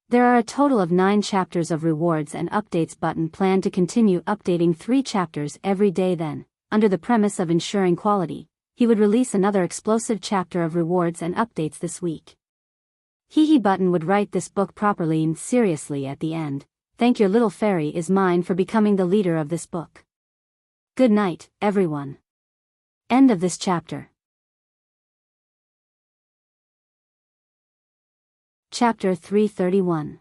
There are a total of 9 chapters of rewards and updates. Button planned to continue updating 3 chapters every day. Then, under the premise of ensuring quality, he would release another explosive chapter of rewards and updates this week. Button would write this book properly and seriously at the end. Thank your little fairy is mine for becoming the leader of this book. Good night, everyone. End of this chapter. Chapter 331.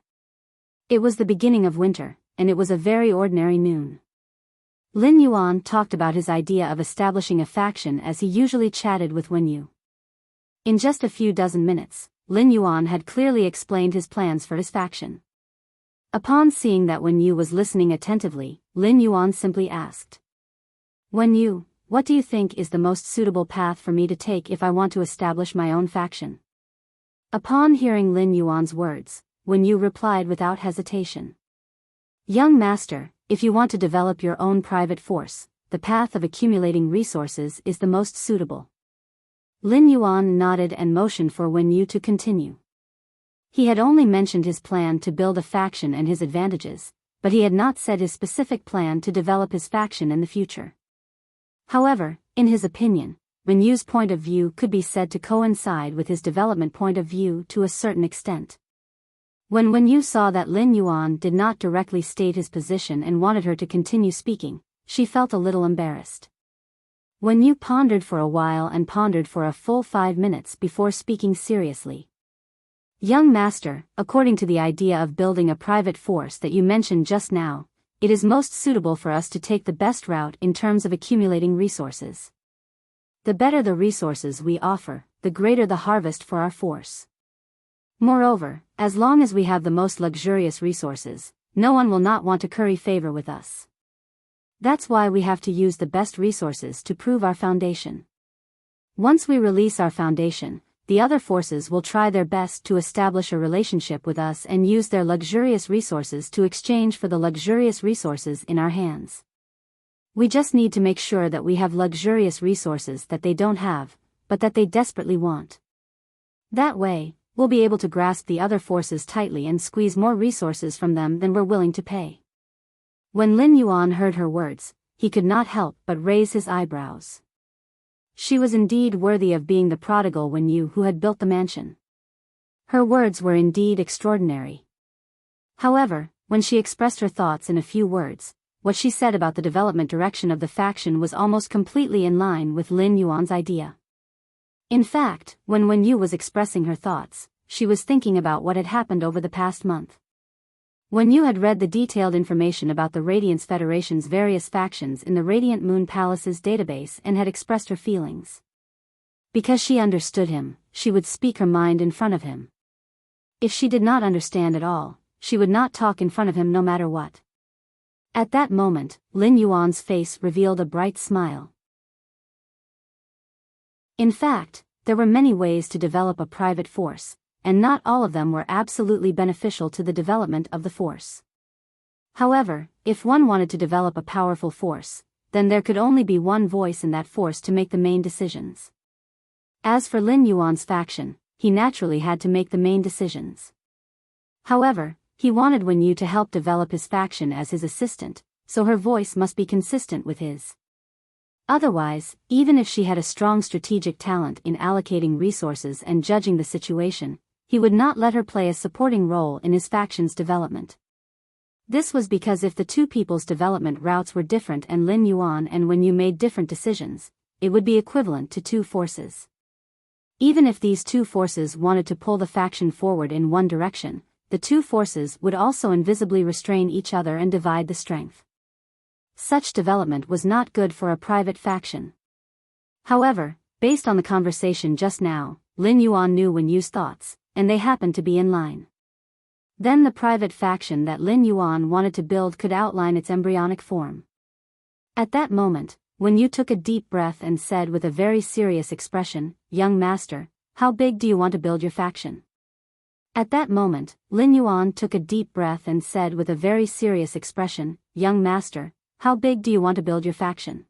It was the beginning of winter, and it was a very ordinary noon. Lin Yuan talked about his idea of establishing a faction as he usually chatted with Wen Yu. In just a few dozen minutes, Lin Yuan had clearly explained his plans for his faction. Upon seeing that Wen Yu was listening attentively, Lin Yuan simply asked, Wen Yu, what do you think is the most suitable path for me to take if I want to establish my own faction? Upon hearing Lin Yuan's words, Wen Yu replied without hesitation. Young master, if you want to develop your own private force, the path of accumulating resources is the most suitable. Lin Yuan nodded and motioned for Wen Yu to continue. He had only mentioned his plan to build a faction and his advantages, but he had not said his specific plan to develop his faction in the future. However, in his opinion, Wen Yu's point of view could be said to coincide with his development point of view to a certain extent. When Wen Yu saw that Lin Yuan did not directly state his position and wanted her to continue speaking, she felt a little embarrassed. Wen Yu pondered for a while and pondered for a full 5 minutes before speaking seriously. Young master, according to the idea of building a private force that you mentioned just now, it is most suitable for us to take the best route in terms of accumulating resources. The better the resources we offer, the greater the harvest for our force. Moreover, as long as we have the most luxurious resources, no one will not want to curry favor with us. That's why we have to use the best resources to prove our foundation. Once we release our foundation, the other forces will try their best to establish a relationship with us and use their luxurious resources to exchange for the luxurious resources in our hands. We just need to make sure that we have luxurious resources that they don't have, but that they desperately want. That way, we'll be able to grasp the other forces tightly and squeeze more resources from them than we're willing to pay. When Lin Yuan heard her words, he could not help but raise his eyebrows. She was indeed worthy of being the prodigal Wen Yu who had built the mansion. Her words were indeed extraordinary. However, when she expressed her thoughts in a few words, what she said about the development direction of the faction was almost completely in line with Lin Yuan's idea. In fact, when Wen Yu was expressing her thoughts, she was thinking about what had happened over the past month. Wen Yu had read the detailed information about the Radiance Federation's various factions in the Radiant Moon Palace's database and had expressed her feelings. Because she understood him, she would speak her mind in front of him. If she did not understand at all, she would not talk in front of him no matter what. At that moment, Lin Yuan's face revealed a bright smile. In fact, there were many ways to develop a private force, and not all of them were absolutely beneficial to the development of the force. However, if one wanted to develop a powerful force, then there could only be one voice in that force to make the main decisions. As for Lin Yuan's faction, he naturally had to make the main decisions. However, he wanted Wen Yu to help develop his faction as his assistant, so her voice must be consistent with his. Otherwise, even if she had a strong strategic talent in allocating resources and judging the situation, he would not let her play a supporting role in his faction's development. This was because if the two people's development routes were different and Lin Yuan and Wen Yu made different decisions, it would be equivalent to two forces. Even if these two forces wanted to pull the faction forward in one direction, the two forces would also invisibly restrain each other and divide the strength. Such development was not good for a private faction. However, based on the conversation just now, Lin Yuan knew Wen Yu's thoughts, and they happened to be in line. Then the private faction that Lin Yuan wanted to build could outline its embryonic form. At that moment, Wen Yu took a deep breath and said with a very serious expression, "Young master, how big do you want to build your faction?" At that moment, Lin Yuan took a deep breath and said with a very serious expression, "Young master, how big do you want to build your faction?"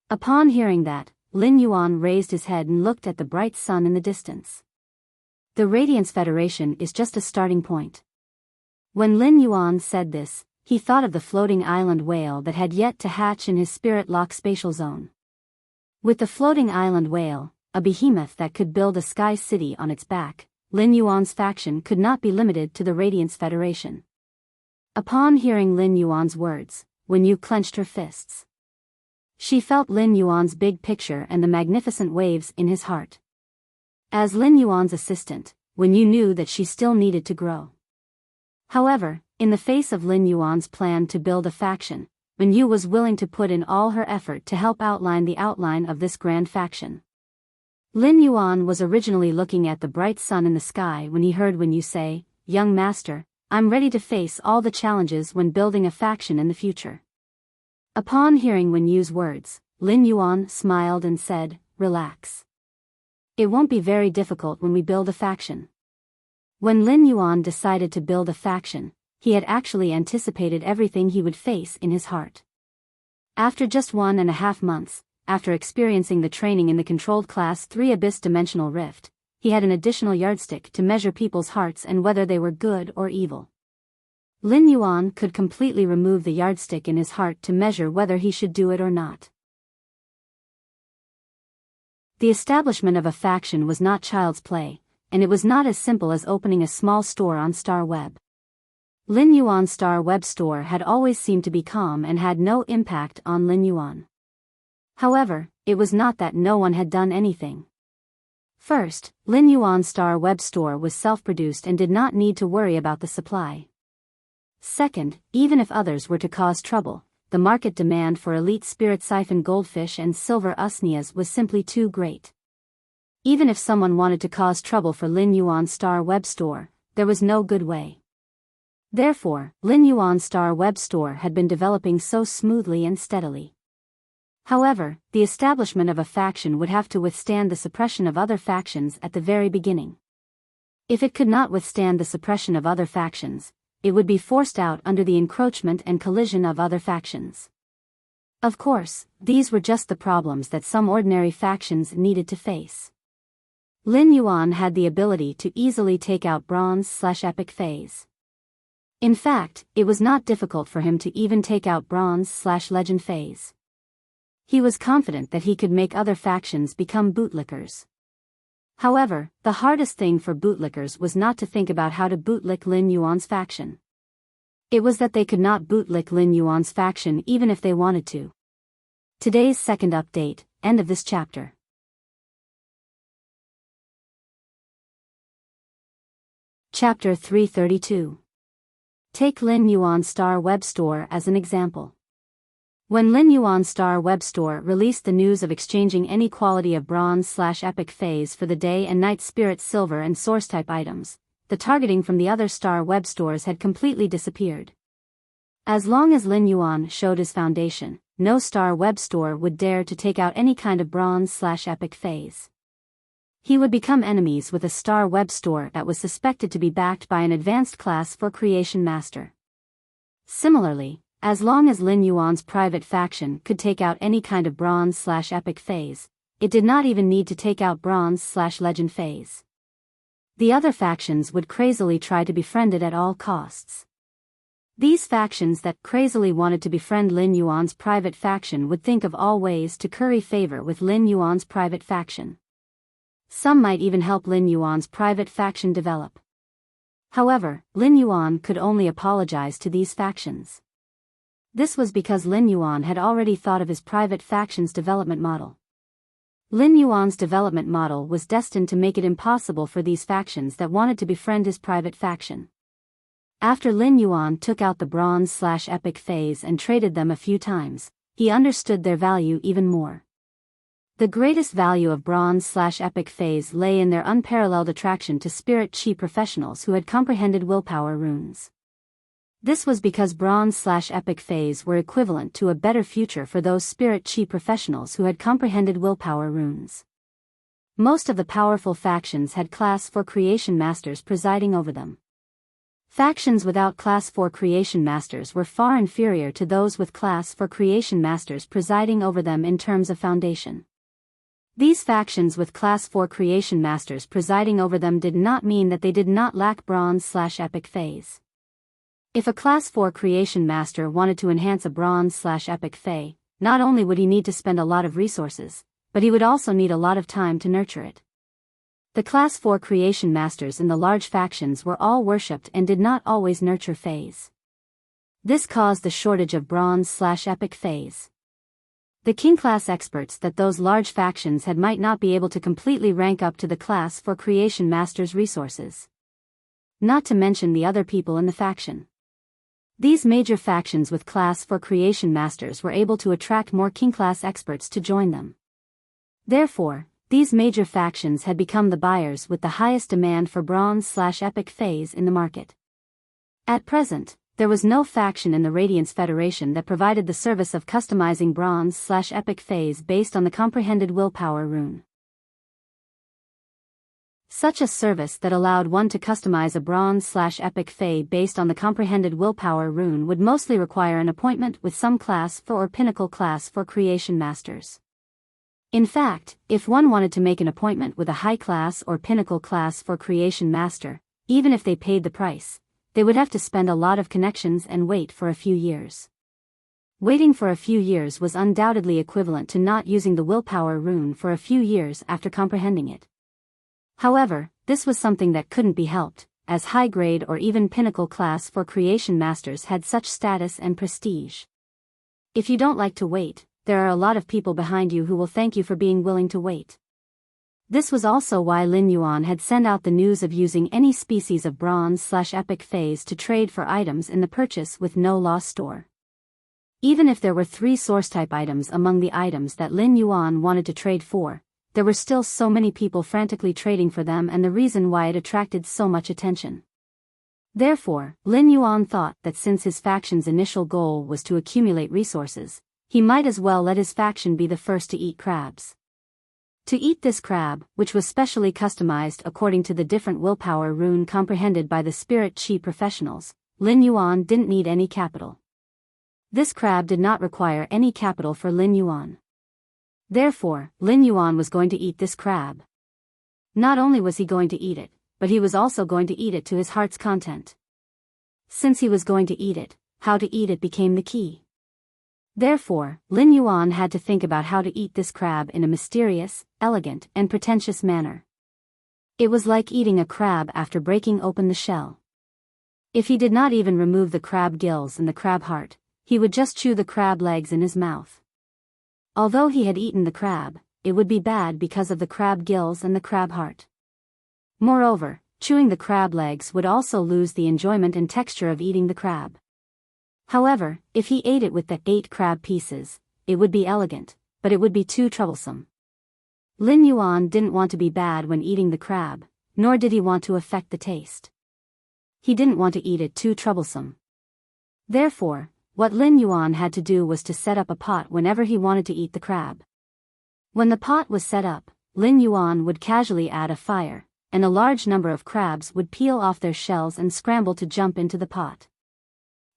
Upon hearing that, Lin Yuan raised his head and looked at the bright sun in the distance. The Radiance Federation is just a starting point. When Lin Yuan said this, he thought of the floating island whale that had yet to hatch in his spirit lock spatial zone. With the floating island whale, a behemoth that could build a sky city on its back, Lin Yuan's faction could not be limited to the Radiance Federation. Upon hearing Lin Yuan's words, Wen Yu clenched her fists. She felt Lin Yuan's big picture and the magnificent waves in his heart. As Lin Yuan's assistant, Wen Yu knew that she still needed to grow. However, in the face of Lin Yuan's plan to build a faction, Wen Yu was willing to put in all her effort to help outline the outline of this grand faction. Lin Yuan was originally looking at the bright sun in the sky when he heard Wen Yu say, "Young master, I'm ready to face all the challenges when building a faction in the future." Upon hearing Wen Yu's words, Lin Yuan smiled and said, "Relax. It won't be very difficult when we build a faction." When Lin Yuan decided to build a faction, he had actually anticipated everything he would face in his heart. After just 1.5 months, after experiencing the training in the controlled Class 3 Abyss Dimensional Rift, he had an additional yardstick to measure people's hearts and whether they were good or evil. Lin Yuan could completely remove the yardstick in his heart to measure whether he should do it or not. The establishment of a faction was not child's play, and it was not as simple as opening a small store on Star Web. Lin Yuan's Star Web store had always seemed to be calm and had no impact on Lin Yuan. However, it was not that no one had done anything. First, Lin Yuan's Star Web store was self-produced and did not need to worry about the supply. Second, even if others were to cause trouble, the market demand for elite spirit siphon goldfish and silver usnias was simply too great. Even if someone wanted to cause trouble for Lin Yuan's Star Web store, there was no good way. Therefore, Lin Yuan's Star Web store had been developing so smoothly and steadily. However, the establishment of a faction would have to withstand the suppression of other factions at the very beginning. If it could not withstand the suppression of other factions, it would be forced out under the encroachment and collision of other factions. Of course, these were just the problems that some ordinary factions needed to face. Lin Yuan had the ability to easily take out bronze/epic phase. In fact, it was not difficult for him to even take out bronze/legend phase. He was confident that he could make other factions become bootlickers. However, the hardest thing for bootlickers was not to think about how to bootlick Lin Yuan's faction. It was that they could not bootlick Lin Yuan's faction even if they wanted to. Today's second update, end of this chapter. Chapter 332. Take Lin Yuan Star Web Store as an example. When Lin Yuan Star Web Store released the news of exchanging any quality of bronze/epic phase for the day and night spirit silver and source type items, the targeting from the other Star Web Stores had completely disappeared. As long as Lin Yuan showed his foundation, no Star Web Store would dare to take out any kind of bronze/epic phase. He would become enemies with a Star Web Store that was suspected to be backed by an advanced class for Creation Master. Similarly, as long as Lin Yuan's private faction could take out any kind of bronze/epic phase, it did not even need to take out bronze/legend phase. The other factions would crazily try to befriend it at all costs. These factions that crazily wanted to befriend Lin Yuan's private faction would think of all ways to curry favor with Lin Yuan's private faction. Some might even help Lin Yuan's private faction develop. However, Lin Yuan could only apologize to these factions. This was because Lin Yuan had already thought of his private faction's development model. Lin Yuan's development model was destined to make it impossible for these factions that wanted to befriend his private faction. After Lin Yuan took out the bronze/epic phase and traded them a few times, he understood their value even more. The greatest value of bronze/epic phase lay in their unparalleled attraction to spirit chi professionals who had comprehended willpower runes. This was because bronze/epic phase were equivalent to a better future for those spirit chi professionals who had comprehended willpower runes. Most of the powerful factions had class 4 creation masters presiding over them. Factions without class 4 creation masters were far inferior to those with class 4 creation masters presiding over them in terms of foundation. These factions with class 4 creation masters presiding over them did not mean that they did not lack bronze/epic phase. If a class 4 creation master wanted to enhance a bronze/epic phase, not only would he need to spend a lot of resources, but he would also need a lot of time to nurture it. The class 4 creation masters in the large factions were all worshipped and did not always nurture phase. This caused the shortage of bronze/epic phase. The king class experts that those large factions had might not be able to completely rank up to the class 4 creation masters' resources. Not to mention the other people in the faction. These major factions with class 4 creation masters were able to attract more king class experts to join them. Therefore, these major factions had become the buyers with the highest demand for bronze/epic phase in the market. At present, there was no faction in the Radiance Federation that provided the service of customizing bronze/epic phase based on the comprehended willpower rune. Such a service that allowed one to customize a bronze/epic phase based on the comprehended willpower rune would mostly require an appointment with some class 4 or pinnacle class 4 creation masters. In fact, if one wanted to make an appointment with a high class or pinnacle class 4 creation master, even if they paid the price, they would have to spend a lot of connections and wait for a few years. Waiting for a few years was undoubtedly equivalent to not using the willpower rune for a few years after comprehending it. However, this was something that couldn't be helped, as high-grade or even pinnacle class 4 creation masters had such status and prestige. If you don't like to wait, there are a lot of people behind you who will thank you for being willing to wait. This was also why Lin Yuan had sent out the news of using any species of bronze/epic phase to trade for items in the purchase with no loss store. Even if there were 3 source-type items among the items that Lin Yuan wanted to trade for, there were still so many people frantically trading for them, and the reason why it attracted so much attention. Therefore, Lin Yuan thought that since his faction's initial goal was to accumulate resources, he might as well let his faction be the first to eat crabs. To eat this crab, which was specially customized according to the different willpower rune comprehended by the spirit chi professionals, Lin Yuan didn't need any capital. This crab did not require any capital for Lin Yuan. Therefore, Lin Yuan was going to eat this crab. Not only was he going to eat it, but he was also going to eat it to his heart's content. Since he was going to eat it, how to eat it became the key. Therefore, Lin Yuan had to think about how to eat this crab in a mysterious, elegant, and pretentious manner. It was like eating a crab after breaking open the shell. If he did not even remove the crab gills and the crab heart, he would just chew the crab legs in his mouth. Although he had eaten the crab, it would be bad because of the crab gills and the crab heart. Moreover, chewing the crab legs would also lose the enjoyment and texture of eating the crab. However, if he ate it with the 8 crab pieces, it would be elegant, but it would be too troublesome. Lin Yuan didn't want to be bad when eating the crab, nor did he want to affect the taste. He didn't want to eat it too troublesome. Therefore, what Lin Yuan had to do was to set up a pot whenever he wanted to eat the crab. When the pot was set up, Lin Yuan would casually add a fire, and a large number of crabs would peel off their shells and scramble to jump into the pot.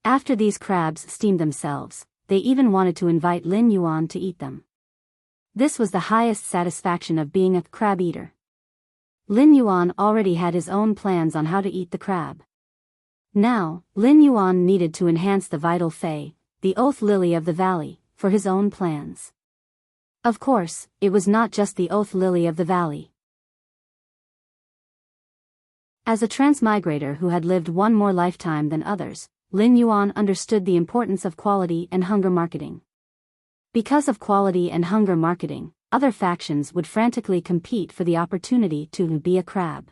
After these crabs steamed themselves, they even wanted to invite Lin Yuan to eat them. This was the highest satisfaction of being a crab eater. Lin Yuan already had his own plans on how to eat the crab. Now, Lin Yuan needed to enhance the vital fei, the oath lily of the valley, for his own plans. Of course, it was not just the oath lily of the valley. As a transmigrator who had lived one more lifetime than others, Lin Yuan understood the importance of quality and hunger marketing. Because of quality and hunger marketing, other factions would frantically compete for the opportunity to be a crab.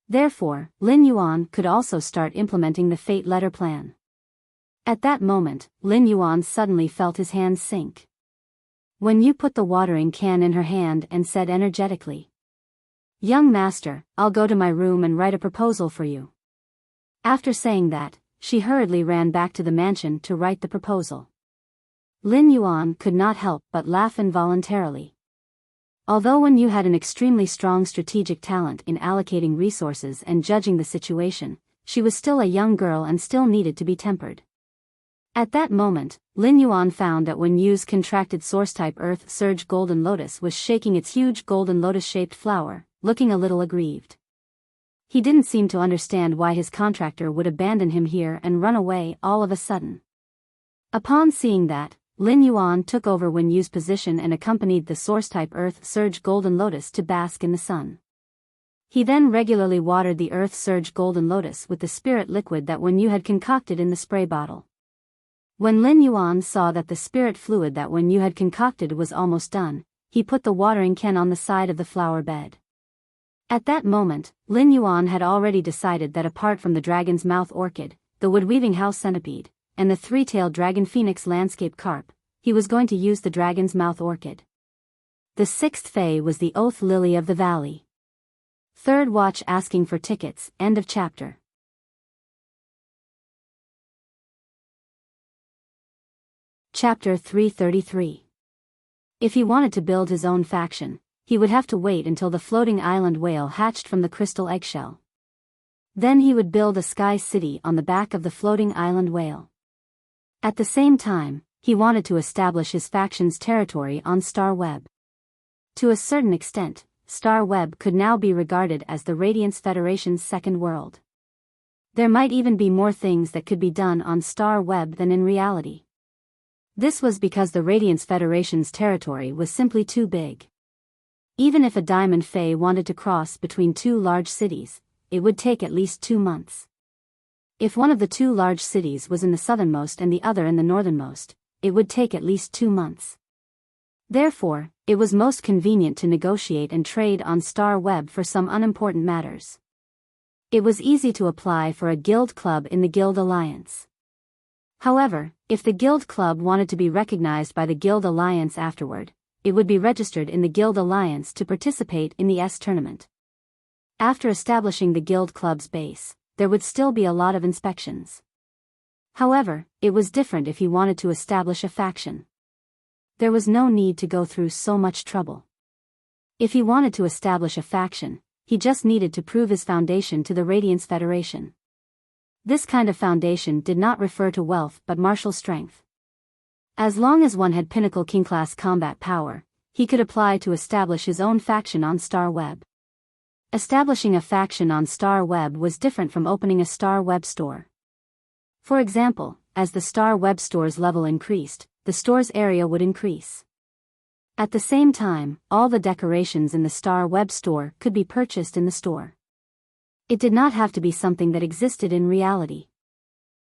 Therefore, Lin Yuan could also start implementing the fate letter plan. At that moment, Lin Yuan suddenly felt his hands sink. When Yu put the watering can in her hand and said energetically, "Young master, I'll go to my room and write a proposal for you." After saying that, she hurriedly ran back to the mansion to write the proposal. Lin Yuan could not help but laugh involuntarily. Although Wen Yu had an extremely strong strategic talent in allocating resources and judging the situation, she was still a young girl and still needed to be tempered. At that moment, Lin Yuan found that Wen Yu's contracted source-type Earth Surge Golden Lotus was shaking its huge golden lotus-shaped flower, looking a little aggrieved. He didn't seem to understand why his contractor would abandon him here and run away all of a sudden. Upon seeing that, Lin Yuan took over Wen Yu's position and accompanied the source-type Earth Surge Golden Lotus to bask in the sun. He then regularly watered the Earth Surge Golden Lotus with the spirit liquid that Wen Yu had concocted in the spray bottle. When Lin Yuan saw that the spirit fluid that Wen Yu had concocted was almost done, he put the watering can on the side of the flower bed. At that moment, Lin Yuan had already decided that apart from the dragon's mouth orchid, the wood-weaving house centipede, and the 3-tailed dragon phoenix landscape carp, he was going to use the dragon's mouth orchid. The 6th fei was the oath lily of the valley. Third watch asking for tickets, end of chapter. Chapter 333. If he wanted to build his own faction, he would have to wait until the floating island whale hatched from the crystal eggshell. Then he would build a sky city on the back of the floating island whale. At the same time, he wanted to establish his faction's territory on Star Web. To a certain extent, Star Web could now be regarded as the Radiance Federation's second world. There might even be more things that could be done on Star Web than in reality. This was because the Radiance Federation's territory was simply too big. Even if a Diamond Fae wanted to cross between 2 large cities, it would take at least 2 months. If one of the 2 large cities was in the southernmost and the other in the northernmost, it would take at least 2 months. Therefore, it was most convenient to negotiate and trade on Star Web for some unimportant matters. It was easy to apply for a guild club in the Guild Alliance. However, if the Guild Club wanted to be recognized by the Guild Alliance afterward, it would be registered in the Guild Alliance to participate in the S tournament. After establishing the Guild Club's base, there would still be a lot of inspections. However, it was different if he wanted to establish a faction. There was no need to go through so much trouble. If he wanted to establish a faction, he just needed to prove his foundation to the Radiance Federation. This kind of foundation did not refer to wealth but martial strength. As long as one had pinnacle king-class combat power, he could apply to establish his own faction on Star Web. Establishing a faction on Star Web was different from opening a Star Web store. For example, as the Star Web store's level increased, the store's area would increase. At the same time, all the decorations in the Star Web store could be purchased in the store. It did not have to be something that existed in reality.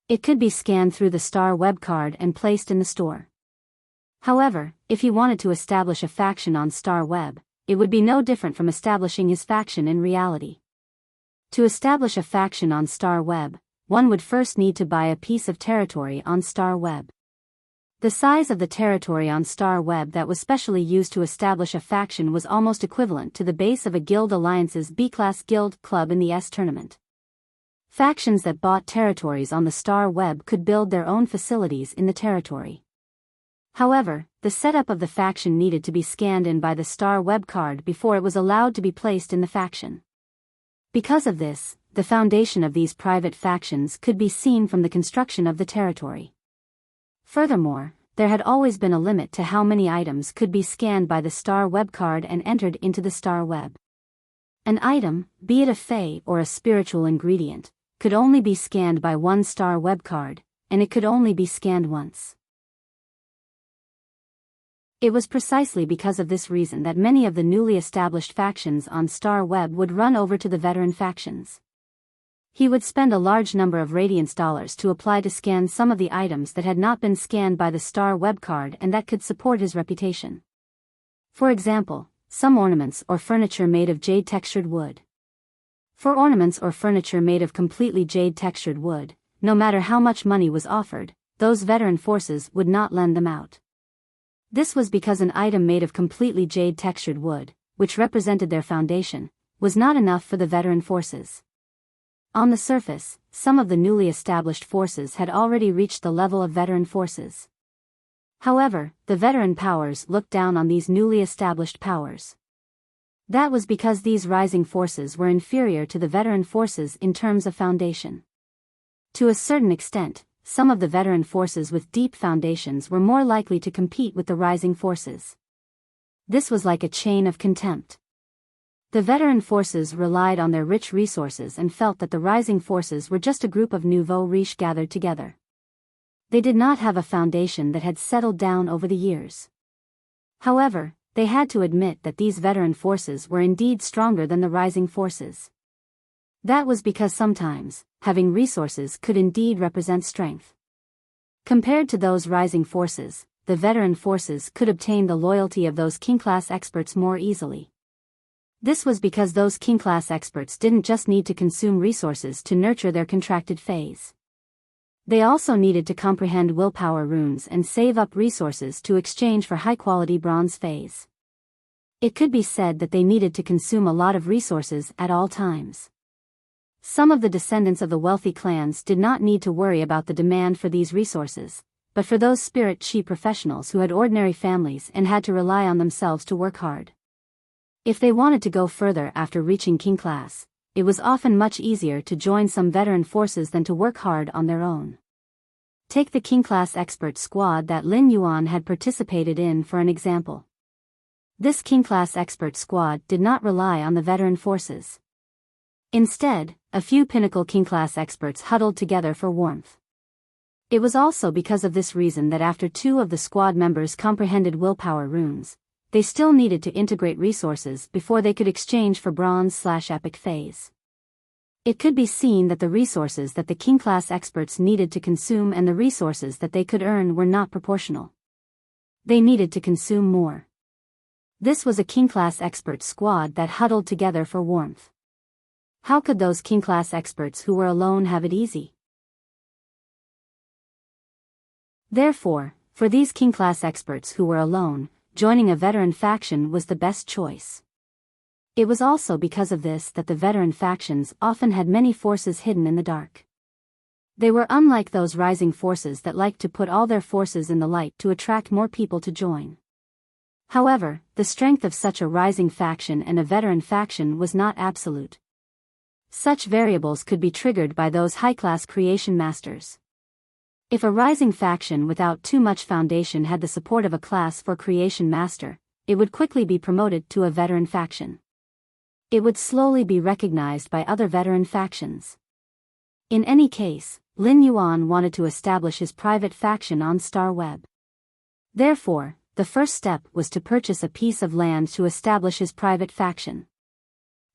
It could be scanned through the Star Web card and placed in the store. However, if he wanted to establish a faction on Star Web, it would be no different from establishing his faction in reality. To establish a faction on Star Web, one would first need to buy a piece of territory on Star Web. The size of the territory on Star Web that was specially used to establish a faction was almost equivalent to the base of a guild alliance's B-class guild club in the S tournament. Factions that bought territories on the Star Web could build their own facilities in the territory. However, the setup of the faction needed to be scanned in by the Star Web card before it was allowed to be placed in the faction. Because of this, the foundation of these private factions could be seen from the construction of the territory. Furthermore, there had always been a limit to how many items could be scanned by the Star Web card and entered into the Star Web. An item, be it a fey or a spiritual ingredient, could only be scanned by one Star Web card, and it could only be scanned once. It was precisely because of this reason that many of the newly established factions on Star Web would run over to the veteran factions. He would spend a large number of Radiance dollars to apply to scan some of the items that had not been scanned by the Star Web card and that could support his reputation. For example, some ornaments or furniture made of jade-textured wood. For ornaments or furniture made of completely jade-textured wood, no matter how much money was offered, those veteran forces would not lend them out. This was because an item made of completely jade-textured wood, which represented their foundation, was not enough for the veteran forces. On the surface, some of the newly established forces had already reached the level of veteran forces. However, the veteran powers looked down on these newly established powers. That was because these rising forces were inferior to the veteran forces in terms of foundation. To a certain extent, some of the veteran forces with deep foundations were more likely to compete with the rising forces. This was like a chain of contempt. The veteran forces relied on their rich resources and felt that the rising forces were just a group of nouveau riche gathered together. They did not have a foundation that had settled down over the years. However, they had to admit that these veteran forces were indeed stronger than the rising forces. That was because sometimes, having resources could indeed represent strength. Compared to those rising forces, the veteran forces could obtain the loyalty of those king-class experts more easily. This was because those king-class experts didn't just need to consume resources to nurture their contracted phase. They also needed to comprehend willpower runes and save up resources to exchange for high-quality bronze phase. It could be said that they needed to consume a lot of resources at all times. Some of the descendants of the wealthy clans did not need to worry about the demand for these resources, but for those spirit chi professionals who had ordinary families and had to rely on themselves to work hard. If they wanted to go further after reaching king class, it was often much easier to join some veteran forces than to work hard on their own. Take the king class expert squad that Lin Yuan had participated in for an example. This king class expert squad did not rely on the veteran forces. Instead, a few pinnacle king class experts huddled together for warmth. It was also because of this reason that after two of the squad members comprehended willpower runes, they still needed to integrate resources before they could exchange for bronze/epic phase. It could be seen that the resources that the king-class experts needed to consume and the resources that they could earn were not proportional. They needed to consume more. This was a king-class expert squad that huddled together for warmth. How could those king-class experts who were alone have it easy? Therefore, for these king-class experts who were alone, joining a veteran faction was the best choice. It was also because of this that the veteran factions often had many forces hidden in the dark. They were unlike those rising forces that liked to put all their forces in the light to attract more people to join. However, the strength of such a rising faction and a veteran faction was not absolute. Such variables could be triggered by those high-class creation masters. If a rising faction without too much foundation had the support of a class for creation master, it would quickly be promoted to a veteran faction. It would slowly be recognized by other veteran factions. In any case, Lin Yuan wanted to establish his private faction on Star Web. Therefore, the first step was to purchase a piece of land to establish his private faction.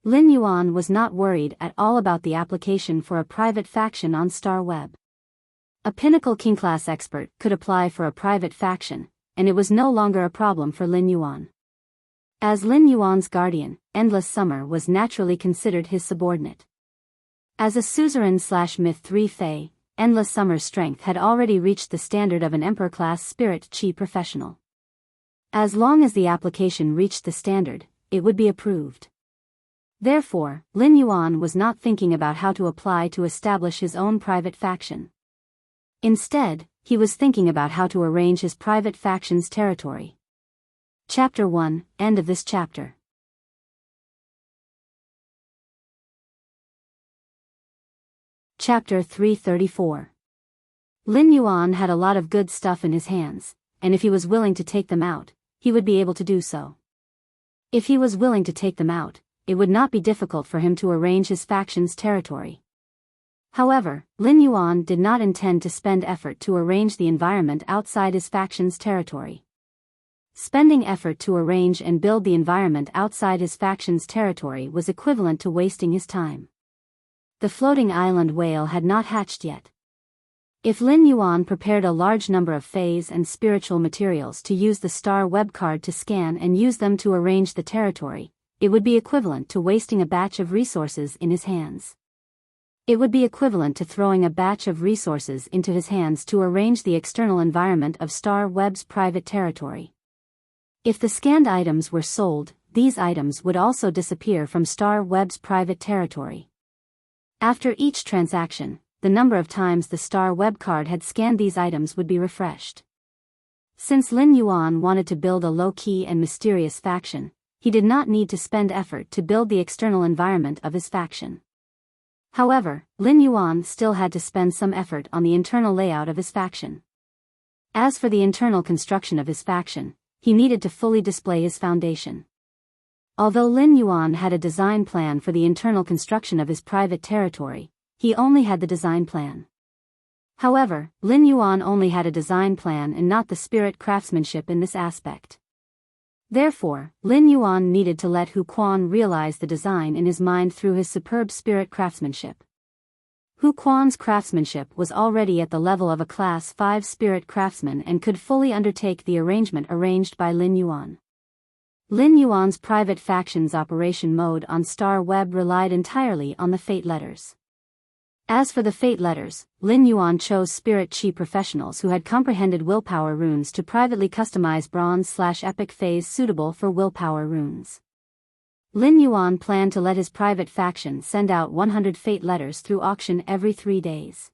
Lin Yuan was not worried at all about the application for a private faction on Star Web. A Pinnacle King-class expert could apply for a private faction, and it was no longer a problem for Lin Yuan. As Lin Yuan's guardian, Endless Summer was naturally considered his subordinate. As a suzerain/myth 3 Fae, Endless Summer's strength had already reached the standard of an Emperor-class spirit chi professional. As long as the application reached the standard, it would be approved. Therefore, Lin Yuan was not thinking about how to apply to establish his own private faction. Instead, he was thinking about how to arrange his private faction's territory. Chapter 1, End of this chapter. Chapter 334. Lin Yuan had a lot of good stuff in his hands, and if he was willing to take them out, he would be able to do so. If he was willing to take them out, it would not be difficult for him to arrange his faction's territory. However, Lin Yuan did not intend to spend effort to arrange the environment outside his faction's territory. Spending effort to arrange and build the environment outside his faction's territory was equivalent to wasting his time. The floating island whale had not hatched yet. If Lin Yuan prepared a large number of phase and spiritual materials to use the Star Web card to scan and use them to arrange the territory, it would be equivalent to wasting a batch of resources in his hands. It would be equivalent to throwing a batch of resources into his hands to arrange the external environment of Star Web's private territory. If the scanned items were sold, these items would also disappear from Star Web's private territory. After each transaction, the number of times the Star Web card had scanned these items would be refreshed. Since Lin Yuan wanted to build a low-key and mysterious faction, he did not need to spend effort to build the external environment of his faction. However, Lin Yuan still had to spend some effort on the internal layout of his faction. As for the internal construction of his faction, he needed to fully display his foundation. Although Lin Yuan had a design plan for the internal construction of his private territory, he only had the design plan. However, Lin Yuan only had a design plan and not the spirit craftsmanship in this aspect. Therefore, Lin Yuan needed to let Hu Quan realize the design in his mind through his superb spirit craftsmanship. Hu Quan's craftsmanship was already at the level of a Class 5 spirit craftsman and could fully undertake the arrangement arranged by Lin Yuan. Lin Yuan's private faction's operation mode on Star Web relied entirely on the fate letters. As for the fate letters, Lin Yuan chose spirit chi professionals who had comprehended willpower runes to privately customize bronze/epic phase suitable for willpower runes. Lin Yuan planned to let his private faction send out 100 fate letters through auction every 3 days.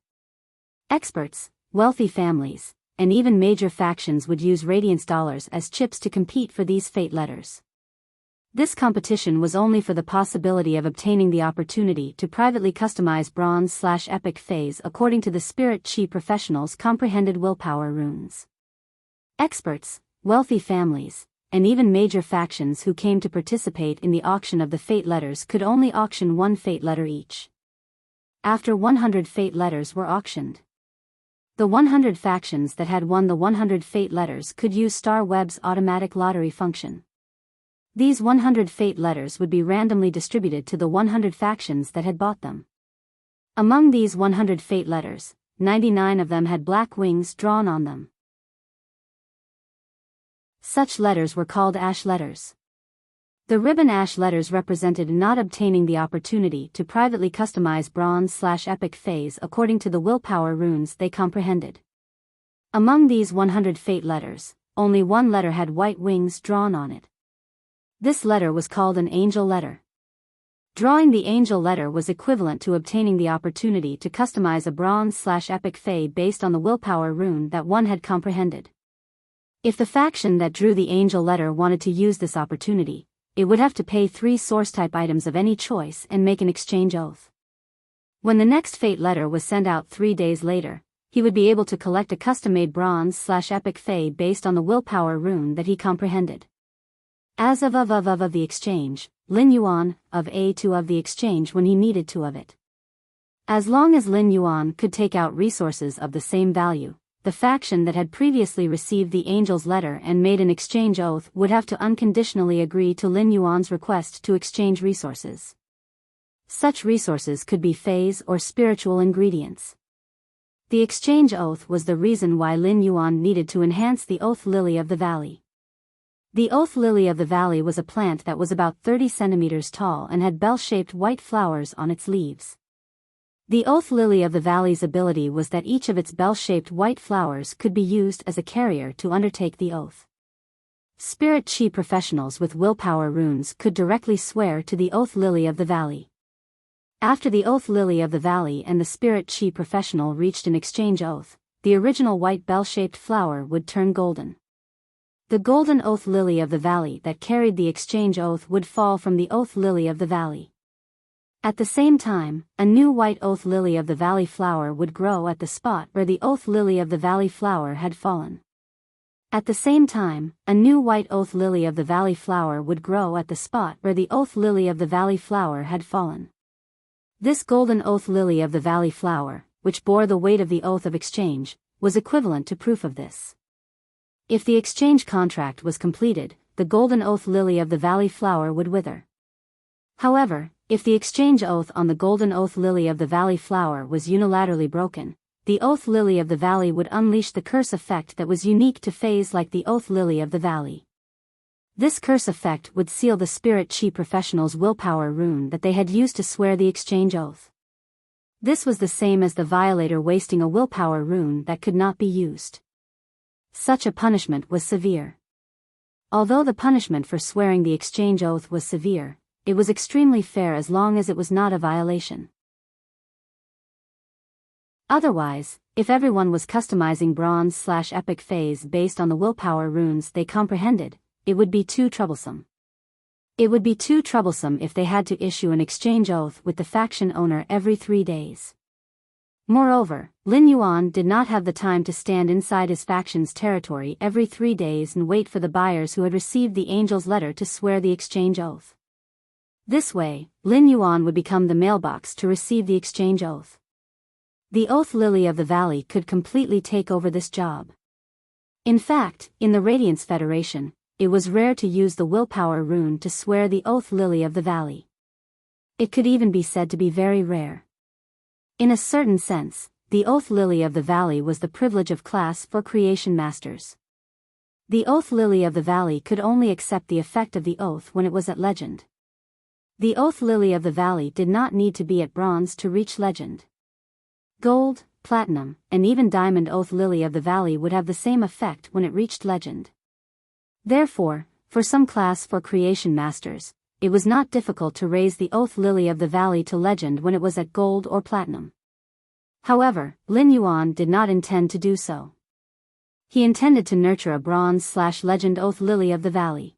Experts, wealthy families, and even major factions would use Radiance dollars as chips to compete for these fate letters. This competition was only for the possibility of obtaining the opportunity to privately customize bronze/epic phase according to the spirit chi professionals' comprehended willpower runes. Experts, wealthy families, and even major factions who came to participate in the auction of the fate letters could only auction 1 fate letter each. After 100 fate letters were auctioned, the 100 factions that had won the 100 fate letters could use Star Web's automatic lottery function. These 100 fate letters would be randomly distributed to the 100 factions that had bought them. Among these 100 fate letters, 99 of them had black wings drawn on them. Such letters were called ash letters. The ribbon ash letters represented not obtaining the opportunity to privately customize bronze/epic phase according to the willpower runes they comprehended. Among these 100 fate letters, only 1 letter had white wings drawn on it. This letter was called an angel letter. Drawing the angel letter was equivalent to obtaining the opportunity to customize a bronze/epic phase based on the willpower rune that one had comprehended. If the faction that drew the angel letter wanted to use this opportunity, it would have to pay 3 source-type items of any choice and make an exchange oath. When the next fate letter was sent out 3 days later, he would be able to collect a custom-made bronze/epic phase based on the willpower rune that he comprehended. As of the exchange, Lin Yuan, of A to of the exchange when he needed to of it. As long as Lin Yuan could take out resources of the same value, the faction that had previously received the angel's letter and made an exchange oath would have to unconditionally agree to Lin Yuan's request to exchange resources. Such resources could be phase or spiritual ingredients. The exchange oath was the reason why Lin Yuan needed to enhance the oath lily of the valley. The oath lily of the valley was a plant that was about 30 centimeters tall and had bell-shaped white flowers on its leaves. The oath lily of the valley's ability was that each of its bell-shaped white flowers could be used as a carrier to undertake the oath. Spirit chi professionals with willpower runes could directly swear to the oath lily of the valley. After the oath lily of the valley and the spirit chi professional reached an exchange oath, the original white bell-shaped flower would turn golden. The golden oath lily of the valley that carried the exchange oath would fall from the oath lily of the valley. At the same time, a new white oath lily of the valley flower would grow at the spot where the oath lily of the valley flower had fallen. At the same time, a new white oath lily of the valley flower would grow at the spot where the oath lily of the valley flower had fallen. This golden oath lily of the valley flower, which bore the weight of the oath of exchange, was equivalent to proof of this. If the exchange contract was completed, the golden oath lily of the valley flower would wither. However, if the exchange oath on the golden oath lily of the valley flower was unilaterally broken, the oath lily of the valley would unleash the curse effect that was unique to phase like the oath lily of the valley. This curse effect would seal the spirit chi professional's willpower rune that they had used to swear the exchange oath. This was the same as the violator wasting a willpower rune that could not be used. Such a punishment was severe. Although the punishment for swearing the exchange oath was severe, it was extremely fair as long as it was not a violation. Otherwise, if everyone was customizing bronze/epic phase based on the willpower runes they comprehended, it would be too troublesome. It would be too troublesome if they had to issue an exchange oath with the faction owner every 3 days. Moreover, Lin Yuan did not have the time to stand inside his faction's territory every 3 days and wait for the buyers who had received the angel's letter to swear the exchange oath. This way, Lin Yuan would become the mailbox to receive the exchange oath. The oath lily of the valley could completely take over this job. In fact, in the Radiance Federation, it was rare to use the willpower rune to swear the oath lily of the valley. It could even be said to be very rare. In a certain sense, the oath lily of the valley was the privilege of class for creation masters. The oath lily of the valley could only accept the effect of the oath when it was at legend. The oath lily of the valley did not need to be at bronze to reach legend. Gold, platinum, and even diamond oath lily of the valley would have the same effect when it reached legend. Therefore, for some class for creation masters, it was not difficult to raise the oath lily of the valley to legend when it was at gold or platinum. However, Lin Yuan did not intend to do so. He intended to nurture a bronze/legend oath lily of the valley.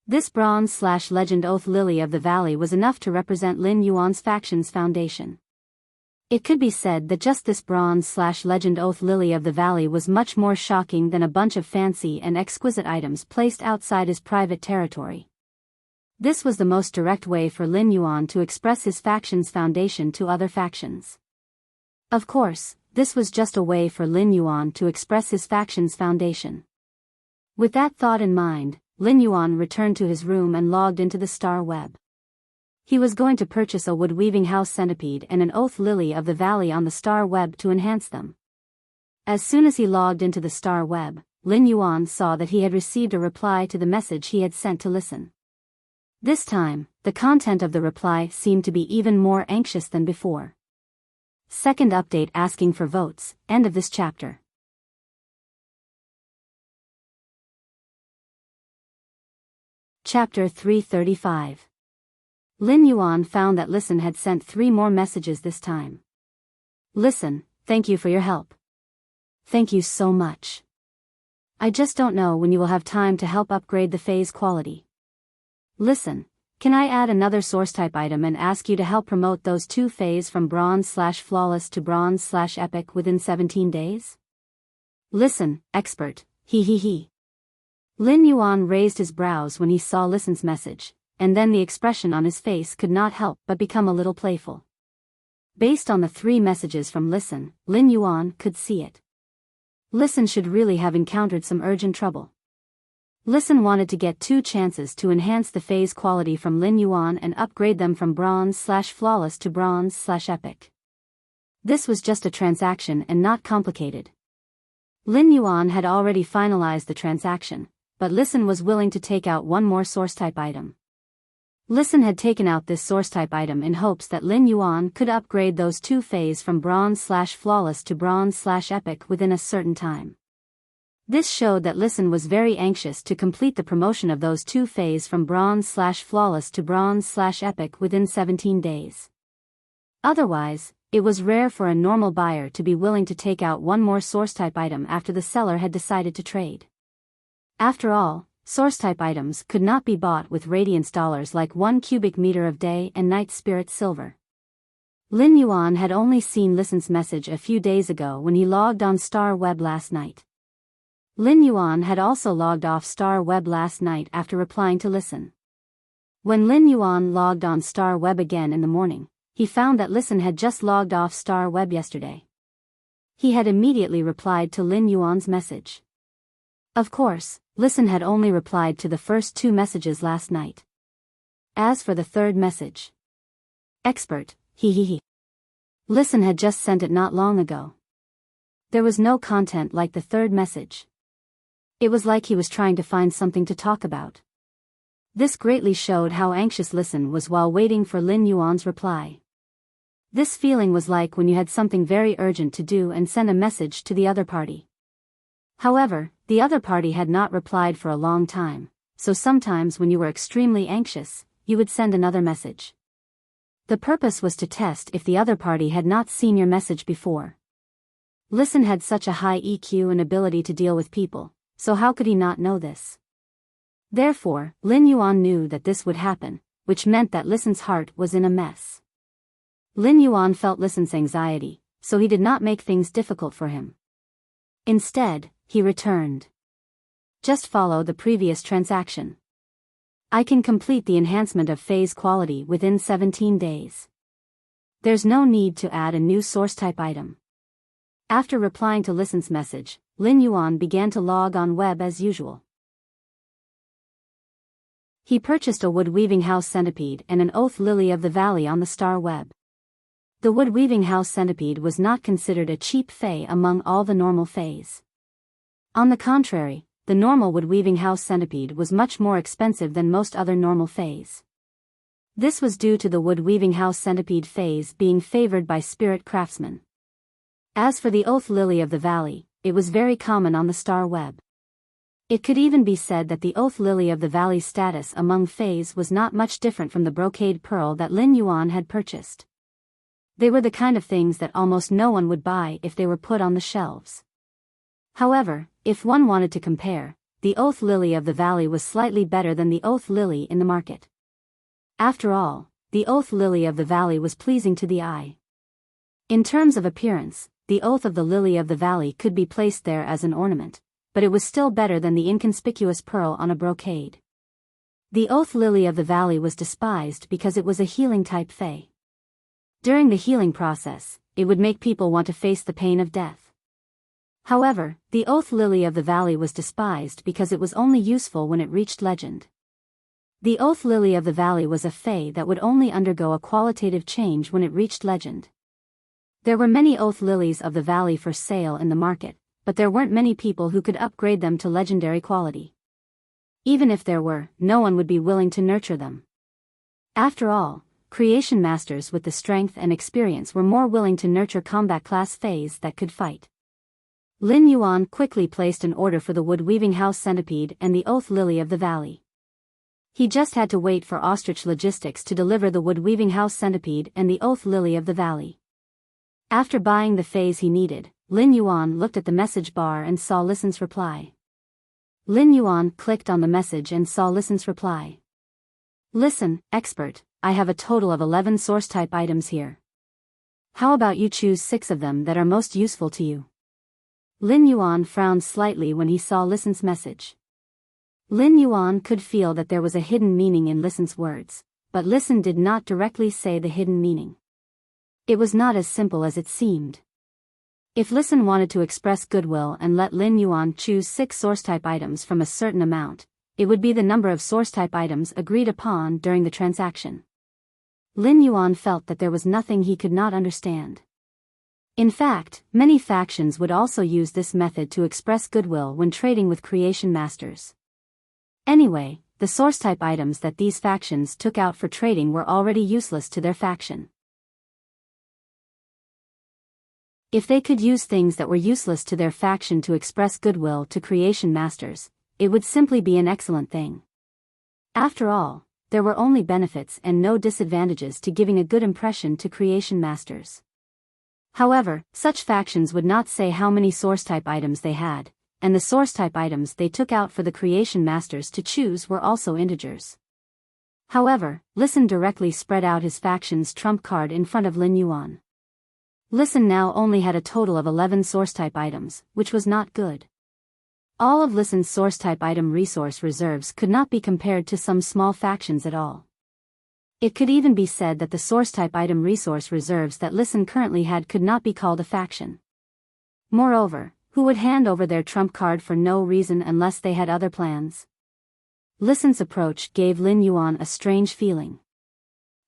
This bronze/legend oath lily of the valley was enough to represent Lin Yuan's faction's foundation. It could be said that just this bronze/legend oath lily of the valley was much more shocking than a bunch of fancy and exquisite items placed outside his private territory. This was the most direct way for Lin Yuan to express his faction's foundation to other factions. Of course, this was just a way for Lin Yuan to express his faction's foundation. With that thought in mind, Lin Yuan returned to his room and logged into the star web. He was going to purchase a wood-weaving house centipede and an oath lily of the valley on the star web to enhance them. As soon as he logged into the star web, Lin Yuan saw that he had received a reply to the message he had sent to listen. This time, the content of the reply seemed to be even more anxious than before. Second update asking for votes, end of this chapter. Chapter 335. Lin Yuan found that Listen had sent 3 more messages this time. Listen, thank you for your help. Thank you so much. I just don't know when you will have time to help upgrade the phase quality. Listen, can I add another source type item and ask you to help promote those 2 phase from bronze/flawless to bronze/epic within 17 days? Listen, expert, he. Lin Yuan raised his brows when he saw Listen's message, and then the expression on his face could not help but become a little playful. Based on the 3 messages from Listen, Lin Yuan could see it. Listen should really have encountered some urgent trouble. Listen wanted to get 2 chances to enhance the phase quality from Lin Yuan and upgrade them from bronze/flawless to bronze/epic. This was just a transaction and not complicated. Lin Yuan had already finalized the transaction, but Listen was willing to take out 1 more source-type item. Listen had taken out this source-type item in hopes that Lin Yuan could upgrade those 2 phase from bronze/flawless to bronze/epic within a certain time. This showed that Listen was very anxious to complete the promotion of those 2 phase from bronze/flawless to bronze/epic within 17 days. Otherwise, it was rare for a normal buyer to be willing to take out 1 more source-type item after the seller had decided to trade. After all, source-type items could not be bought with radiance dollars like 1 cubic meter of day and night spirit silver. Lin Yuan had only seen Listen's message a few days ago when he logged on Star Web last night. Lin Yuan had also logged off Star Web last night after replying to Listen. When Lin Yuan logged on Star Web again in the morning, he found that Listen had just logged off Star Web yesterday. He had immediately replied to Lin Yuan's message. Of course, Listen had only replied to the first 2 messages last night. As for the 3rd message, expert, he. Listen had just sent it not long ago. There was no content like the 3rd message. It was like he was trying to find something to talk about. This greatly showed how anxious Listen was while waiting for Lin Yuan's reply. This feeling was like when you had something very urgent to do and send a message to the other party. However, the other party had not replied for a long time, so sometimes when you were extremely anxious, you would send another message. The purpose was to test if the other party had not seen your message before. Listen had such a high EQ and ability to deal with people, so how could he not know this? Therefore, Lin Yuan knew that this would happen, which meant that Listen's heart was in a mess. Lin Yuan felt Listen's anxiety, so he did not make things difficult for him. Instead, he returned. Just follow the previous transaction. I can complete the enhancement of phase quality within 17 days. There's no need to add a new source-type item. After replying to Listen's message, Lin Yuan began to log on web as usual. He purchased a wood-weaving house centipede and an oath lily of the valley on the star web. The wood-weaving house centipede was not considered a cheap fae among all the normal faes. On the contrary, the normal wood-weaving house centipede was much more expensive than most other normal faes. This was due to the wood-weaving house centipede faes being favored by spirit craftsmen. As for the oath lily of the valley, it was very common on the star web. It could even be said that the oath lily of the valley's status among faes was not much different from the brocade pearl that Lin Yuan had purchased. They were the kind of things that almost no one would buy if they were put on the shelves. However, if one wanted to compare, the oath lily of the valley was slightly better than the oath lily in the market. After all, the oath lily of the valley was pleasing to the eye. In terms of appearance, the oath of the lily of the valley could be placed there as an ornament, but it was still better than the inconspicuous pearl on a brocade. The oath lily of the valley was despised because it was a healing type fae. During the healing process, it would make people want to face the pain of death. However, the oath lily of the valley was despised because it was only useful when it reached legend. The oath lily of the valley was a fae that would only undergo a qualitative change when it reached legend. There were many oath lilies of the valley for sale in the market, but there weren't many people who could upgrade them to legendary quality. Even if there were, no one would be willing to nurture them. After all, creation masters with the strength and experience were more willing to nurture combat class faes that could fight. Lin Yuan quickly placed an order for the wood-weaving house centipede and the oath lily of the valley. He just had to wait for Ostrich Logistics to deliver the wood-weaving house centipede and the oath lily of the valley. After buying the faes he needed, Lin Yuan looked at the message bar and saw Listen's reply. Lin Yuan clicked on the message and saw Listen's reply. Listen, expert, I have a total of 11 source-type items here. How about you choose 6 of them that are most useful to you? Lin Yuan frowned slightly when he saw Listen's message. Lin Yuan could feel that there was a hidden meaning in Listen's words, but Listen did not directly say the hidden meaning. It was not as simple as it seemed. If Listen wanted to express goodwill and let Lin Yuan choose 6 source-type items from a certain amount, it would be the number of source-type items agreed upon during the transaction. Lin Yuan felt that there was nothing he could not understand. In fact, many factions would also use this method to express goodwill when trading with creation masters. Anyway, the source-type items that these factions took out for trading were already useless to their faction. If they could use things that were useless to their faction to express goodwill to creation masters, it would simply be an excellent thing. After all, there were only benefits and no disadvantages to giving a good impression to creation masters. However, such factions would not say how many source-type items they had, and the source-type items they took out for the creation masters to choose were also integers. However, Listen directly spread out his faction's trump card in front of Lin Yuan. Listen now only had a total of 11 source-type items, which was not good. All of Listen's source-type item resource reserves could not be compared to some small factions at all. It could even be said that the source-type item resource reserves that Listen currently had could not be called a faction. Moreover, who would hand over their trump card for no reason unless they had other plans? Listen's approach gave Lin Yuan a strange feeling.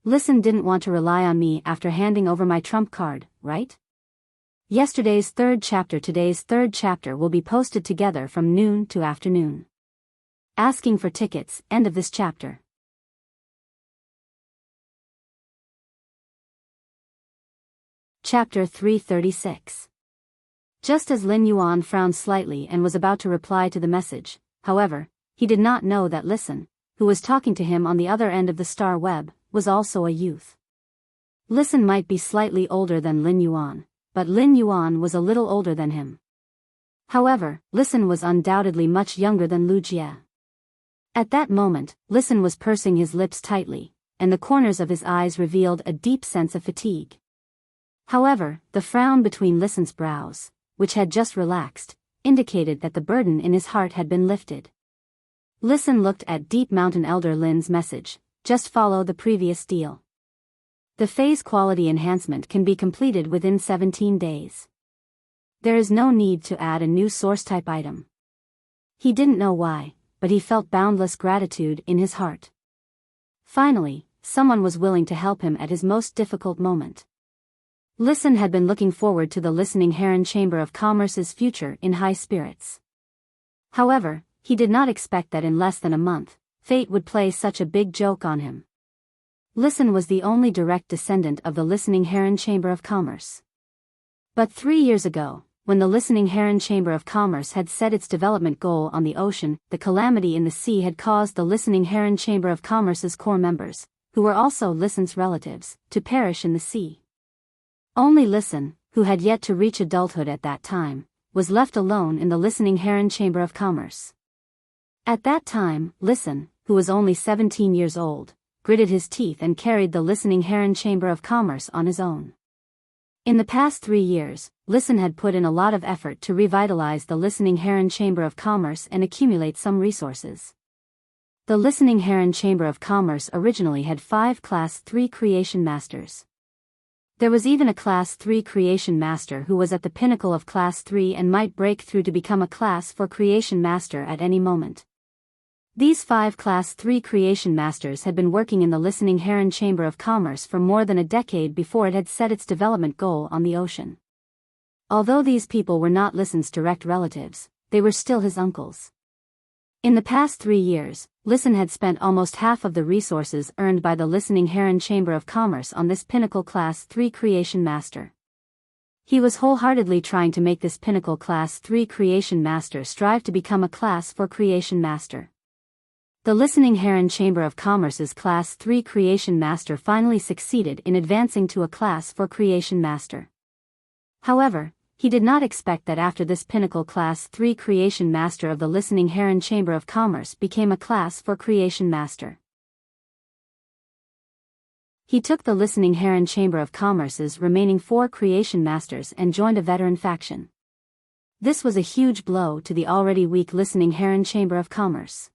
Listen didn't want to rely on me after handing over my trump card, right? Today's third chapter will be posted together from noon to afternoon. Asking for tickets, end of this chapter. Chapter 336. Just as Lin Yuan frowned slightly and was about to reply to the message, however, he did not know that Listen, who was talking to him on the other end of the star web, was also a youth. Listen might be slightly older than Lin Yuan, but Lin Yuan was a little older than him. However, Listen was undoubtedly much younger than Lu Jie. At that moment, Listen was pursing his lips tightly, and the corners of his eyes revealed a deep sense of fatigue. However, the frown between Listen's brows, which had just relaxed, indicated that the burden in his heart had been lifted. Listen looked at Deep Mountain Elder Lin's message, just follow the previous deal. The phase quality enhancement can be completed within 17 days. There is no need to add a new source-type item. He didn't know why, but he felt boundless gratitude in his heart. Finally, someone was willing to help him at his most difficult moment. Listen had been looking forward to the Listening Heron Chamber of Commerce's future in high spirits. However, he did not expect that in less than a month, fate would play such a big joke on him. Listen was the only direct descendant of the Listening Heron Chamber of Commerce. But 3 years ago, when the Listening Heron Chamber of Commerce had set its development goal on the ocean, the calamity in the sea had caused the Listening Heron Chamber of Commerce's core members, who were also Listen's relatives, to perish in the sea. Only Listen, who had yet to reach adulthood at that time, was left alone in the Listening Heron Chamber of Commerce. At that time, Listen, who was only 17 years old, gritted his teeth and carried the Listening Heron Chamber of Commerce on his own. In the past 3 years, Listen had put in a lot of effort to revitalize the Listening Heron Chamber of Commerce and accumulate some resources. The Listening Heron Chamber of Commerce originally had 5 Class 3 Creation Masters. There was even a Class 3 Creation Master who was at the pinnacle of Class 3 and might break through to become a Class 4 Creation Master at any moment. These 5 Class 3 Creation Masters had been working in the Listening Heron Chamber of Commerce for more than a decade before it had set its development goal on the ocean. Although these people were not Listen's direct relatives, they were still his uncles. In the past 3 years, Listen had spent almost half of the resources earned by the Listening Heron Chamber of Commerce on this pinnacle Class 3 Creation Master. He was wholeheartedly trying to make this pinnacle Class 3 Creation Master strive to become a Class 4 Creation Master. The Listening Heron Chamber of Commerce's Class 3 Creation Master finally succeeded in advancing to a Class 4 Creation Master. However, he did not expect that after this pinnacle Class 3 Creation Master of the Listening Heron Chamber of Commerce became a Class 4 Creation Master. He took the Listening Heron Chamber of Commerce's remaining 4 Creation Masters and joined a veteran faction. This was a huge blow to the already weak Listening Heron Chamber of Commerce.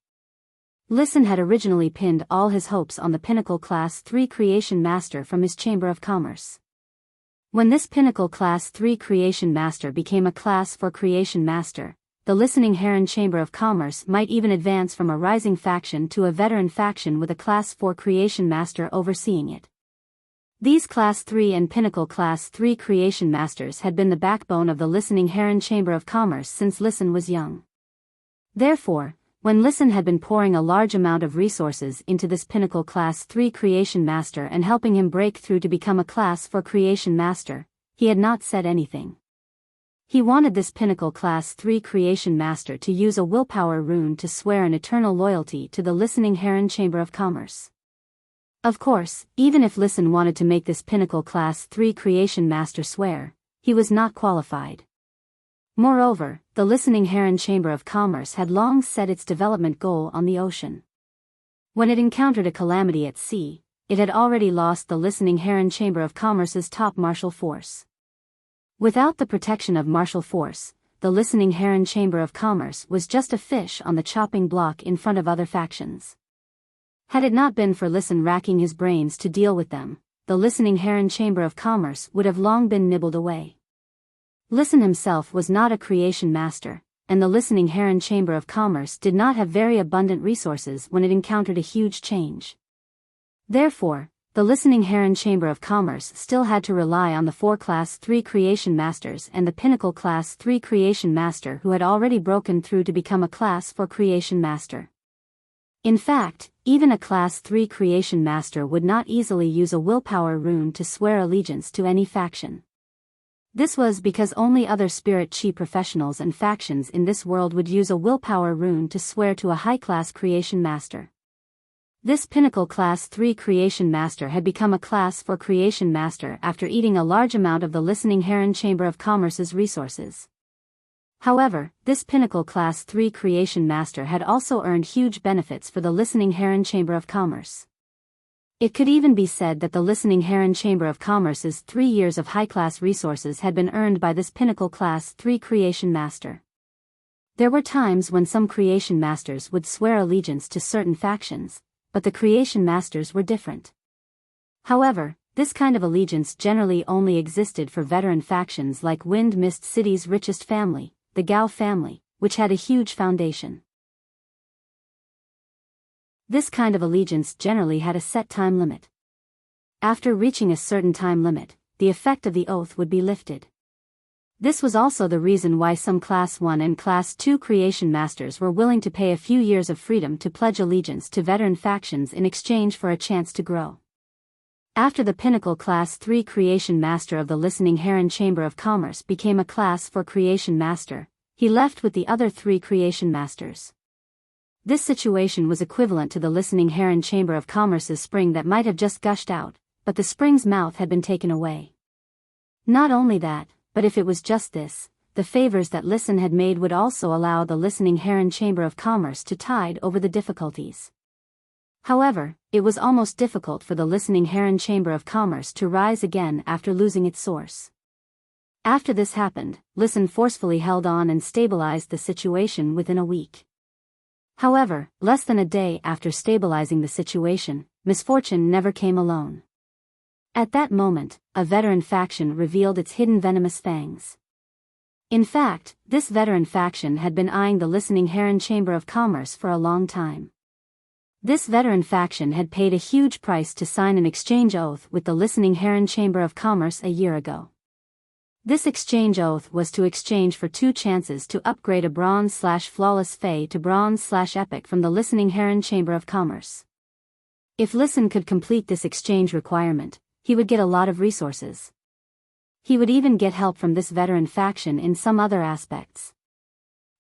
Listen had originally pinned all his hopes on the Pinnacle Class 3 Creation Master from his Chamber of Commerce. When this Pinnacle Class 3 Creation Master became a Class 4 Creation Master, the Listening Heron Chamber of Commerce might even advance from a rising faction to a veteran faction with a Class 4 Creation Master overseeing it. These Class 3 and Pinnacle Class 3 Creation Masters had been the backbone of the Listening Heron Chamber of Commerce since Listen was young. Therefore, when Listen had been pouring a large amount of resources into this Pinnacle Class 3 Creation Master and helping him break through to become a Class 4 Creation Master, he had not said anything. He wanted this Pinnacle Class 3 Creation Master to use a willpower rune to swear an eternal loyalty to the Listening Heron Chamber of Commerce. Of course, even if Listen wanted to make this Pinnacle Class 3 Creation Master swear, he was not qualified. Moreover, the Listening Heron Chamber of Commerce had long set its development goal on the ocean. When it encountered a calamity at sea, it had already lost the Listening Heron Chamber of Commerce's top martial force. Without the protection of martial force, the Listening Heron Chamber of Commerce was just a fish on the chopping block in front of other factions. Had it not been for Listen racking his brains to deal with them, the Listening Heron Chamber of Commerce would have long been nibbled away. Listen himself was not a creation master, and the Listening Heron Chamber of Commerce did not have very abundant resources when it encountered a huge change. Therefore, the Listening Heron Chamber of Commerce still had to rely on the 4 Class 3 Creation Masters and the Pinnacle Class 3 Creation Master who had already broken through to become a Class 4 Creation Master. In fact, even a Class 3 Creation Master would not easily use a willpower rune to swear allegiance to any faction. This was because only other spirit chi professionals and factions in this world would use a willpower rune to swear to a high-class creation master. This Pinnacle Class 3 Creation Master had become a Class 4 Creation Master after eating a large amount of the Listening Heron Chamber of Commerce's resources. However, this Pinnacle Class 3 Creation Master had also earned huge benefits for the Listening Heron Chamber of Commerce. It could even be said that the Listening Heron Chamber of Commerce's 3 years of high-class resources had been earned by this Pinnacle Class 3 Creation Master. There were times when some Creation Masters would swear allegiance to certain factions, but the Creation Masters were different. However, this kind of allegiance generally only existed for veteran factions like Wind Mist City's richest family, the Gao family, which had a huge foundation. This kind of allegiance generally had a set time limit. After reaching a certain time limit, the effect of the oath would be lifted. This was also the reason why some Class 1 and Class 2 Creation Masters were willing to pay a few years of freedom to pledge allegiance to veteran factions in exchange for a chance to grow. After the Pinnacle Class 3 Creation Master of the Listening Heron Chamber of Commerce became a Class 4 Creation Master, he left with the other 3 Creation Masters. This situation was equivalent to the Listening Heron Chamber of Commerce's spring that might have just gushed out, but the spring's mouth had been taken away. Not only that, but if it was just this, the favors that Listen had made would also allow the Listening Heron Chamber of Commerce to tide over the difficulties. However, it was almost difficult for the Listening Heron Chamber of Commerce to rise again after losing its source. After this happened, Listen forcefully held on and stabilized the situation within a week. However, less than a day after stabilizing the situation, misfortune never came alone. At that moment, a veteran faction revealed its hidden venomous fangs. In fact, this veteran faction had been eyeing the Listening Heron Chamber of Commerce for a long time. This veteran faction had paid a huge price to sign an exchange oath with the Listening Heron Chamber of Commerce a year ago. This exchange oath was to exchange for 2 chances to upgrade a Bronze/Flawless Fae to Bronze/Epic from the Listening Heron Chamber of Commerce. If Listen could complete this exchange requirement, he would get a lot of resources. He would even get help from this veteran faction in some other aspects.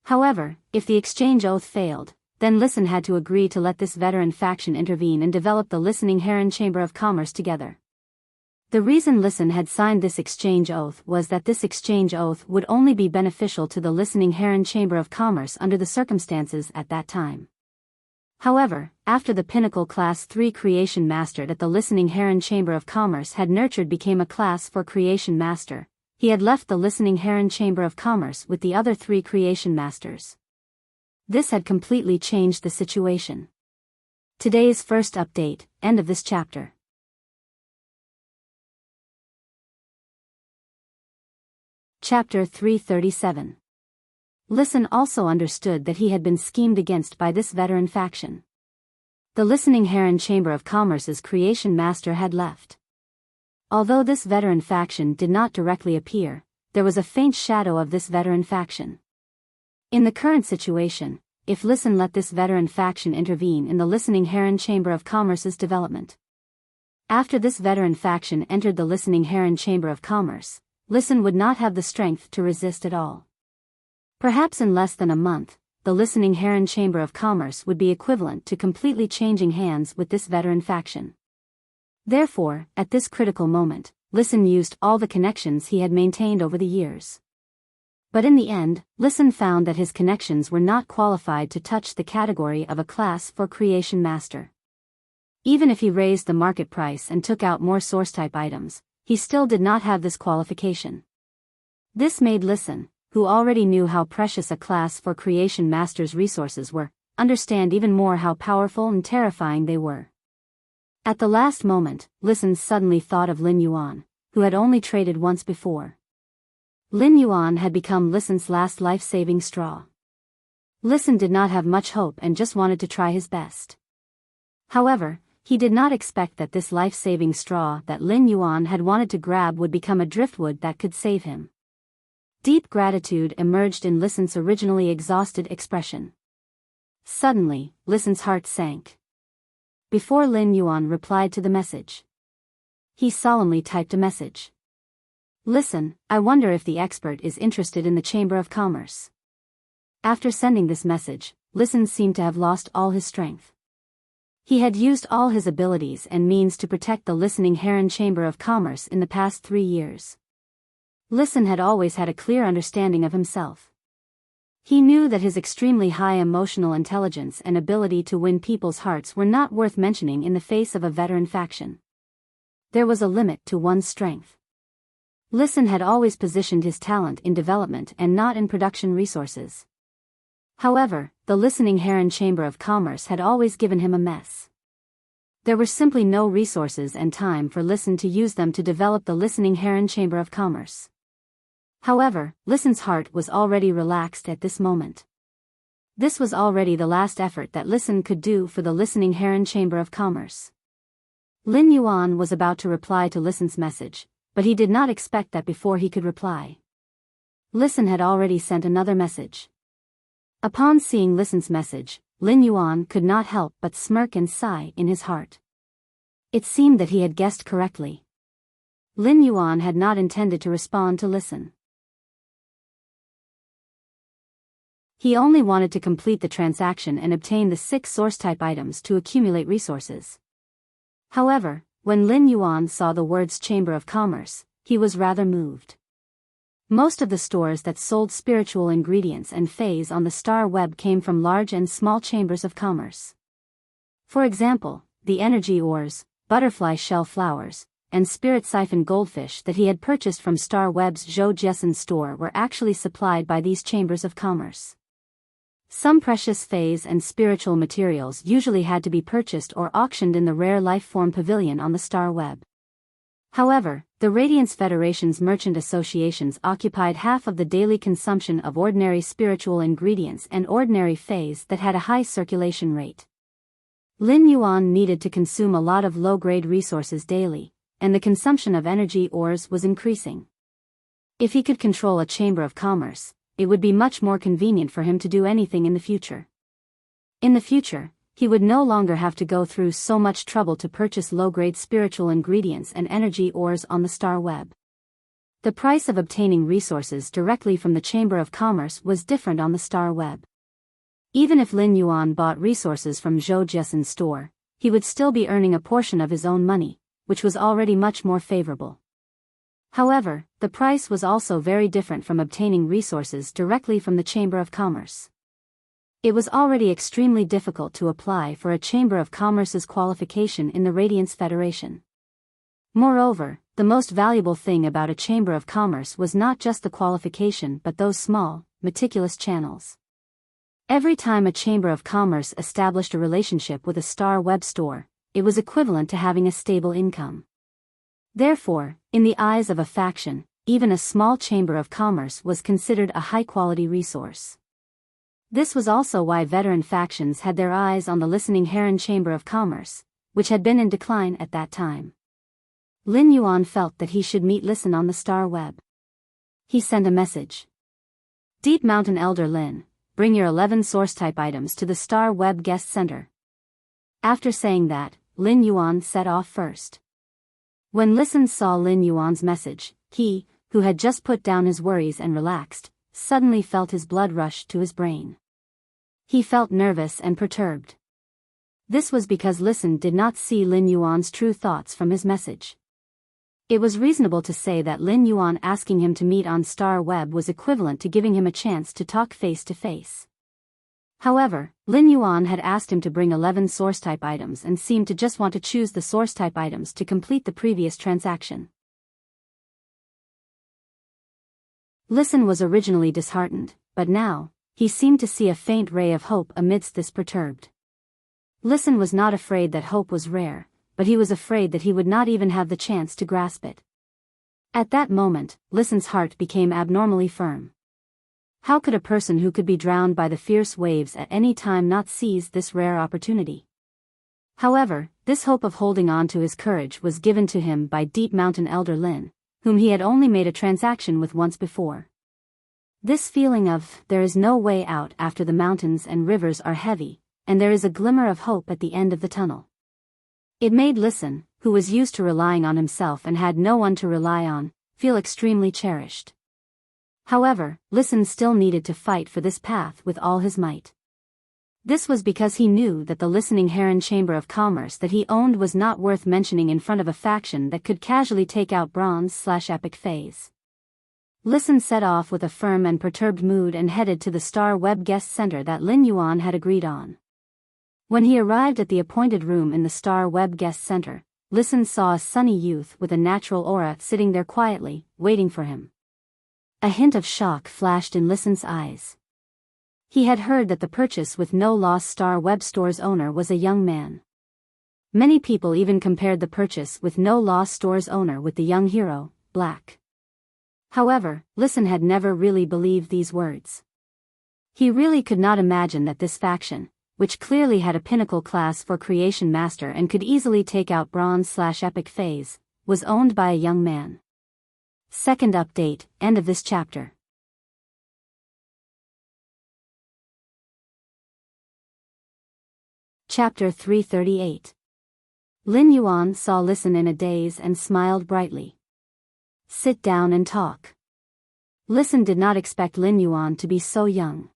However, if the exchange oath failed, then Listen had to agree to let this veteran faction intervene and develop the Listening Heron Chamber of Commerce together. The reason Listen had signed this exchange oath was that this exchange oath would only be beneficial to the Listening Heron Chamber of Commerce under the circumstances at that time. However, after the Pinnacle Class 3 Creation Master that the Listening Heron Chamber of Commerce had nurtured became a Class 4 Creation Master, he had left the Listening Heron Chamber of Commerce with the other 3 Creation Masters. This had completely changed the situation. Today's first update, end of this chapter. Chapter 337. Listen also understood that he had been schemed against by this veteran faction. The Listening Heron Chamber of Commerce's creation master had left. Although this veteran faction did not directly appear, there was a faint shadow of this veteran faction. In the current situation, if Listen let this veteran faction intervene in the Listening Heron Chamber of Commerce's development. After this veteran faction entered the Listening Heron Chamber of Commerce, Listen would not have the strength to resist at all. Perhaps in less than a month, the Listening Heron Chamber of Commerce would be equivalent to completely changing hands with this veteran faction. Therefore, at this critical moment, Listen used all the connections he had maintained over the years. But in the end, Listen found that his connections were not qualified to touch the category of a class for creation master. Even if he raised the market price and took out more source-type items, he still did not have this qualification. This made Listen, who already knew how precious a class for creation master's resources were, understand even more how powerful and terrifying they were. At the last moment, Listen suddenly thought of Lin Yuan, who had only traded once before. Lin Yuan had become Listen's last life-saving straw. Listen did not have much hope and just wanted to try his best. However, he did not expect that this life-saving straw that Lin Yuan had wanted to grab would become a driftwood that could save him. Deep gratitude emerged in Listen's originally exhausted expression. Suddenly, Listen's heart sank. Before Lin Yuan replied to the message, he solemnly typed a message. Listen, I wonder if the expert is interested in the Chamber of Commerce. After sending this message, Listen seemed to have lost all his strength. He had used all his abilities and means to protect the Listening Heron Chamber of Commerce in the past 3 years. Listen had always had a clear understanding of himself. He knew that his extremely high emotional intelligence and ability to win people's hearts were not worth mentioning in the face of a veteran faction. There was a limit to one's strength. Listen had always positioned his talent in development and not in production resources. However, the Listening Heron Chamber of Commerce had always given him a mess. There were simply no resources and time for Listen to use them to develop the Listening Heron Chamber of Commerce. However, Listen's heart was already relaxed at this moment. This was already the last effort that Listen could do for the Listening Heron Chamber of Commerce. Lin Yuan was about to reply to Listen's message, but he did not expect that before he could reply, Listen had already sent another message. Upon seeing Listen's message, Lin Yuan could not help but smirk and sigh in his heart. It seemed that he had guessed correctly. Lin Yuan had not intended to respond to Listen. He only wanted to complete the transaction and obtain the 6 source-type items to accumulate resources. However, when Lin Yuan saw the words Chamber of Commerce, he was rather moved. Most of the stores that sold spiritual ingredients and phase on the star web came from large and small chambers of commerce. For example, the energy ores, butterfly shell flowers, and spirit siphon goldfish that he had purchased from Star Web's Zhou Jessen store were actually supplied by these chambers of commerce. Some precious phase and spiritual materials usually had to be purchased or auctioned in the Rare Life Form Pavilion on the Star Web. However, the Radiance Federation's merchant associations occupied half of the daily consumption of ordinary spiritual ingredients and ordinary phase that had a high circulation rate. Lin Yuan needed to consume a lot of low-grade resources daily, and the consumption of energy ores was increasing. If he could control a chamber of commerce, it would be much more convenient for him to do anything in the future. In the future, he would no longer have to go through so much trouble to purchase low-grade spiritual ingredients and energy ores on the Star Web. The price of obtaining resources directly from the Chamber of Commerce was different on the Star Web. Even if Lin Yuan bought resources from Zhou Jessen's store, he would still be earning a portion of his own money, which was already much more favorable. However, the price was also very different from obtaining resources directly from the Chamber of Commerce. It was already extremely difficult to apply for a Chamber of Commerce's qualification in the Radiance Federation. Moreover, the most valuable thing about a Chamber of Commerce was not just the qualification but those small, meticulous channels. Every time a chamber of commerce established a relationship with a star web store, it was equivalent to having a stable income. Therefore, in the eyes of a faction, even a small chamber of commerce was considered a high-quality resource. This was also why veteran factions had their eyes on the Listening Heron Chamber of Commerce, which had been in decline at that time. Lin Yuan felt that he should meet Listen on the star web. He sent a message. Deep Mountain Elder Lin, bring your 11 source-type items to the Star Web Guest Center. After saying that, Lin Yuan set off first. When Listen saw Lin Yuan's message, he, who had just put down his worries and relaxed, suddenly felt his blood rush to his brain. He felt nervous and perturbed. This was because Listen did not see Lin Yuan's true thoughts from his message. It was reasonable to say that Lin Yuan asking him to meet on Star Web was equivalent to giving him a chance to talk face to face. However, Lin Yuan had asked him to bring 11 source-type items and seemed to just want to choose the source-type items to complete the previous transaction. Listen was originally disheartened, but now, he seemed to see a faint ray of hope amidst this perturbed. Listen was not afraid that hope was rare, but he was afraid that he would not even have the chance to grasp it. At that moment, Listen's heart became abnormally firm. How could a person who could be drowned by the fierce waves at any time not seize this rare opportunity? However, this hope of holding on to his courage was given to him by Deep Mountain Elder Lin, whom he had only made a transaction with once before. This feeling of, there is no way out after the mountains and rivers are heavy, and there is a glimmer of hope at the end of the tunnel. It made Listen, who was used to relying on himself and had no one to rely on, feel extremely cherished. However, Listen still needed to fight for this path with all his might. This was because he knew that the Listening Heron Chamber of Commerce that he owned was not worth mentioning in front of a faction that could casually take out Bronze/Epic Phase. Listen set off with a firm and perturbed mood and headed to the Star Web Guest Center that Lin Yuan had agreed on. When he arrived at the appointed room in the Star Web Guest Center, Listen saw a sunny youth with a natural aura sitting there quietly, waiting for him. A hint of shock flashed in Listen's eyes. He had heard that the purchase with no loss Star Web Store's owner was a young man. Many people even compared the purchase with no loss Store's owner with the young hero, Black. However, Listen had never really believed these words. He really could not imagine that this faction, which clearly had a pinnacle class for Creation Master and could easily take out Bronze/Epic Phase, was owned by a young man. Second update, end of this chapter. Chapter 338. Lin Yuan saw Listen in a daze and smiled brightly. Sit down and talk. Listen did not expect Lin Yuan to be so young.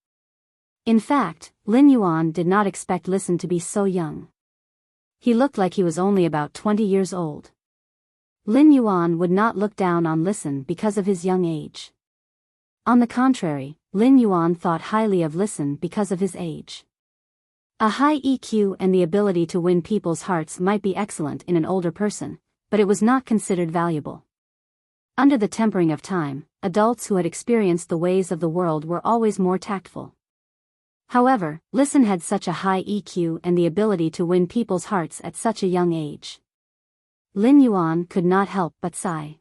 In fact, Lin Yuan did not expect Listen to be so young. He looked like he was only about 20 years old. Lin Yuan would not look down on Listen because of his young age. On the contrary, Lin Yuan thought highly of Listen because of his age. A high EQ and the ability to win people's hearts might be excellent in an older person, but it was not considered valuable. Under the tempering of time, adults who had experienced the ways of the world were always more tactful. However, Listen had such a high EQ and the ability to win people's hearts at such a young age. Lin Yuan could not help but sigh.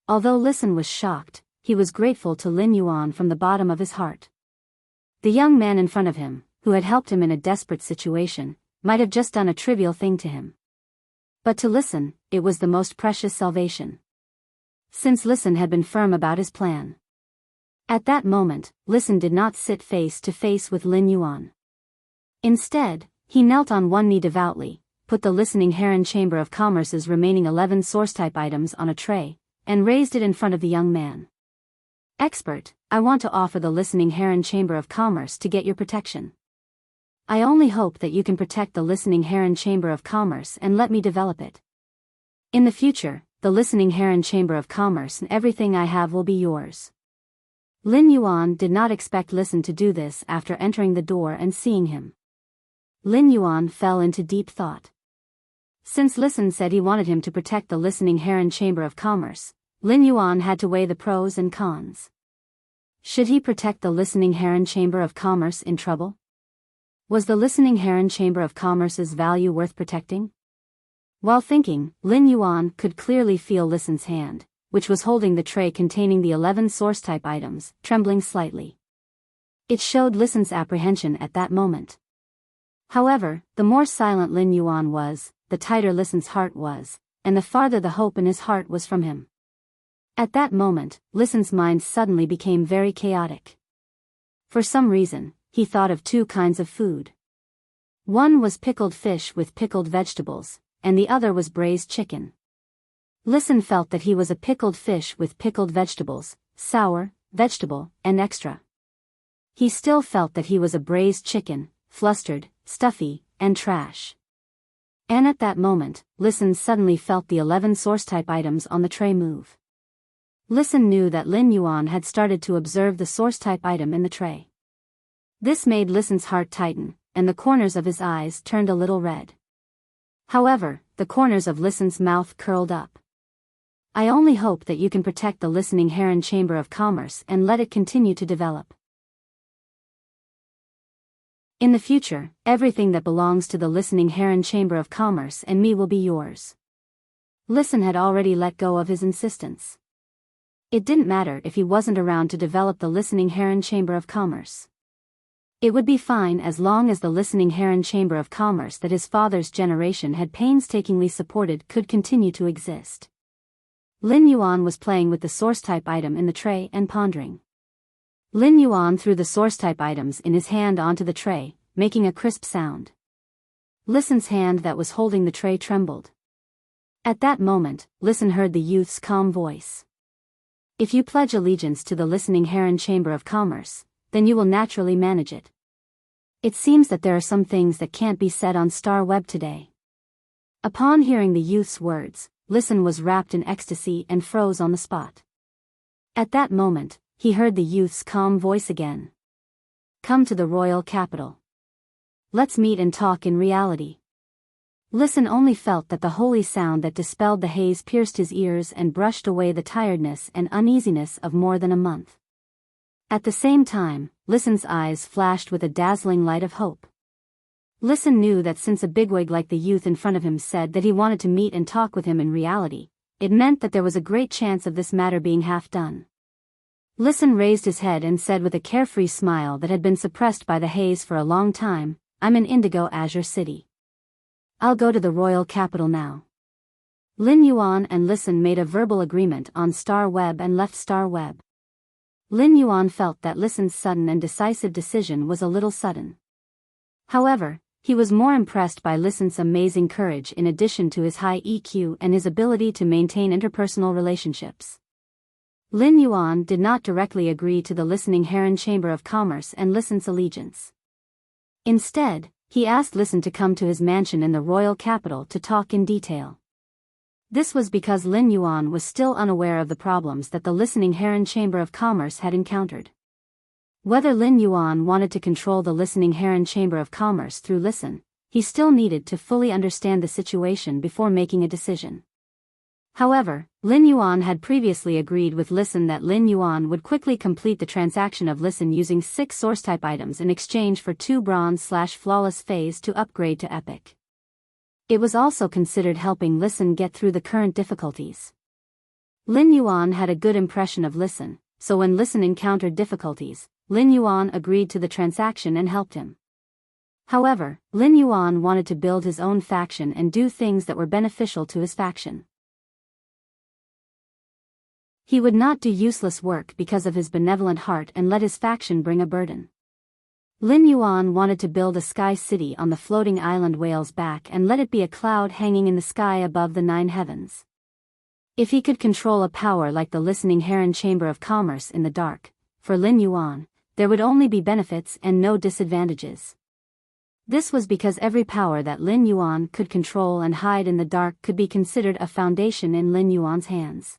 Although Listen was shocked, he was grateful to Lin Yuan from the bottom of his heart. The young man in front of him, who had helped him in a desperate situation, might have just done a trivial thing to him. But to Listen, it was the most precious salvation. Since Listen had been firm about his plan. At that moment, Listen did not sit face to face with Lin Yuan. Instead, he knelt on one knee devoutly, put the Listening Heron Chamber of Commerce's remaining 11 source-type items on a tray, and raised it in front of the young man. Expert, I want to offer the Listening Heron Chamber of Commerce to get your protection. I only hope that you can protect the Listening Heron Chamber of Commerce and let me develop it. In the future, the Listening Heron Chamber of Commerce and everything I have will be yours. Lin Yuan did not expect Listen to do this after entering the door and seeing him. Lin Yuan fell into deep thought. Since Listen said he wanted him to protect the Listening Heron Chamber of Commerce, Lin Yuan had to weigh the pros and cons. Should he protect the listening Heron Chamber of Commerce in trouble? Was the listening Heron Chamber of Commerce's value worth protecting? While thinking, Lin Yuan could clearly feel Listen's hand, which was holding the tray containing the 11 source-type items, trembling slightly. It showed Listen's apprehension at that moment. However, the more silent Lin Yuan was, the tighter Listen's heart was, and the farther the hope in his heart was from him. At that moment, Listen's mind suddenly became very chaotic. For some reason, he thought of two kinds of food. One was pickled fish with pickled vegetables, and the other was braised chicken. Listen felt that he was a pickled fish with pickled vegetables, sour, vegetable, and extra. He still felt that he was a braised chicken, flustered, stuffy, and trash. And at that moment, Listen suddenly felt the 11 source-type items on the tray move. Listen knew that Lin Yuan had started to observe the source-type item in the tray. This made Listen's heart tighten, and the corners of his eyes turned a little red. However, the corners of Listen's mouth curled up. I only hope that you can protect the listening Heron Chamber of Commerce and let it continue to develop. In the future, everything that belongs to the listening Heron Chamber of Commerce and me will be yours. Listen had already let go of his insistence. It didn't matter if he wasn't around to develop the listening Heron Chamber of Commerce. It would be fine as long as the listening Heron Chamber of Commerce that his father's generation had painstakingly supported could continue to exist. Lin Yuan was playing with the source-type item in the tray and pondering. Lin Yuan threw the source-type items in his hand onto the tray, making a crisp sound. Listen's hand that was holding the tray trembled. At that moment, Listen heard the youth's calm voice. If you pledge allegiance to the listening Heron Chamber of Commerce, then you will naturally manage it. It seems that there are some things that can't be said on Star Web today. Upon hearing the youth's words, Listen was wrapped in ecstasy and froze on the spot. At that moment, he heard the youth's calm voice again. Come to the royal capital. Let's meet and talk in reality. Listen only felt that the holy sound that dispelled the haze pierced his ears and brushed away the tiredness and uneasiness of more than a month. At the same time, Listen's eyes flashed with a dazzling light of hope. Listen knew that since a bigwig like the youth in front of him said that he wanted to meet and talk with him in reality, it meant that there was a great chance of this matter being half done. Listen raised his head and said with a carefree smile that had been suppressed by the haze for a long time, I'm in Indigo Azure City. I'll go to the royal capital now. Lin Yuan and Listen made a verbal agreement on Star Web and left Star Web. Lin Yuan felt that Listen's sudden and decisive decision was a little sudden. However, he was more impressed by Listen's amazing courage in addition to his high EQ and his ability to maintain interpersonal relationships. Lin Yuan did not directly agree to the listening Heron Chamber of Commerce and Listen's allegiance. Instead, he asked Listen to come to his mansion in the royal capital to talk in detail. This was because Lin Yuan was still unaware of the problems that the listening Heron Chamber of Commerce had encountered. Whether Lin Yuan wanted to control the listening Heron Chamber of Commerce through Listen, he still needed to fully understand the situation before making a decision. However, Lin Yuan had previously agreed with Listen that Lin Yuan would quickly complete the transaction of Listen using 6 source-type items in exchange for 2 bronze/flawless phase to upgrade to epic. It was also considered helping Listen get through the current difficulties. Lin Yuan had a good impression of Listen, so when Listen encountered difficulties, Lin Yuan agreed to the transaction and helped him. However, Lin Yuan wanted to build his own faction and do things that were beneficial to his faction. He would not do useless work because of his benevolent heart and let his faction bring a burden. Lin Yuan wanted to build a sky city on the floating island Whale's Back and let it be a cloud hanging in the sky above the 9 heavens. If he could control a power like the listening Heron Chamber of Commerce in the dark, for Lin Yuan, there would only be benefits and no disadvantages. This was because every power that Lin Yuan could control and hide in the dark could be considered a foundation in Lin Yuan's hands.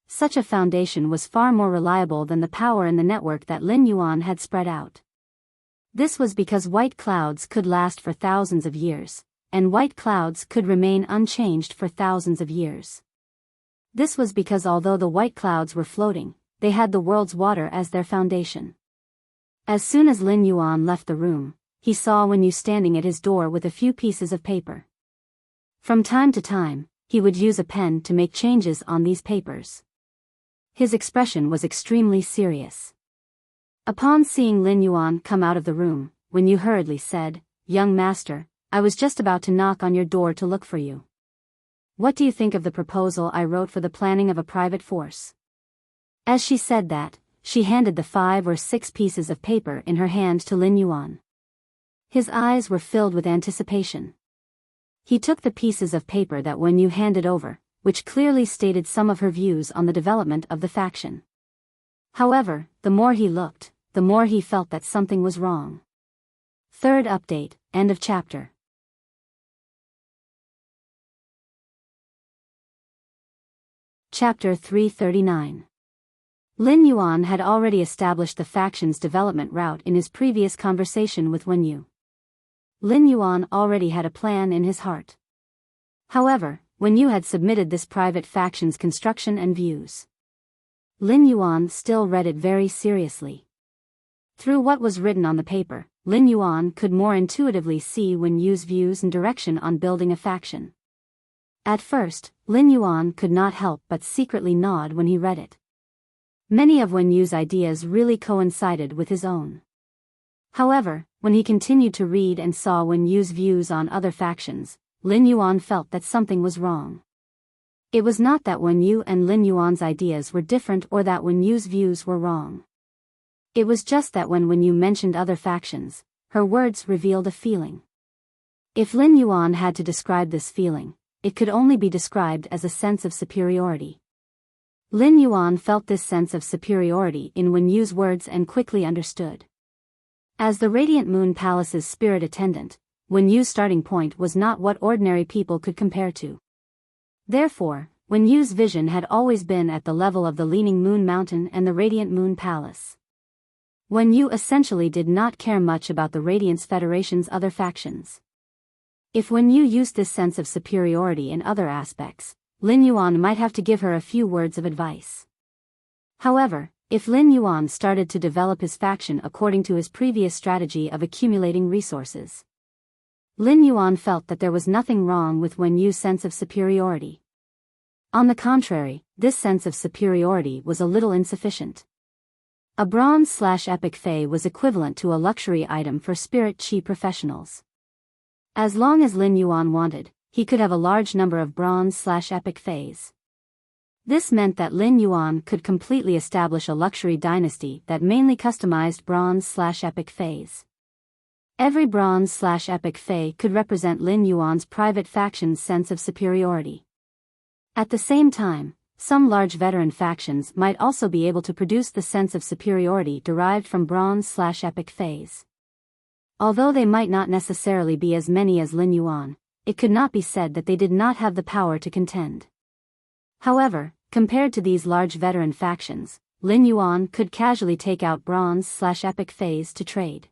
Such a foundation was far more reliable than the power in the network that Lin Yuan had spread out. This was because white clouds could last for thousands of years, and white clouds could remain unchanged for thousands of years. This was because although the white clouds were floating, they had the world's water as their foundation. As soon as Lin Yuan left the room, he saw Wen Yu standing at his door with a few pieces of paper. From time to time, he would use a pen to make changes on these papers. His expression was extremely serious. Upon seeing Lin Yuan come out of the room, Wen Yu hurriedly said, "Young master, I was just about to knock on your door to look for you. What do you think of the proposal I wrote for the planning of a private force?" As she said that, she handed the 5 or 6 pieces of paper in her hand to Lin Yuan. His eyes were filled with anticipation. He took the pieces of paper that Wen Yu handed over, which clearly stated some of her views on the development of the faction. However, the more he looked, the more he felt that something was wrong. Third update, end of chapter. Chapter 339. Lin Yuan had already established the faction's development route in his previous conversation with Wen Yu. Lin Yuan already had a plan in his heart. However, Wen Yu had submitted this private faction's construction and views. Lin Yuan still read it very seriously. Through what was written on the paper, Lin Yuan could more intuitively see Wen Yu's views and direction on building a faction. At first, Lin Yuan could not help but secretly nod when he read it. Many of Wen Yu's ideas really coincided with his own. However, when he continued to read and saw Wen Yu's views on other factions, Lin Yuan felt that something was wrong. It was not that Wen Yu and Lin Yuan's ideas were different or that Wen Yu's views were wrong. It was just that when Wen Yu mentioned other factions, her words revealed a feeling. If Lin Yuan had to describe this feeling, it could only be described as a sense of superiority. Lin Yuan felt this sense of superiority in Wen Yu's words and quickly understood. As the Radiant Moon Palace's spirit attendant, Wen Yu's starting point was not what ordinary people could compare to. Therefore, Wen Yu's vision had always been at the level of the Leaning Moon Mountain and the Radiant Moon Palace. Wen Yu essentially did not care much about the Radiance Federation's other factions. If Wen Yu used this sense of superiority in other aspects, Lin Yuan might have to give her a few words of advice. However, if Lin Yuan started to develop his faction according to his previous strategy of accumulating resources, Lin Yuan felt that there was nothing wrong with Wen Yu's sense of superiority. On the contrary, this sense of superiority was a little insufficient. A bronze/epic Fei was equivalent to a luxury item for spirit chi professionals. As long as Lin Yuan wanted, he could have a large number of bronze/epic Feis. This meant that Lin Yuan could completely establish a luxury dynasty that mainly customized bronze/epic Feis. Every bronze/epic Fei could represent Lin Yuan's private faction's sense of superiority. At the same time, some large veteran factions might also be able to produce the sense of superiority derived from bronze/epic Feis. Although they might not necessarily be as many as Lin Yuan, it could not be said that they did not have the power to contend. However, compared to these large veteran factions, Lin Yuan could casually take out bronze/epic Feis to trade.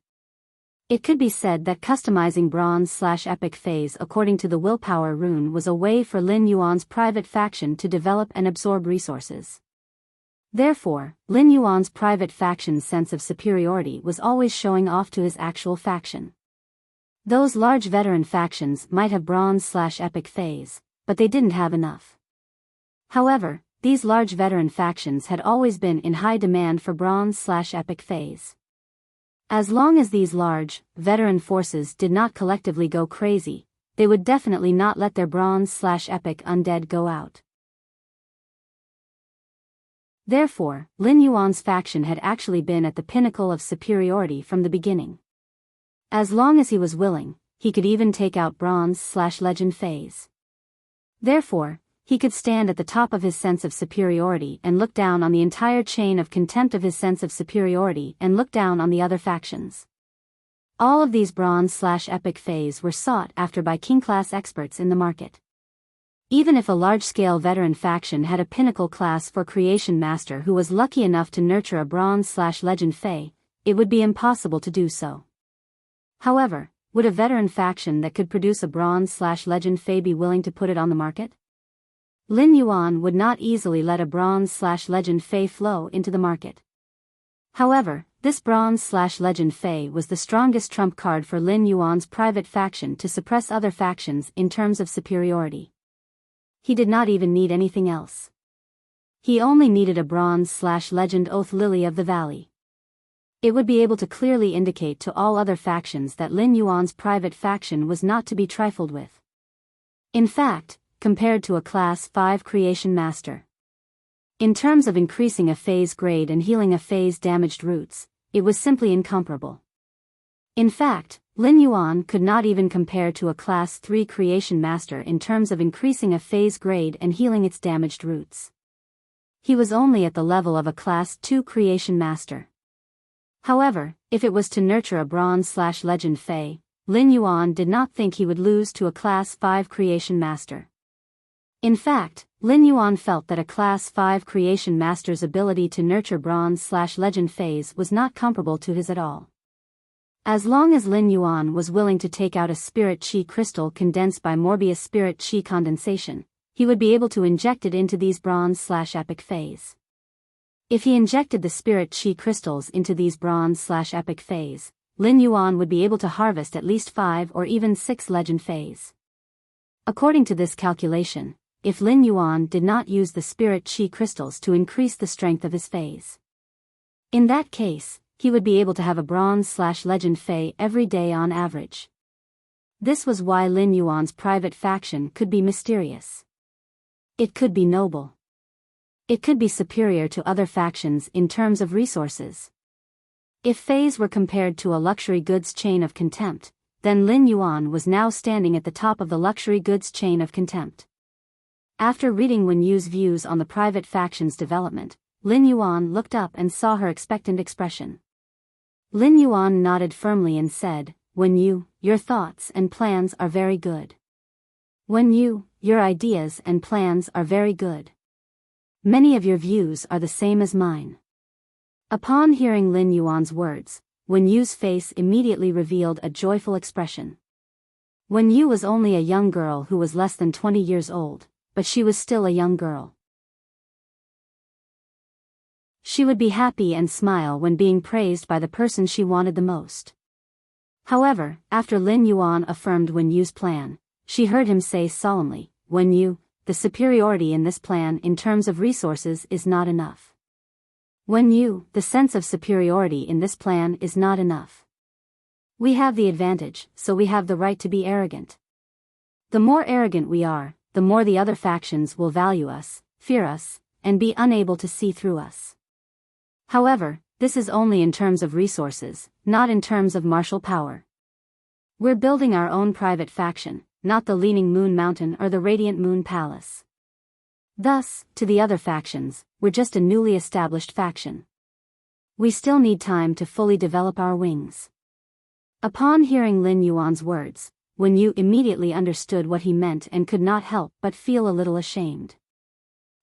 It could be said that customizing bronze/epic Feis according to the willpower rune was a way for Lin Yuan's private faction to develop and absorb resources. Therefore, Lin Yuan's private faction's sense of superiority was always showing off to his actual faction. Those large veteran factions might have bronze/epic Feis, but they didn't have enough. However, these large veteran factions had always been in high demand for bronze/epic Feis. As long as these large, veteran forces did not collectively go crazy, they would definitely not let their bronze/epic undead go out. Therefore, Lin Yuan's faction had actually been at the pinnacle of superiority from the beginning. As long as he was willing, he could even take out bronze/legend Feis. Therefore, he could stand at the top of his sense of superiority and look down on the entire chain of contempt of his sense of superiority and look down on the other factions. All of these bronze/epic Feis were sought after by king-class experts in the market. Even if a large-scale veteran faction had a pinnacle class for creation master who was lucky enough to nurture a bronze/legend Fei, it would be impossible to do so. However, would a veteran faction that could produce a bronze/legend Fei be willing to put it on the market? Lin Yuan would not easily let a bronze/legend Fei flow into the market. However, this bronze/legend Fei was the strongest trump card for Lin Yuan's private faction to suppress other factions in terms of superiority. He did not even need anything else. He only needed a bronze/legend Oath Lily of the Valley. It would be able to clearly indicate to all other factions that Lin Yuan's private faction was not to be trifled with. In fact, compared to a Class 5 Creation Master, in terms of increasing a Fei's grade and healing a Fei's damaged roots, it was simply incomparable. In fact, Lin Yuan could not even compare to a Class 3 Creation Master in terms of increasing a Fei's grade and healing its damaged roots. He was only at the level of a Class 2 Creation Master. However, if it was to nurture a bronze/legend Fei, Lin Yuan did not think he would lose to a Class 5 Creation Master. In fact, Lin Yuan felt that a Class 5 Creation Master's ability to nurture bronze/legend Feis was not comparable to his at all. As long as Lin Yuan was willing to take out a spirit chi crystal condensed by Morbius spirit chi condensation, he would be able to inject it into these bronze/epic Feis. If he injected the spirit chi crystals into these bronze/epic Feis, Lin Yuan would be able to harvest at least 5 or even 6 legend Feis. According to this calculation, if Lin Yuan did not use the spirit chi crystals to increase the strength of his Feis, in that case, he would be able to have a bronze/legend Fei every day on average. This was why Lin Yuan's private faction could be mysterious. It could be noble. It could be superior to other factions in terms of resources. If Feis were compared to a luxury goods chain of contempt, then Lin Yuan was now standing at the top of the luxury goods chain of contempt. After reading Wen Yu's views on the private faction's development, Lin Yuan looked up and saw her expectant expression. Lin Yuan nodded firmly and said, "Wen Yu, your thoughts and plans are very good. Wen Yu, your ideas and plans are very good. Many of your views are the same as mine." Upon hearing Lin Yuan's words, Wen Yu's face immediately revealed a joyful expression. Wen Yu was only a young girl who was less than 20 years old, but she was still a young girl. She would be happy and smile when being praised by the person she wanted the most. However, after Lin Yuan affirmed Wen Yu's plan, she heard him say solemnly, "Wen Yu, the superiority in this plan in terms of resources is not enough. Wen Yu, the sense of superiority in this plan is not enough. We have the advantage, so we have the right to be arrogant. The more arrogant we are, the more the other factions will value us, fear us, and be unable to see through us. However, this is only in terms of resources, not in terms of martial power. We're building our own private faction, not the Leaning Moon Mountain or the Radiant Moon Palace. Thus, to the other factions, we're just a newly established faction. We still need time to fully develop our wings." Upon hearing Lin Yuan's words, Wen Yu immediately understood what he meant and could not help but feel a little ashamed.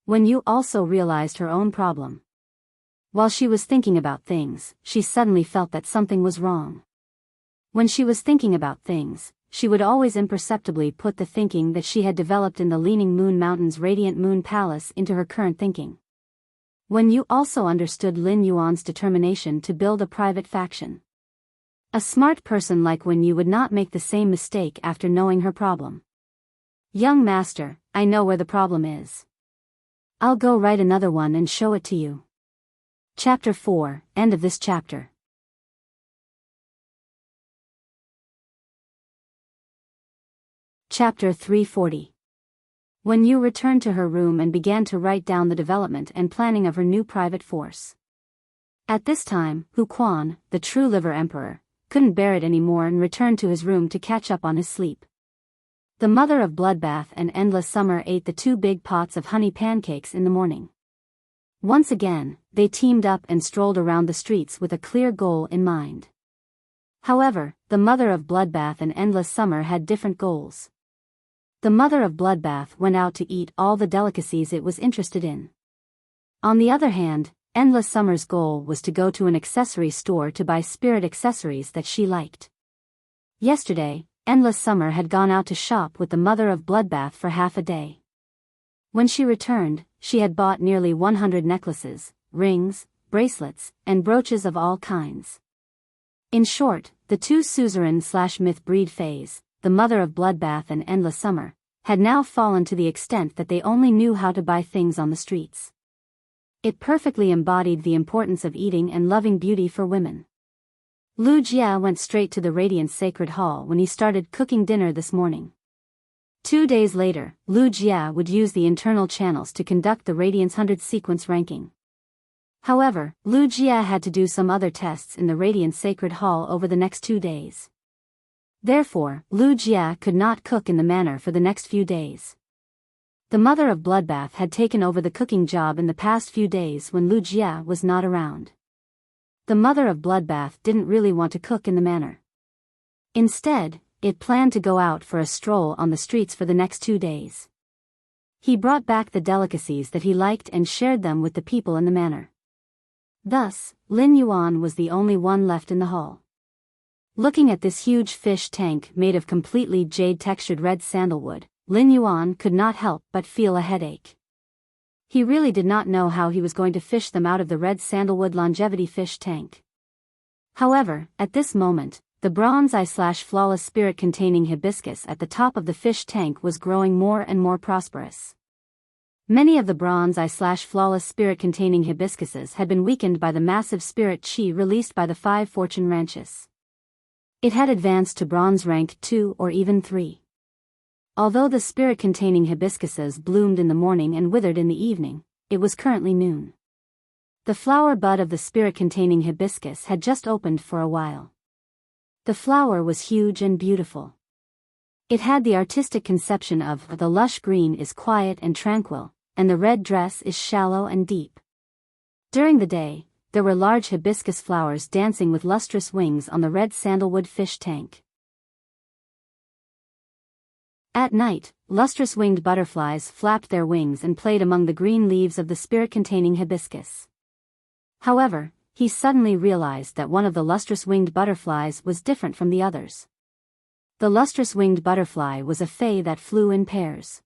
Wen Yu also realized her own problem. While she was thinking about things, she suddenly felt that something was wrong. When she was thinking about things, she would always imperceptibly put the thinking that she had developed in the Leaning Moon Mountain's Radiant Moon Palace into her current thinking. Wen Yu also understood Lin Yuan's determination to build a private faction. A smart person like Wen Yu would not make the same mistake after knowing her problem. "Young master, I know where the problem is. I'll go write another one and show it to you." Chapter 4, End of this chapter. Chapter 340. Wen Yu returned to her room and began to write down the development and planning of her new private force. At this time, Hu Quan, the True Liver Emperor, couldn't bear it anymore and returned to his room to catch up on his sleep. The mother of Bloodbath and Endless Summer ate the 2 big pots of honey pancakes in the morning. Once again, they teamed up and strolled around the streets with a clear goal in mind. However, the mother of Bloodbath and Endless Summer had different goals. The mother of Bloodbath went out to eat all the delicacies it was interested in. On the other hand, Endless Summer's goal was to go to an accessory store to buy spirit accessories that she liked. Yesterday, Endless Summer had gone out to shop with the mother of Bloodbath for half a day. When she returned, she had bought nearly 100 necklaces, rings, bracelets, and brooches of all kinds. In short, the two suzerain/myth breed fays, the mother of bloodbath and endless summer, had now fallen to the extent that they only knew how to buy things on the streets. It perfectly embodied the importance of eating and loving beauty for women. Lu Jia went straight to the Radiance Sacred Hall when he started cooking dinner this morning. 2 days later, Lu Jia would use the internal channels to conduct the Radiance 100 sequence ranking. However, Lu Jia had to do some other tests in the Radiance Sacred Hall over the next 2 days. Therefore, Lu Jia could not cook in the manner for the next few days. The mother of bloodbath had taken over the cooking job in the past few days when Lu Jia was not around. The mother of bloodbath didn't really want to cook in the manner. Instead, it planned to go out for a stroll on the streets for the next 2 days. He brought back the delicacies that he liked and shared them with the people in the manor. Thus, Lin Yuan was the only one left in the hall. Looking at this huge fish tank made of completely jade-textured red sandalwood, Lin Yuan could not help but feel a headache. He really did not know how he was going to fish them out of the red sandalwood longevity fish tank. However, at this moment, the bronze eye/flawless spirit containing hibiscus at the top of the fish tank was growing more and more prosperous. Many of the bronze eye/flawless spirit containing hibiscuses had been weakened by the massive spirit chi released by the 5 fortune ranches. It had advanced to bronze rank 2 or even 3. Although the spirit containing hibiscuses bloomed in the morning and withered in the evening, it was currently noon. The flower bud of the spirit containing hibiscus had just opened for a while. The flower was huge and beautiful. It had the artistic conception of the lush green is quiet and tranquil, and the red dress is shallow and deep. During the day, there were large hibiscus flowers dancing with lustrous wings on the red sandalwood fish tank. At night, lustrous winged butterflies flapped their wings and played among the green leaves of the spirit-containing hibiscus. However, he suddenly realized that one of the lustrous winged butterflies was different from the others. The lustrous winged butterfly was a fae that flew in pairs.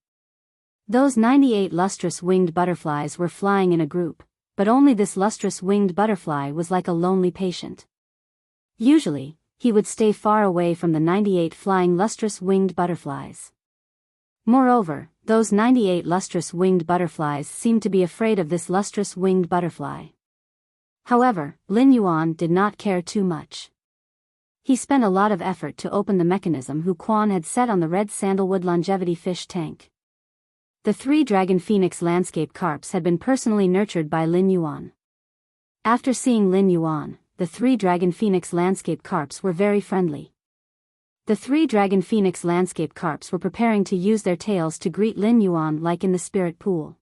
Those 98 lustrous winged butterflies were flying in a group, but only this lustrous winged butterfly was like a lonely patient. Usually, he would stay far away from the 98 flying lustrous winged butterflies. Moreover, those 98 lustrous winged butterflies seemed to be afraid of this lustrous winged butterfly. However, Lin Yuan did not care too much. He spent a lot of effort to open the mechanism Hu Quan had set on the red sandalwood longevity fish tank. The 3 dragon phoenix landscape carps had been personally nurtured by Lin Yuan. After seeing Lin Yuan, the 3 dragon phoenix landscape carps were very friendly. The 3 dragon phoenix landscape carps were preparing to use their tails to greet Lin Yuan like in the spirit pool.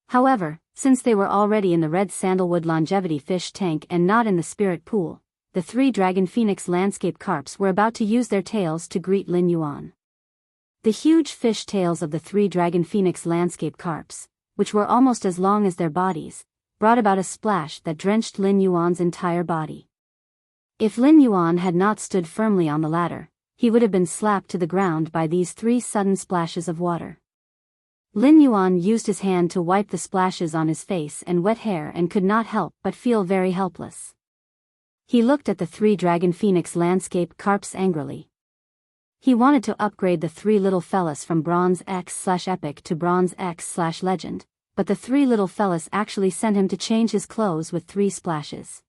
However, since they were already in the red sandalwood longevity fish tank and not in the spirit pool, the 3 dragon phoenix landscape carps were about to use their tails to greet Lin Yuan. The huge fish tails of the 3 dragon phoenix landscape carps, which were almost as long as their bodies, brought about a splash that drenched Lin Yuan's entire body. If Lin Yuan had not stood firmly on the ladder, he would have been slapped to the ground by these 3 sudden splashes of water. Lin Yuan used his hand to wipe the splashes on his face and wet hair and could not help but feel very helpless. He looked at the 3 dragon phoenix landscape carps angrily. He wanted to upgrade the 3 little fellas from bronze X/epic to bronze X/legend, but the 3 little fellas actually sent him to change his clothes with 3 splashes.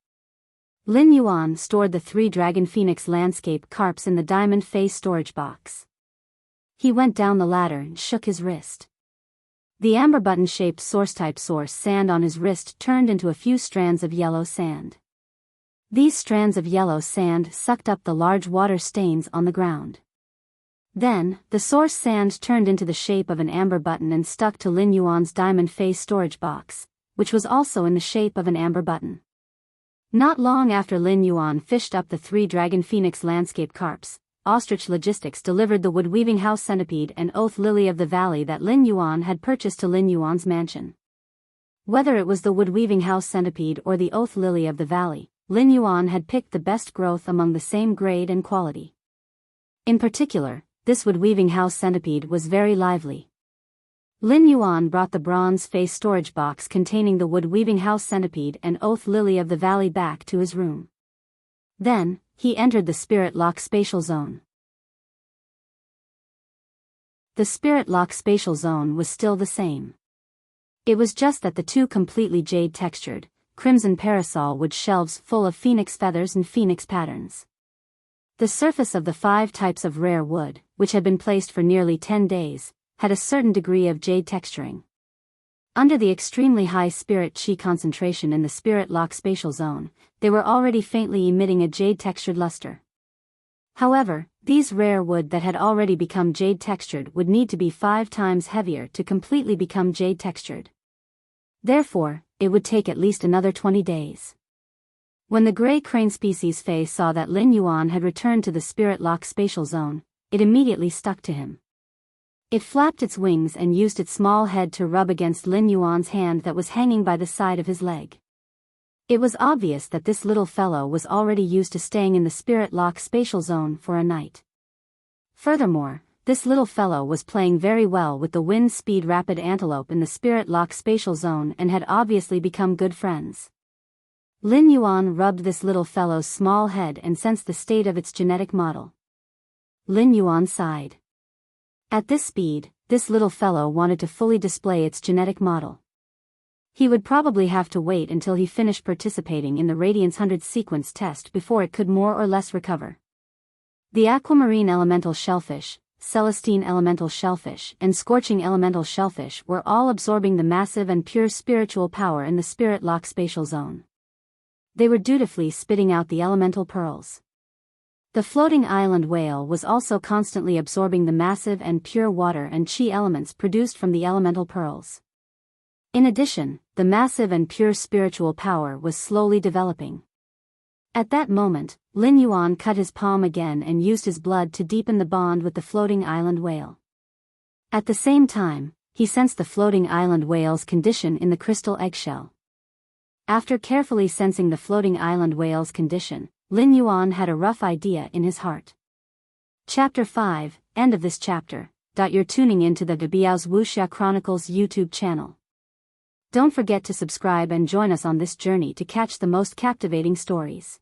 Lin Yuan stored the 3 dragon phoenix landscape carps in the diamond face storage box. He went down the ladder and shook his wrist. The amber button-shaped source-type source sand on his wrist turned into a few strands of yellow sand. These strands of yellow sand sucked up the large water stains on the ground. Then, the source sand turned into the shape of an amber button and stuck to Lin Yuan's diamond face storage box, which was also in the shape of an amber button. Not long after Lin Yuan fished up the 3 dragon phoenix landscape carps, Ostrich Logistics delivered the wood-weaving house centipede and oath lily of the valley that Lin Yuan had purchased to Lin Yuan's mansion. Whether it was the wood-weaving house centipede or the oath lily of the valley, Lin Yuan had picked the best growth among the same grade and quality. In particular, this wood-weaving house centipede was very lively. Lin Yuan brought the bronze face storage box containing the wood-weaving house centipede and oath lily of the valley back to his room. Then, he entered the Spirit Lock spatial zone. The Spirit Lock spatial zone was still the same. It was just that the two completely jade-textured, crimson parasol wood shelves full of phoenix feathers and phoenix patterns. The surface of the 5 types of rare wood, which had been placed for nearly 10 days, had a certain degree of jade texturing. Under the extremely high spirit chi concentration in the Spirit Lock spatial zone, they were already faintly emitting a jade-textured luster. However, these rare wood that had already become jade-textured would need to be 5 times heavier to completely become jade-textured. Therefore, it would take at least another 20 days. When the gray crane species Fei saw that Lin Yuan had returned to the Spirit Lock spatial zone, it immediately stuck to him. It flapped its wings and used its small head to rub against Lin Yuan's hand that was hanging by the side of his leg. It was obvious that this little fellow was already used to staying in the Spirit Lock spatial zone for a night. Furthermore, this little fellow was playing very well with the wind speed rapid antelope in the Spirit Lock spatial zone and had obviously become good friends. Lin Yuan rubbed this little fellow's small head and sensed the state of its genetic model. Lin Yuan sighed. At this speed, this little fellow wanted to fully display its genetic model. He would probably have to wait until he finished participating in the Radiance 100 sequence test before it could more or less recover. The aquamarine elemental shellfish, Celestine elemental shellfish, and scorching elemental shellfish were all absorbing the massive and pure spiritual power in the Spirit Lock spatial zone. They were dutifully spitting out the elemental pearls. The floating island whale was also constantly absorbing the massive and pure water and chi elements produced from the elemental pearls. In addition, the massive and pure spiritual power was slowly developing. At that moment, Lin Yuan cut his palm again and used his blood to deepen the bond with the floating island whale. At the same time, he sensed the floating island whale's condition in the crystal eggshell. After carefully sensing the floating island whale's condition, Lin Yuan had a rough idea in his heart. Chapter 5, End of this chapter. You're tuning into the Biyao's Wuxia Chronicles YouTube channel. Don't forget to subscribe and join us on this journey to catch the most captivating stories.